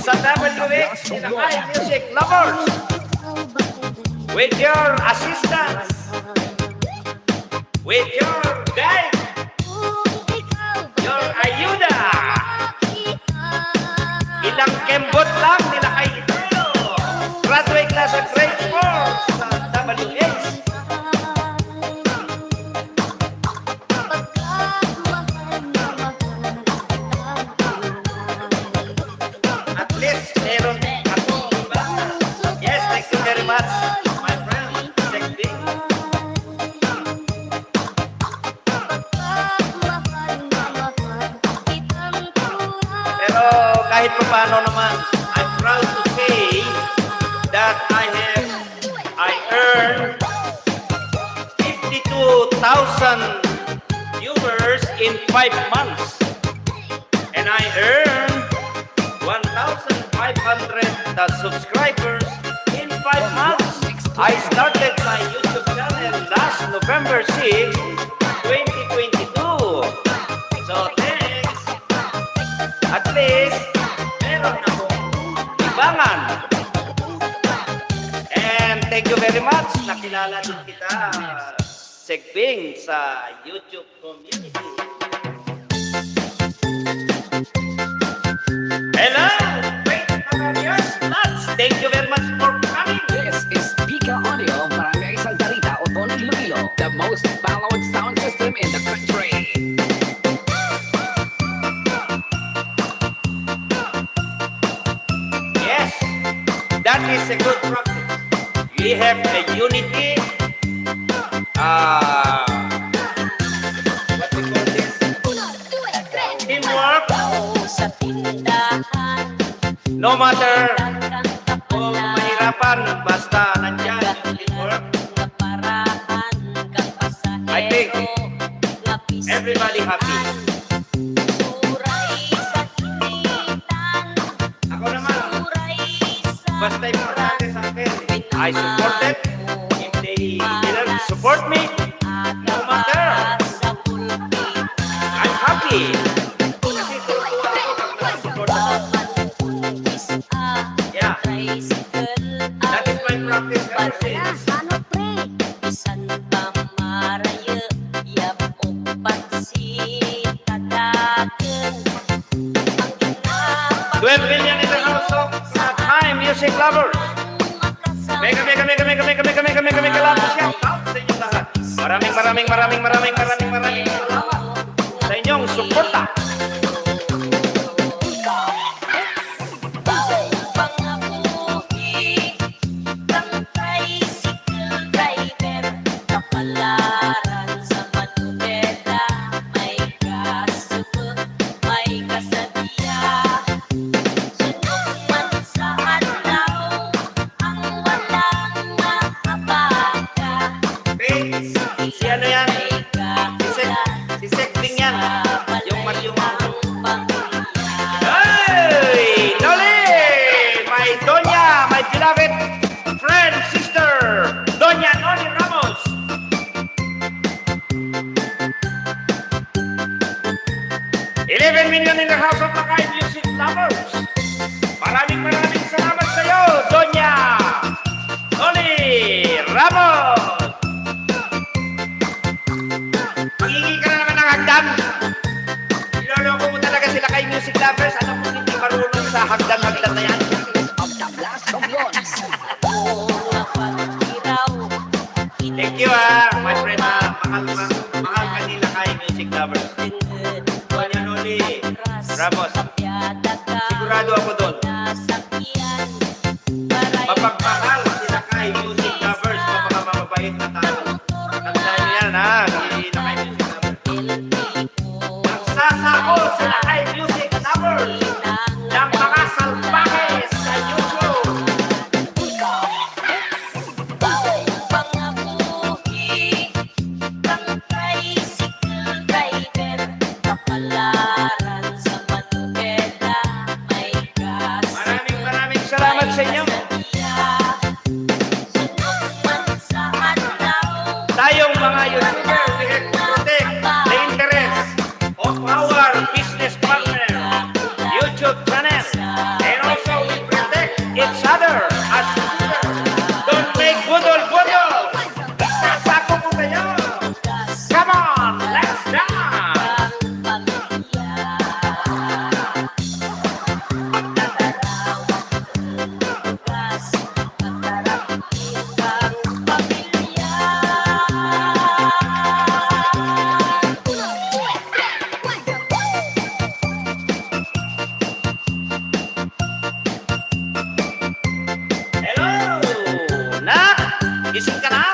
sa WX Lakay Music Lovers. With your assistance, with your guide, your ayuda. Ilang kembot lang nila ito. Graduate na sa grade 4 sa WX. Meron ako, diba? Yes, thank you very much, my friend. Thank you. Pero kahit pa paano naman, I'm proud to say that I earned 52,000 viewers in 5 months. And I earned 1,500 subscribers in 5 months. I started my YouTube channel last November 6, 2022. So thanks. At least, meron akong libangan. And thank you very much. Nakilala din kita, Segbing, sa YouTube community. Hello! Thank you very much for coming. This is Pika Audio, Barangay Santarita, Oton, Iloilo, the most followed sound system in the country. Yes, that is a good practice. We have a unity. What we call this? Teamwork. No matter kung mahirapan, basta nandyan yung teamwork. I think everybody happy. Ako naman, basta importante sa akin, I supported. If they didn't support me, no matter. I'm happy. Kasi tuwa ako pag support ako. Yeah. That is my practice ever since. Isan pa maraya, yap upat si tataken. 12 million in the house of Hali Music Lovers. Mega lovers yan. Shout sa inyong lahat. Maraming salamat sa inyong suporta. Si ano yan? Si Segbing yan. Yung million in the house of Lakay music lovers. Maraming salamat sa iyo, Donya Oli Ramos. Magiging ka na naman ng hagdan. Niloloko mo talaga sila kay music lovers. Alam mo hindi marunong sa hagdan na yan. Of the blast champions. Thank you my friend mahal ka nila kay music lovers. Donya Oli Ramos. Sigurado ako doon. Mapagmahal sila kay music lovers na mga mababait na tao. Tandaan niyo yan ha, hindi na kay music lovers. Nagsasako sila kay music lovers ng mga salbahes sa YouTube. Maraming salamat sa inyo. Tayong mga YouTuber, we have to protect the interest of our business partner, YouTube channel, and also we protect each other as YouTubers. Don't make budol-budol. Sasako po kayo. Come on, let's dance. Hello! Nak! Gising ka na?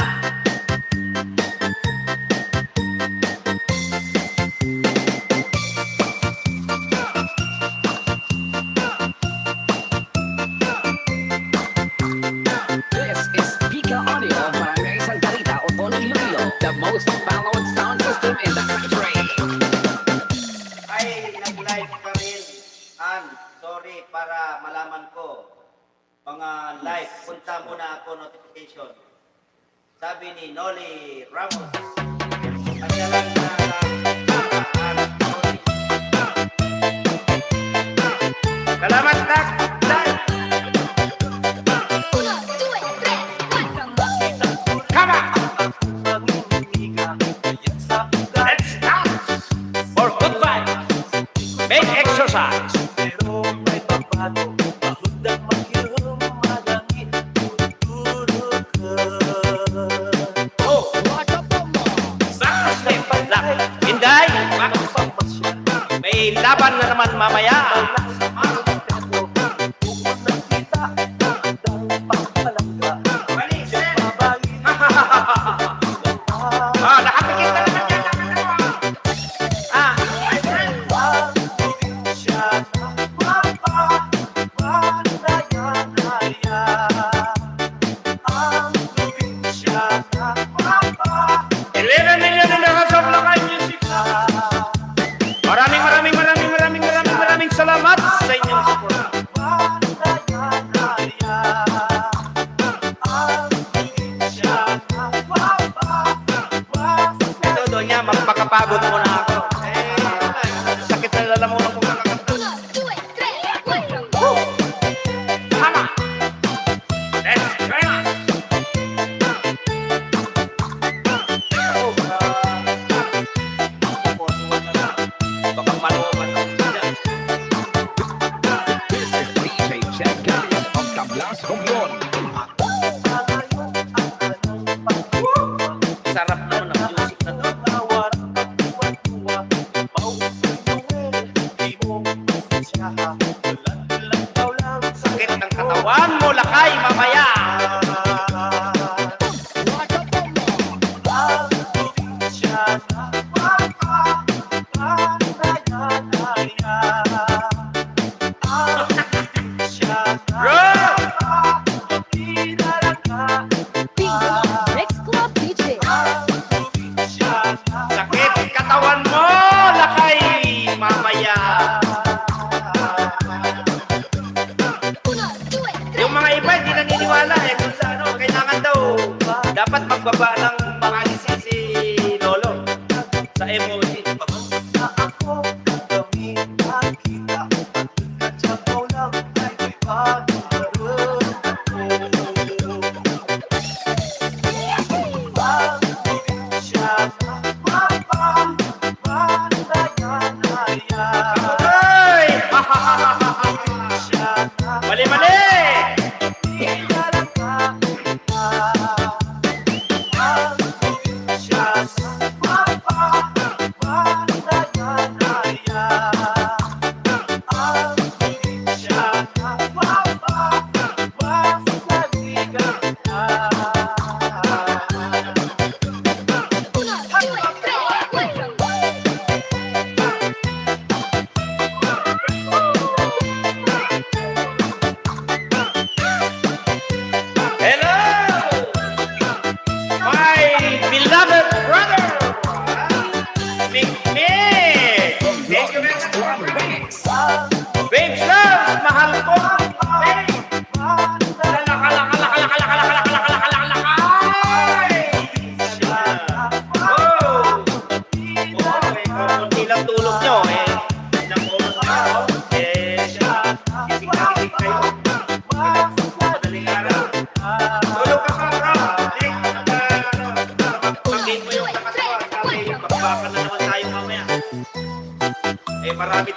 This is Pika Audio, Barangay Santarita, Otono, Iloilo, the most followed sound system in the country. Ay, nag-live ka rin. Sorry para malaman ko. Mga live, punta muna ako notification. Sabi ni Noli Ramos. Pasyalan na salamat, Nak! Live! Come on! Let's dance for good vibes. Make exercise. Oh! Bakas na yung padlak. Inday! May laban na naman mamaya. Balik, sir! Nakapikit na naman yan. My friend! $11 million in the house of Lakay music. Maraming salamat sa inyong support. Ito, Donya, magpakapagod muna ako. Sakit na lalamunan kong nakakanta. Come on! Let's join us! Baka maluman ako dyan. This is DJ Chad Garius of the blast champions. Sarap naman ang music na to. Sakit ng katawan mo, Lakay, mamaya. Bro! Sakit katawan mo, Lakay, mamaya. Yung mga iba, hindi naniniwala kung sa ano, kailangan daw, dapat magbaba ng mga si Lolo sa emoji.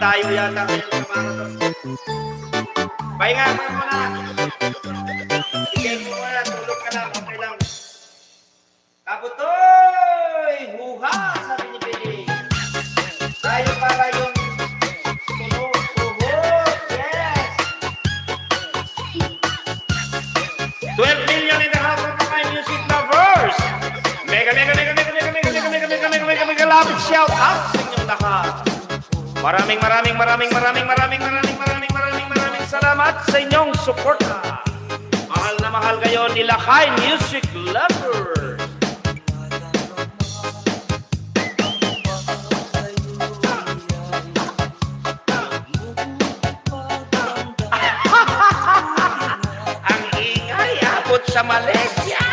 tayo yata ngayon sa marathon. Pahinga mo muna. Sige mo muna, tulog ka lang, okay lang. Kabutoy! Huha! Sabi ni Billy. Tayo para yung tuhod. Yes! 12 million in the house of my music lovers! Mega lapit shout out sa inyong lahat. Maraming salamat sa inyong suporta. Mahal na mahal kayo ni Lakay Music Lovers. Ang ingay abot sa Malaysia.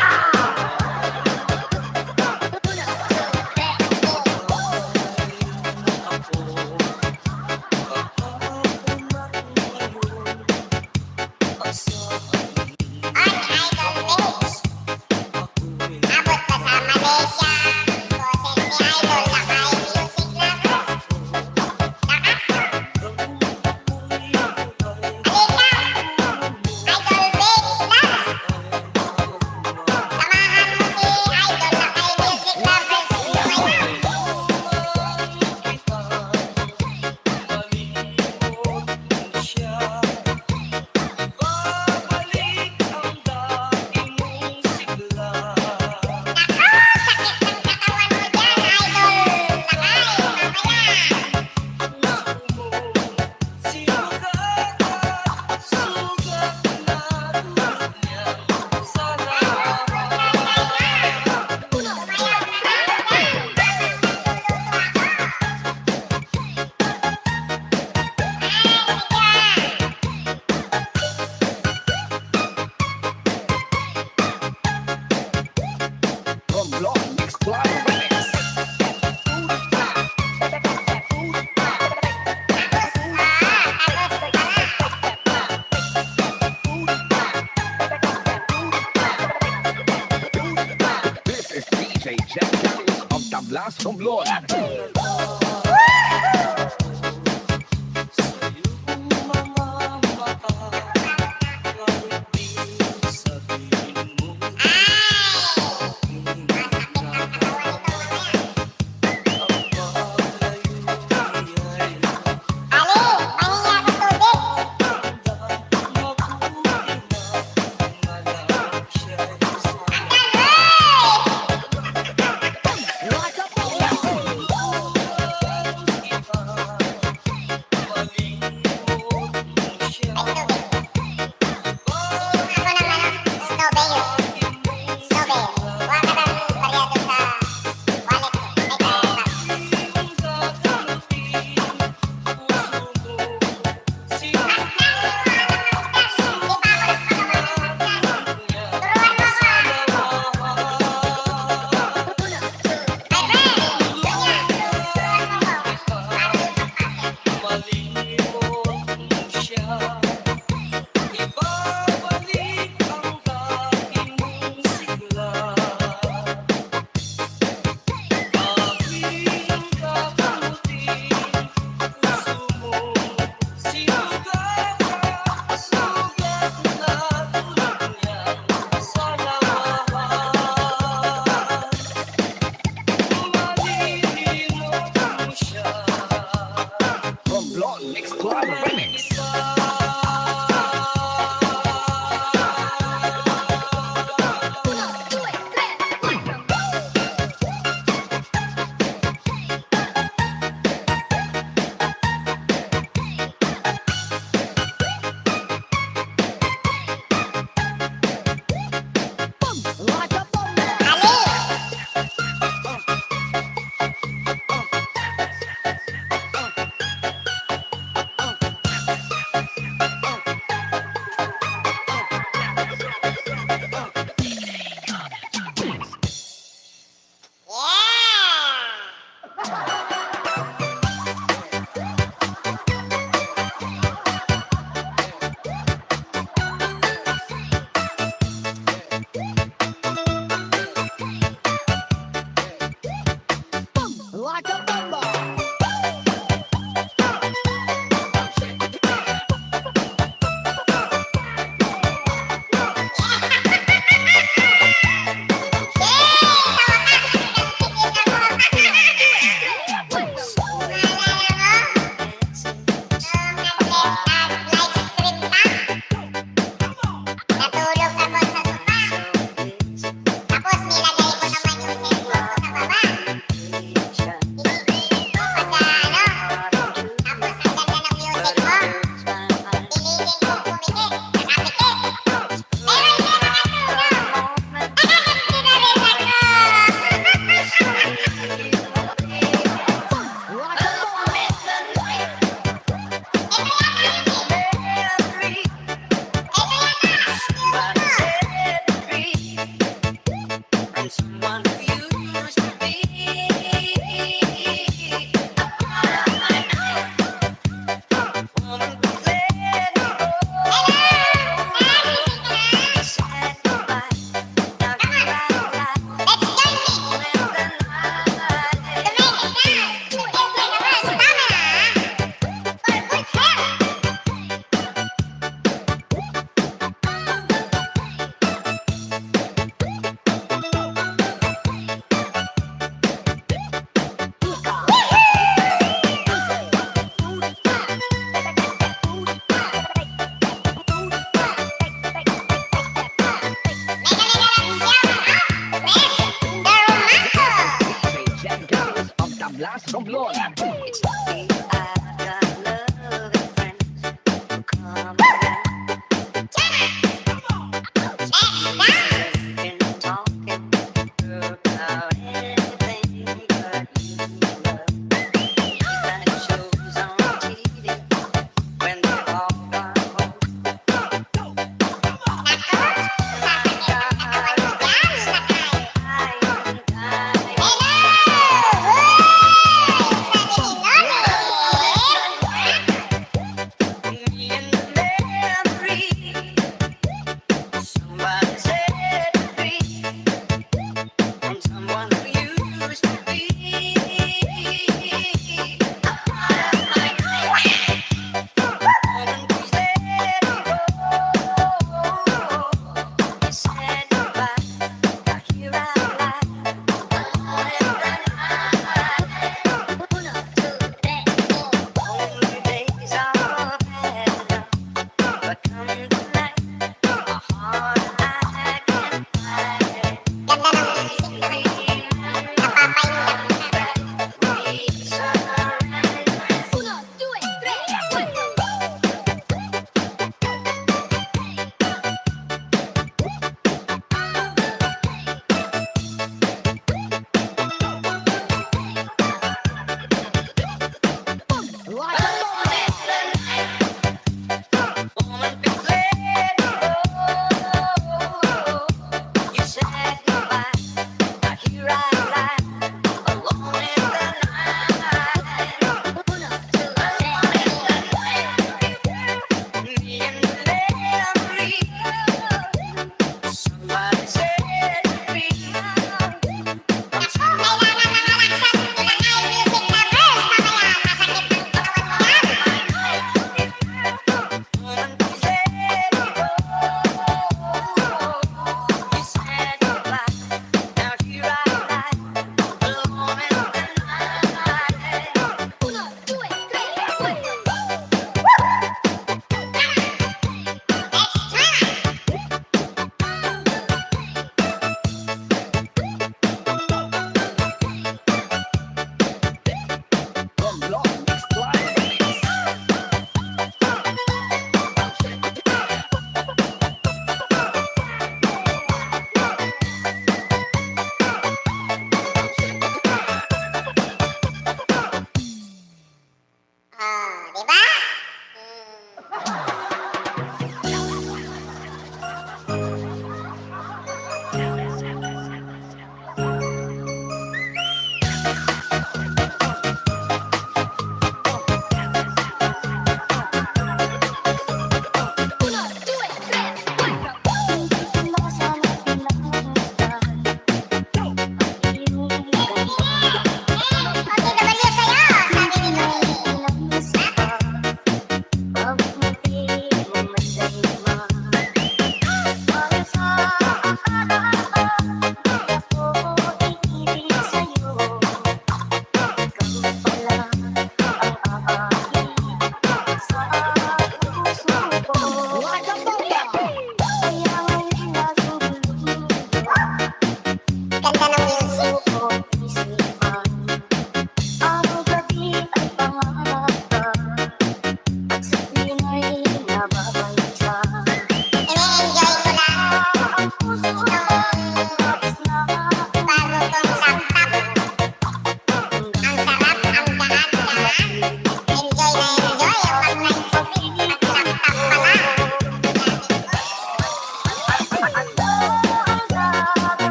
Blast from Lord.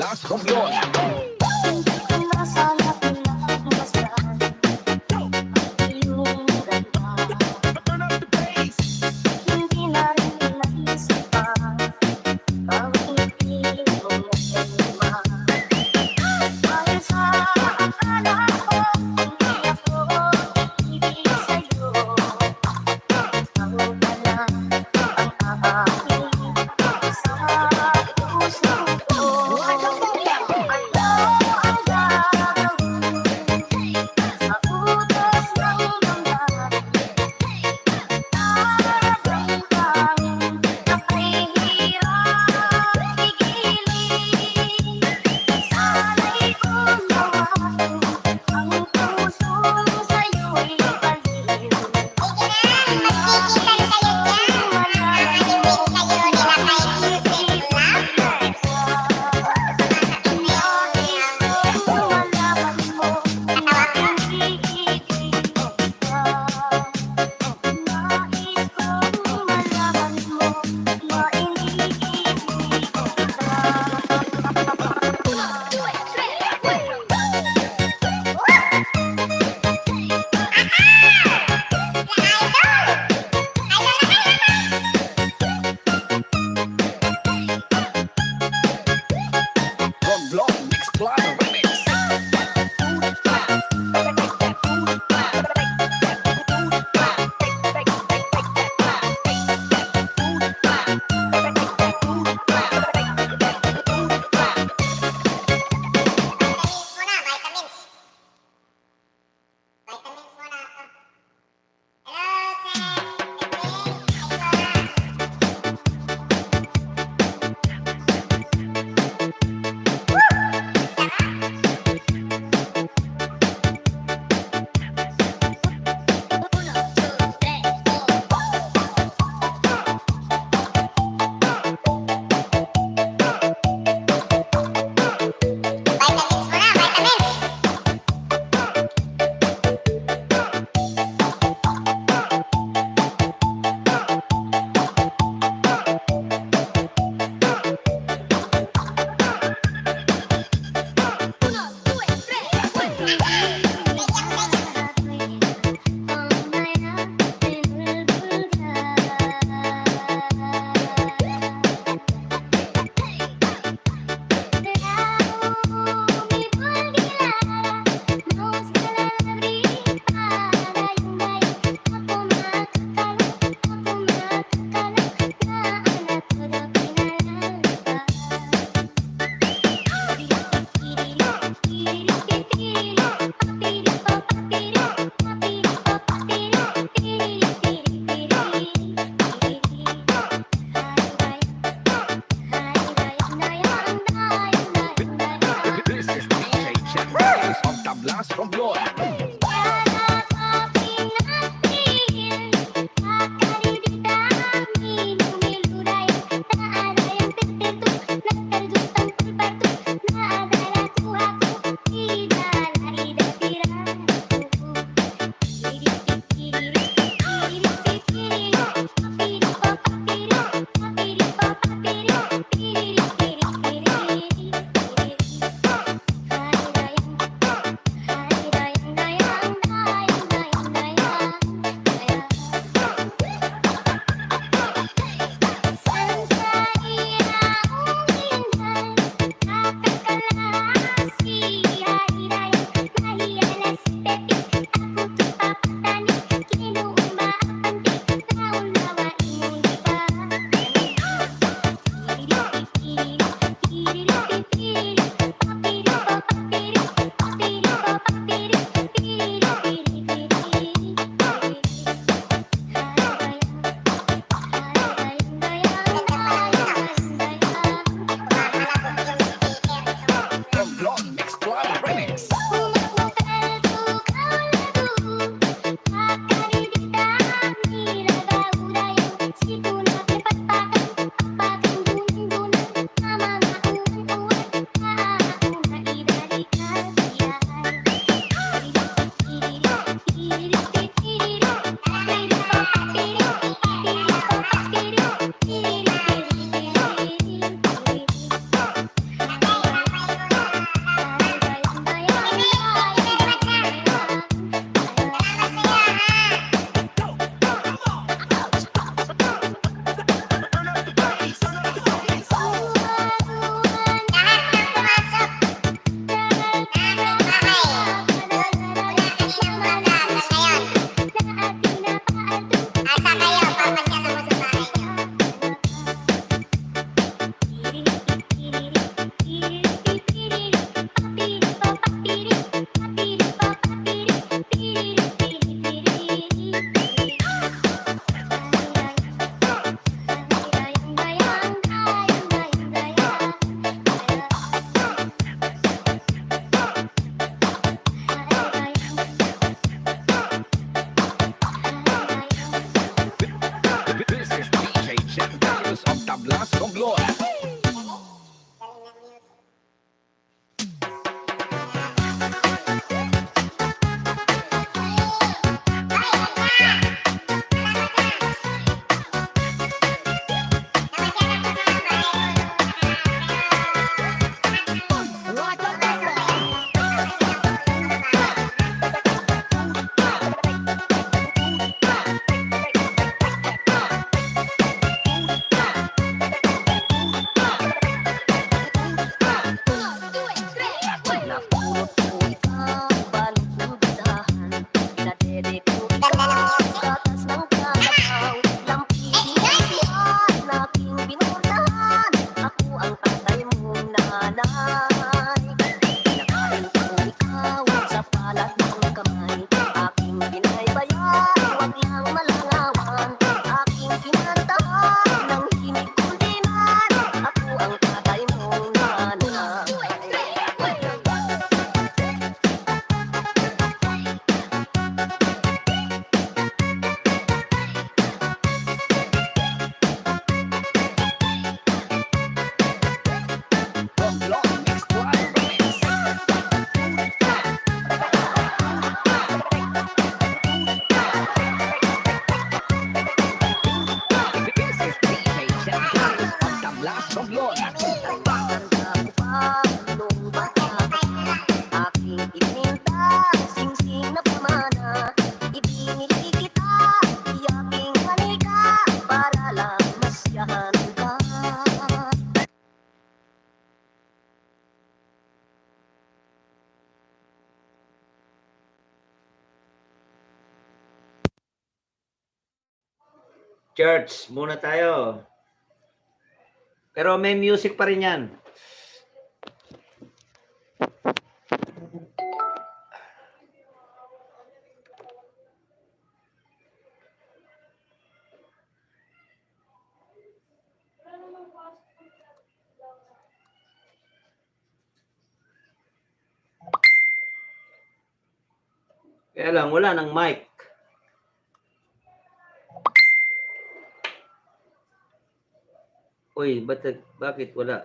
Relax of yun. Hindi ko na sana pinagmasdan ang iyong ganda. Turn up the bass. Hindi na rin naisipan bawat ngiti mo nagkalima. Dahil sa akala ko hindi ako ibig sa'yo. Ikaw pala ang aamin sa puso ko. I love Tanda ko pa nung bata aking ipininta, singsing na pamana. Ibinili kita, iyaking halika, para lang masyahan ka. Church muna tayo. Pero may music pa rin yan. Kaya lang, wala ng mic. Uy, bakit wala?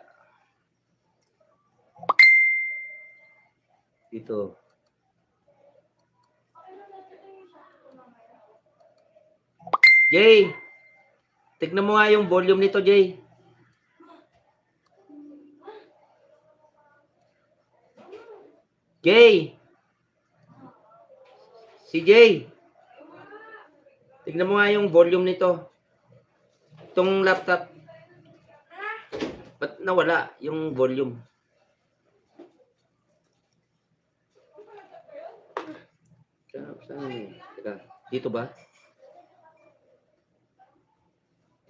Dito. Jay! Tignan mo nga yung volume nito, Jay. Jay! Si Jay! Tignan mo nga yung volume nito. Itong laptop. Ba't nawala yung volume? Saan yun? Teka, dito ba?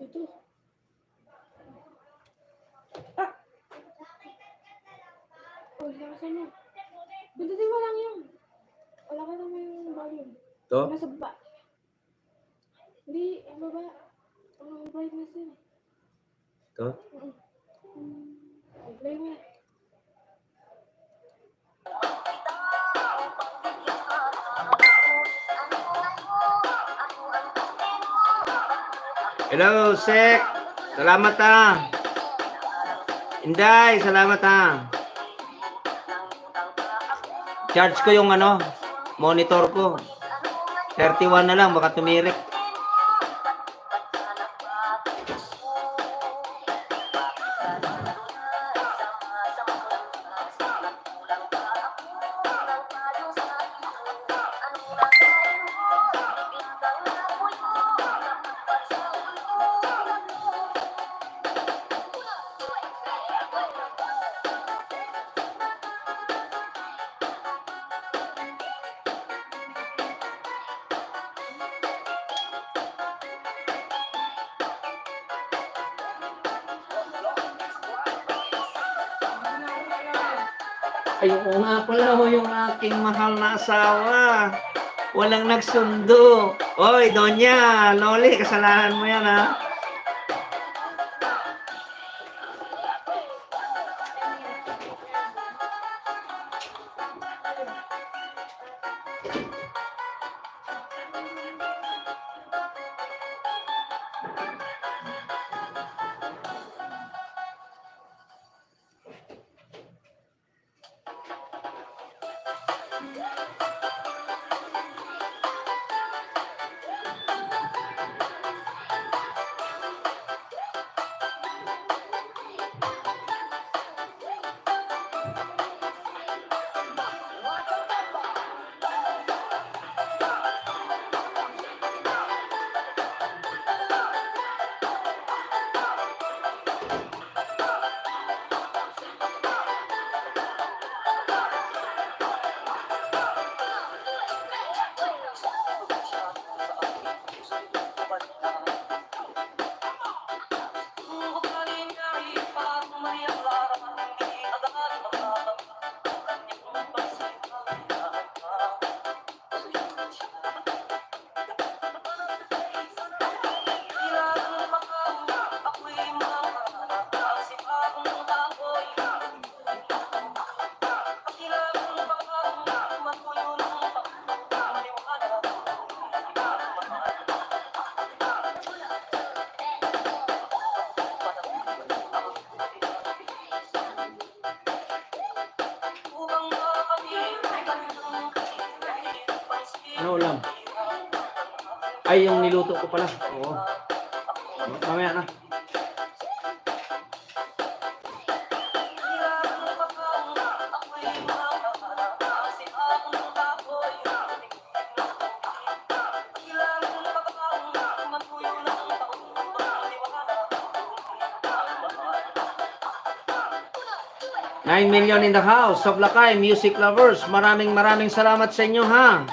Ito. Ah! Oh, lakasan mo. Bindutin mo lang yun. Wala ka naman yung volume. Ito? Nasa baba. Hindi, ang baba. Ang brightness yun. Ito? Play mo na. Hello, Sek. Salamat ha. Inday, salamat ha. Charge ko yung monitor ko. 31 na lang, baka tumirik. Ayoko nga pala yung aking mahal na asawa. Walang nagsundo. Oy, Donya, Loli, kasalanan mo yan ha. Ano ulam? Ay, yung niluto ko pala. Oo. Mamaya na. 9 million in the house of Lakay Music Lovers. Maraming salamat sa inyo ha.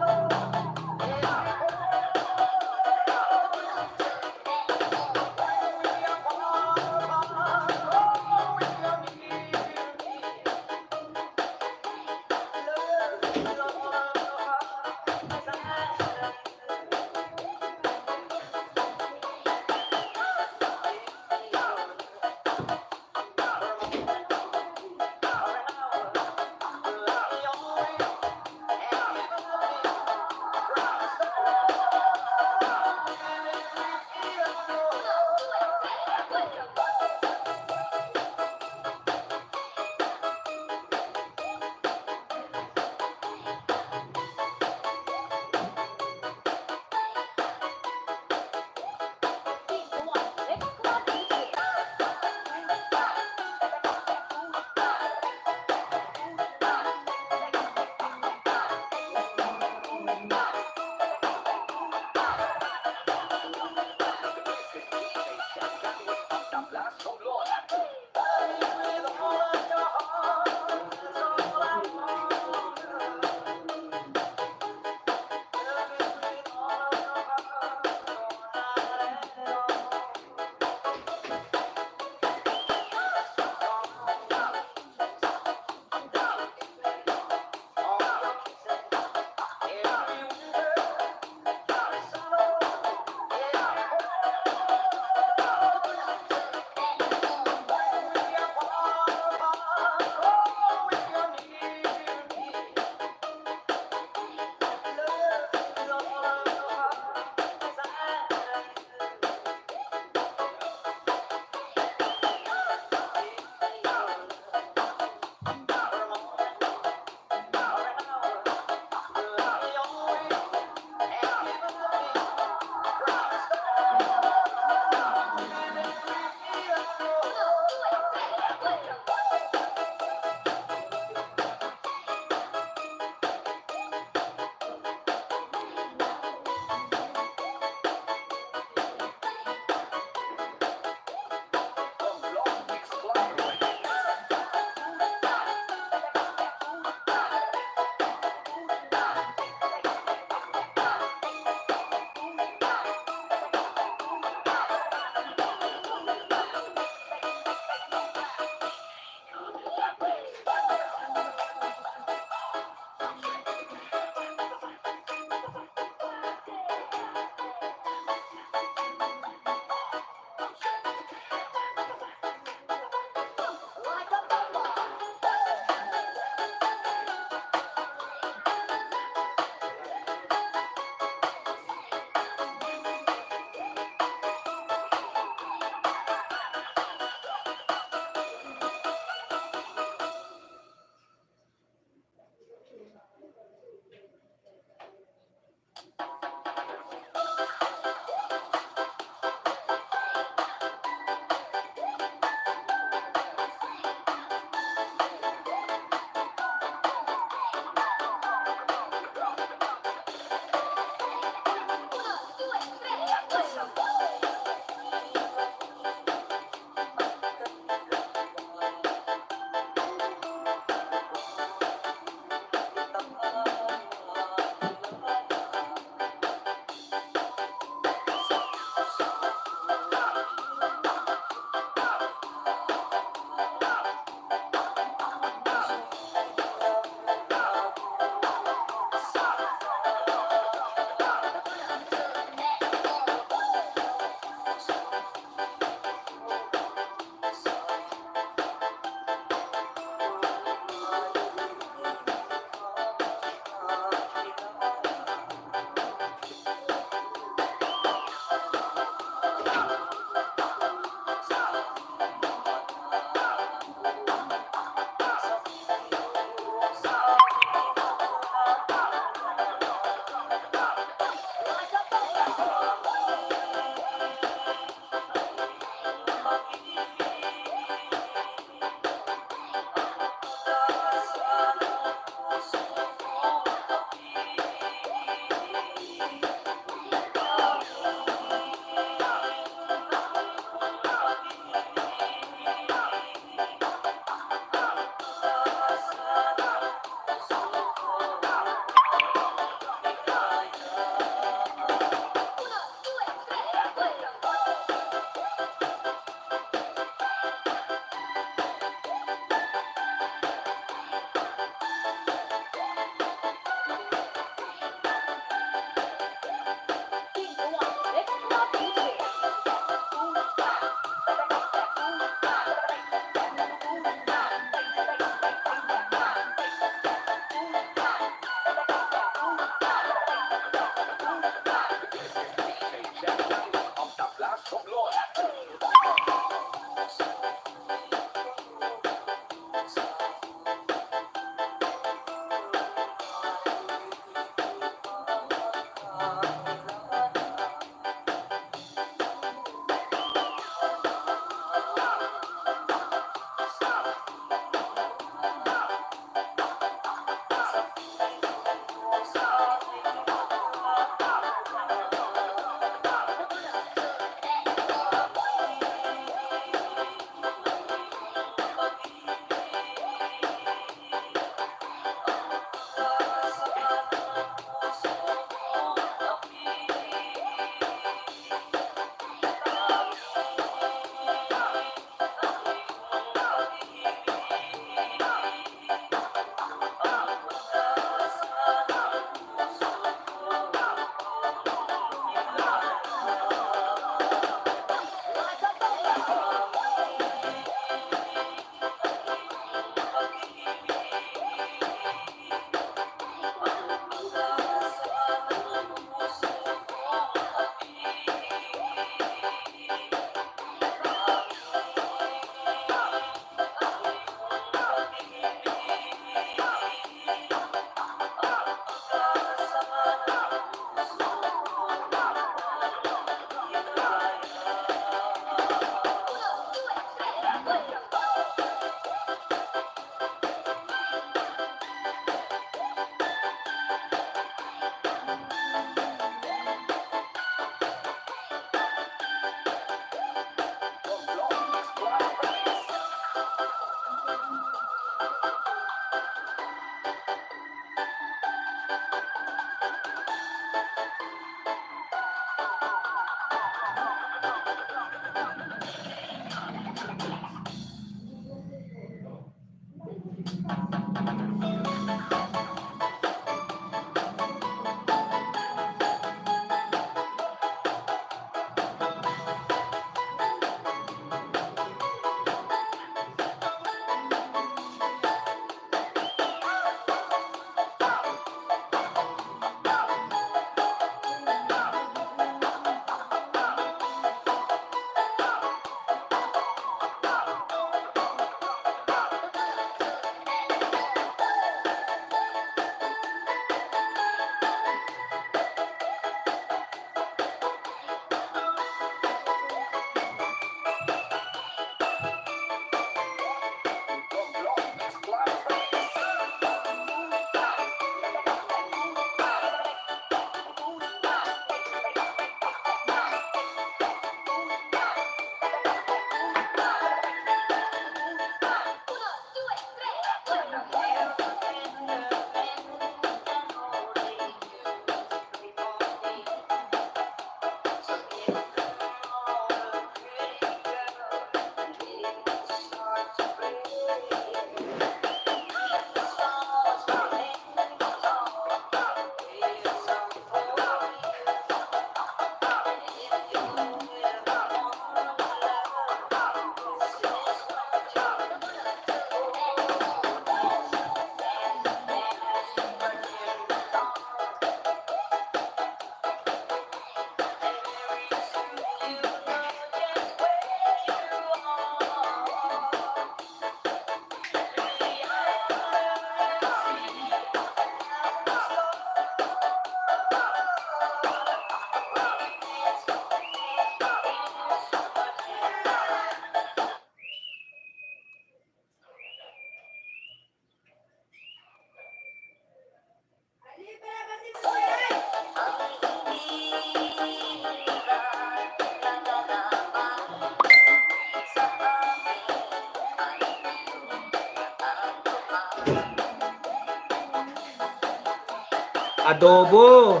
Adobo.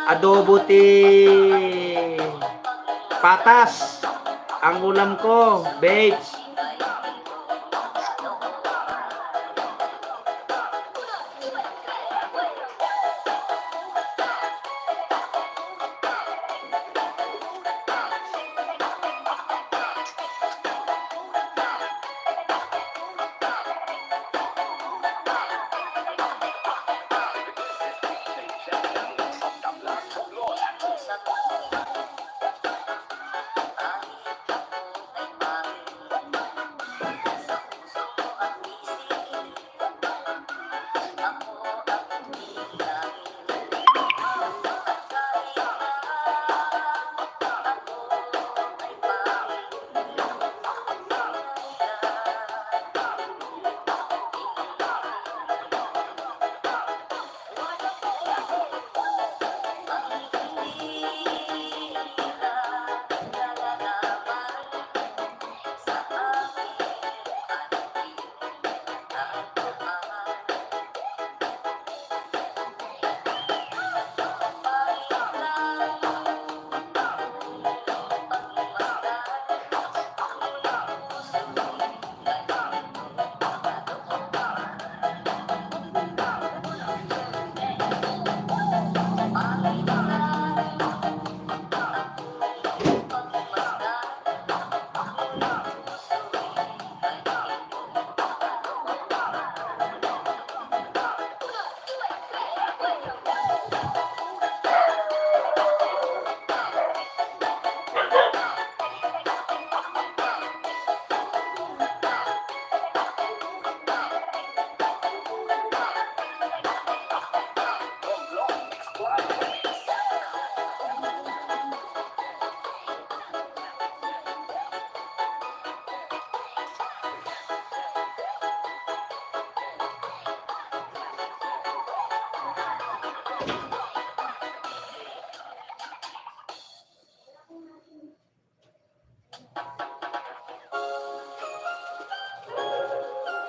Adobo ti patas. Ang ulam ko, babes.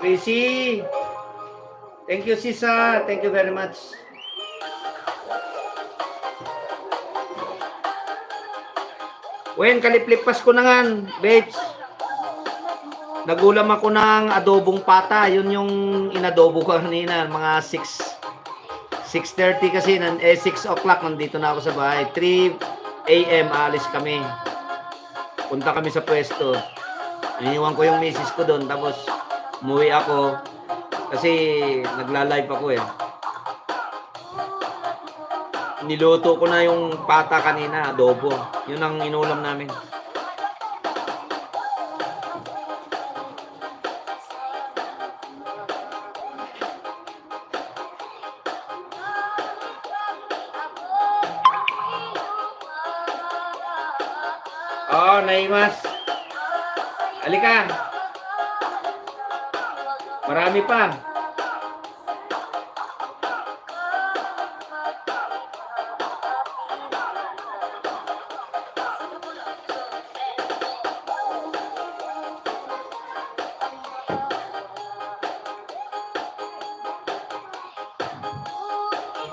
Tracy. Thank you, Sisa. Thank you very much. Wen, kaliplipas ko na nga, babes. Nagulam ako ng adobong pata. Yun yung inadobo ko kanina. Mga 6:30 kasi. 6 o'clock nandito na ako sa bahay. 3 a.m. alis kami. Punta kami sa pwesto. Iniwan ko yung misis ko doon. Tapos umuwi ako. Kasi nagla-live ako eh. Niluto ko na yung pata kanina, adobo. Yun ang inulam namin. Oh, naimas. Halika. Marami pa.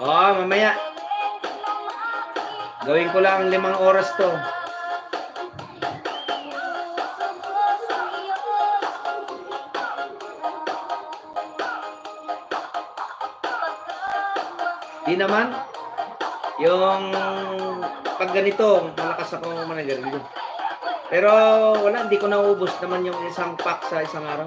Oh, mamaya. Gawin ko lang 5 oras to. Di naman. Yung pag ganito, malakas ako manager dito. Pero wala, hindi ko naubos naman yung isang pack sa isang araw.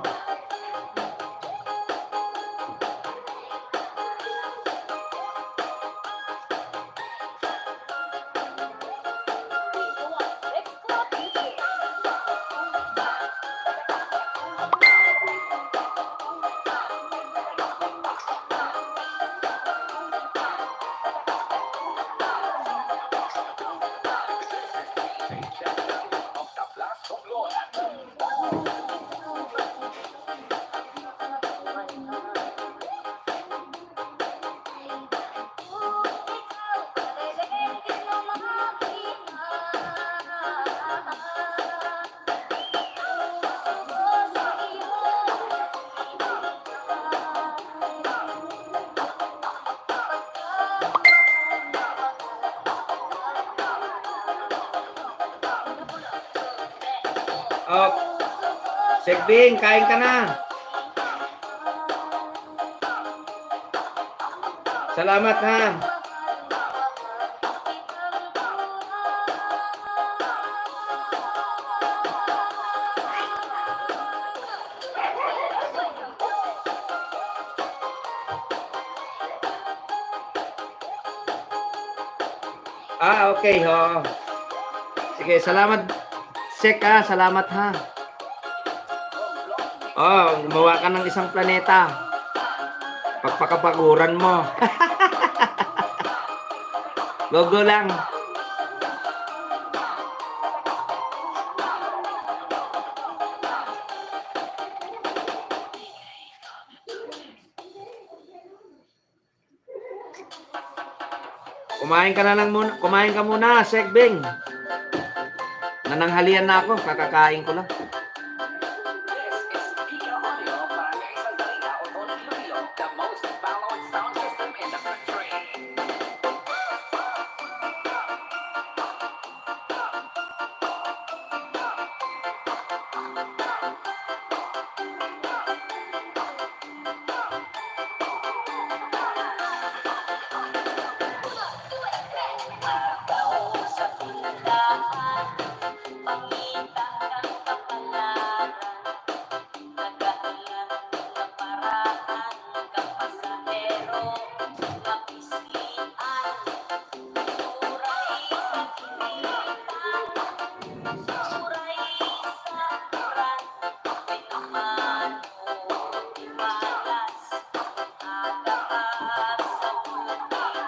Oh, Segbing, kain ka na. Salamat ha. Okay, ho. Sige, salamat. Sek ha, salamat ha. Gumawa ka ng isang planeta. Pagpakapaguran mo. Go lang. Kumain ka muna, Segbing. Nananghalian na ako, kakakain ko lang. This is Pika Audio para sa isang balita o tono Iloilo, the most followed sound system in the country. Sa tindahan, pangita kang kapalaran, nagahalan ng paraan, kapasahero, napislian, suray sa kinitan, suray sa kuran, pinamano, imalas, agaas sa bukitan.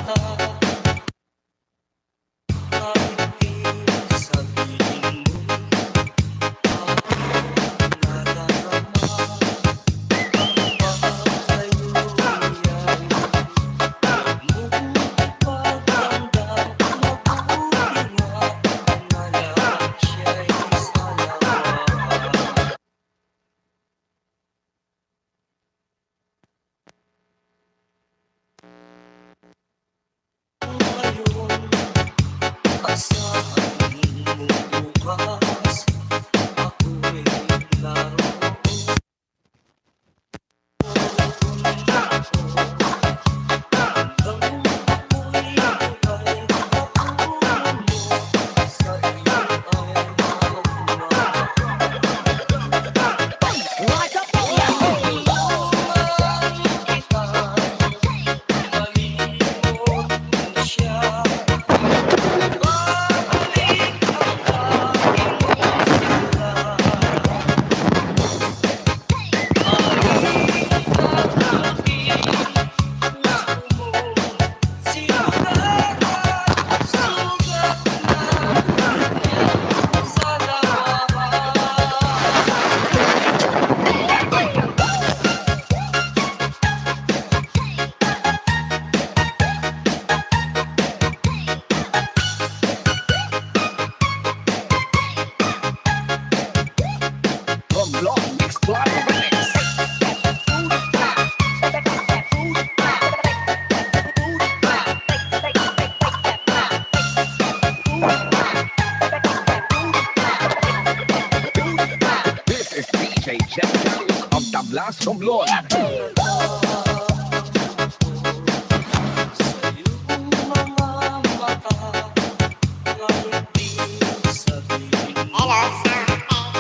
From Long Mix Club Remix. This is DJ Jeff Carlos of Tablas Romblon. Hello, sound test.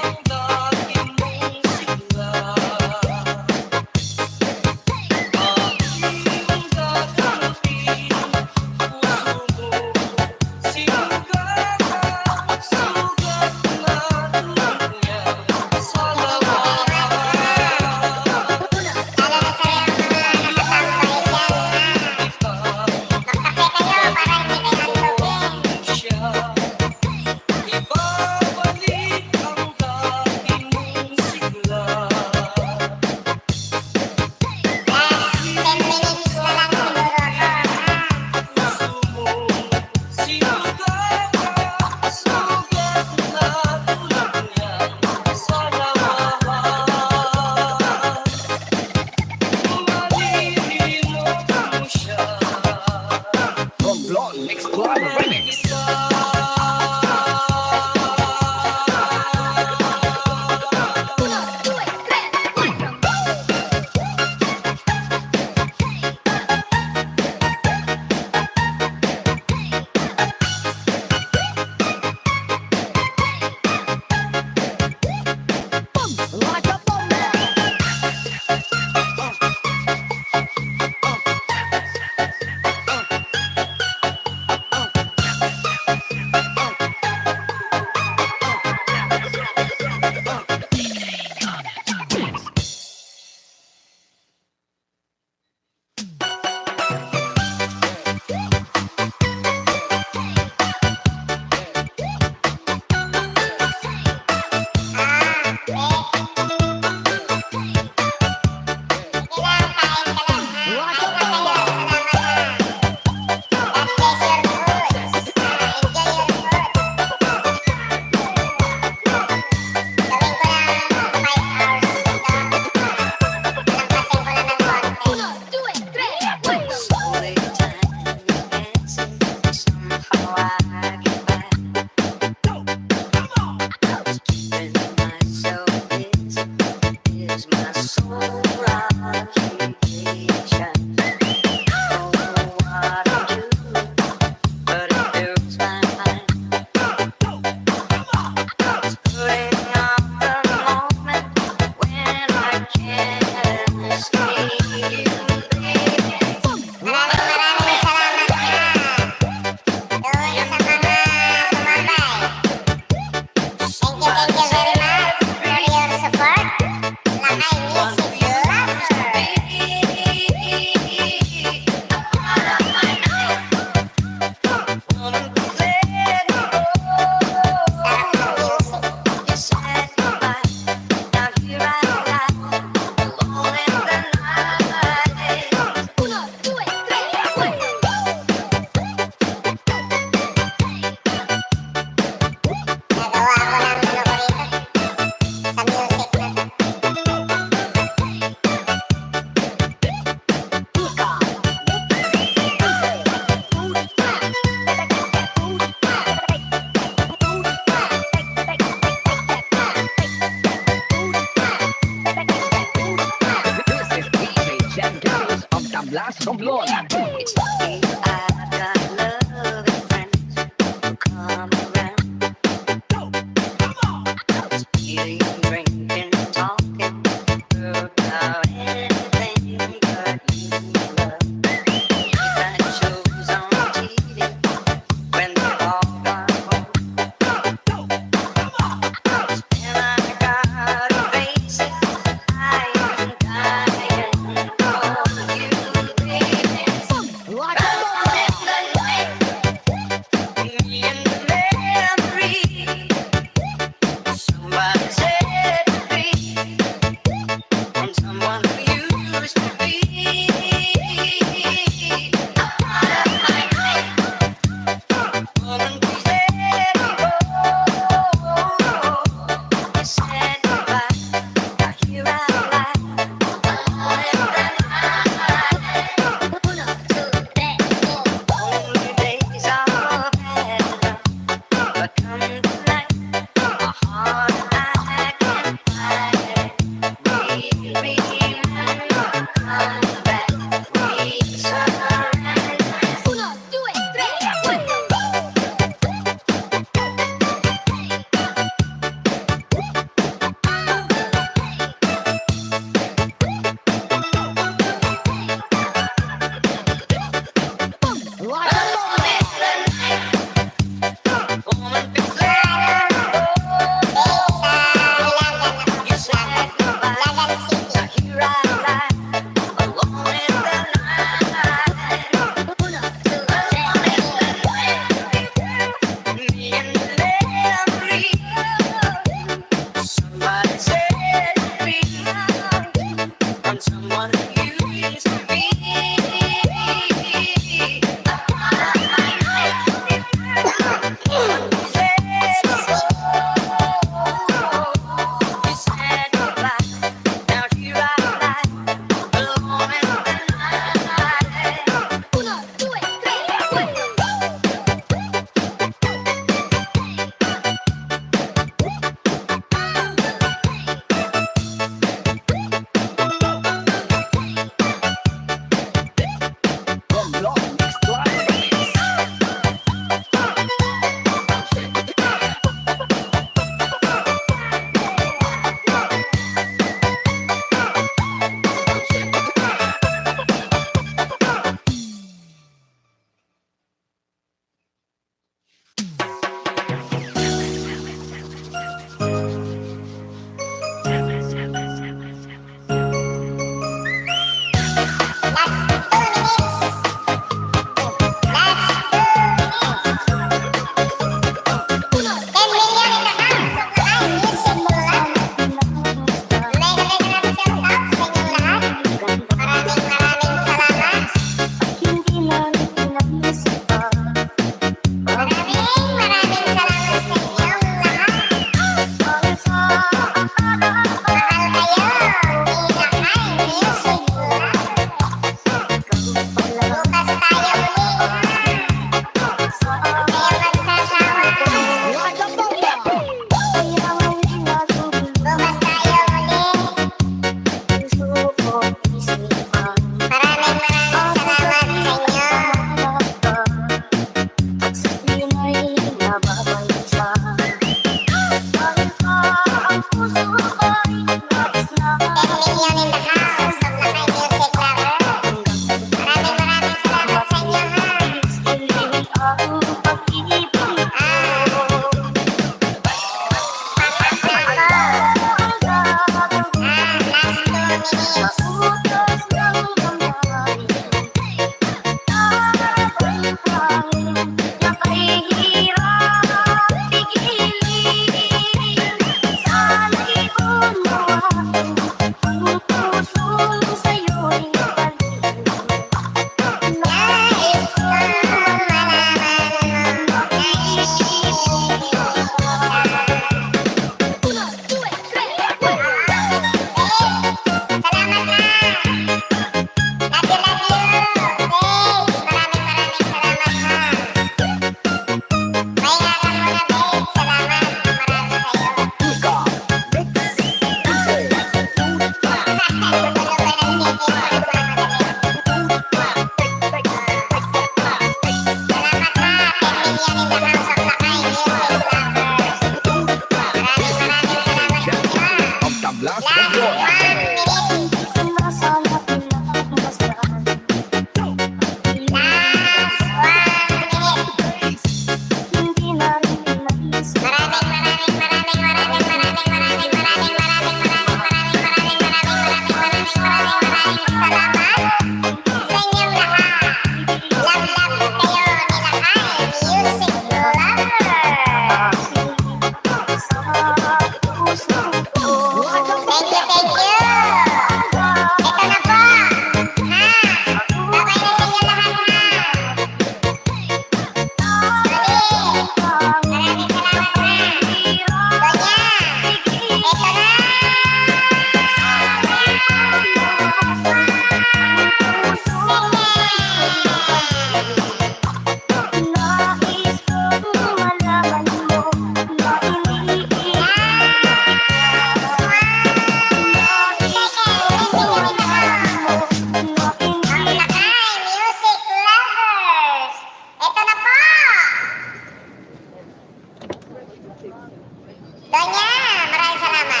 Maraming salamat.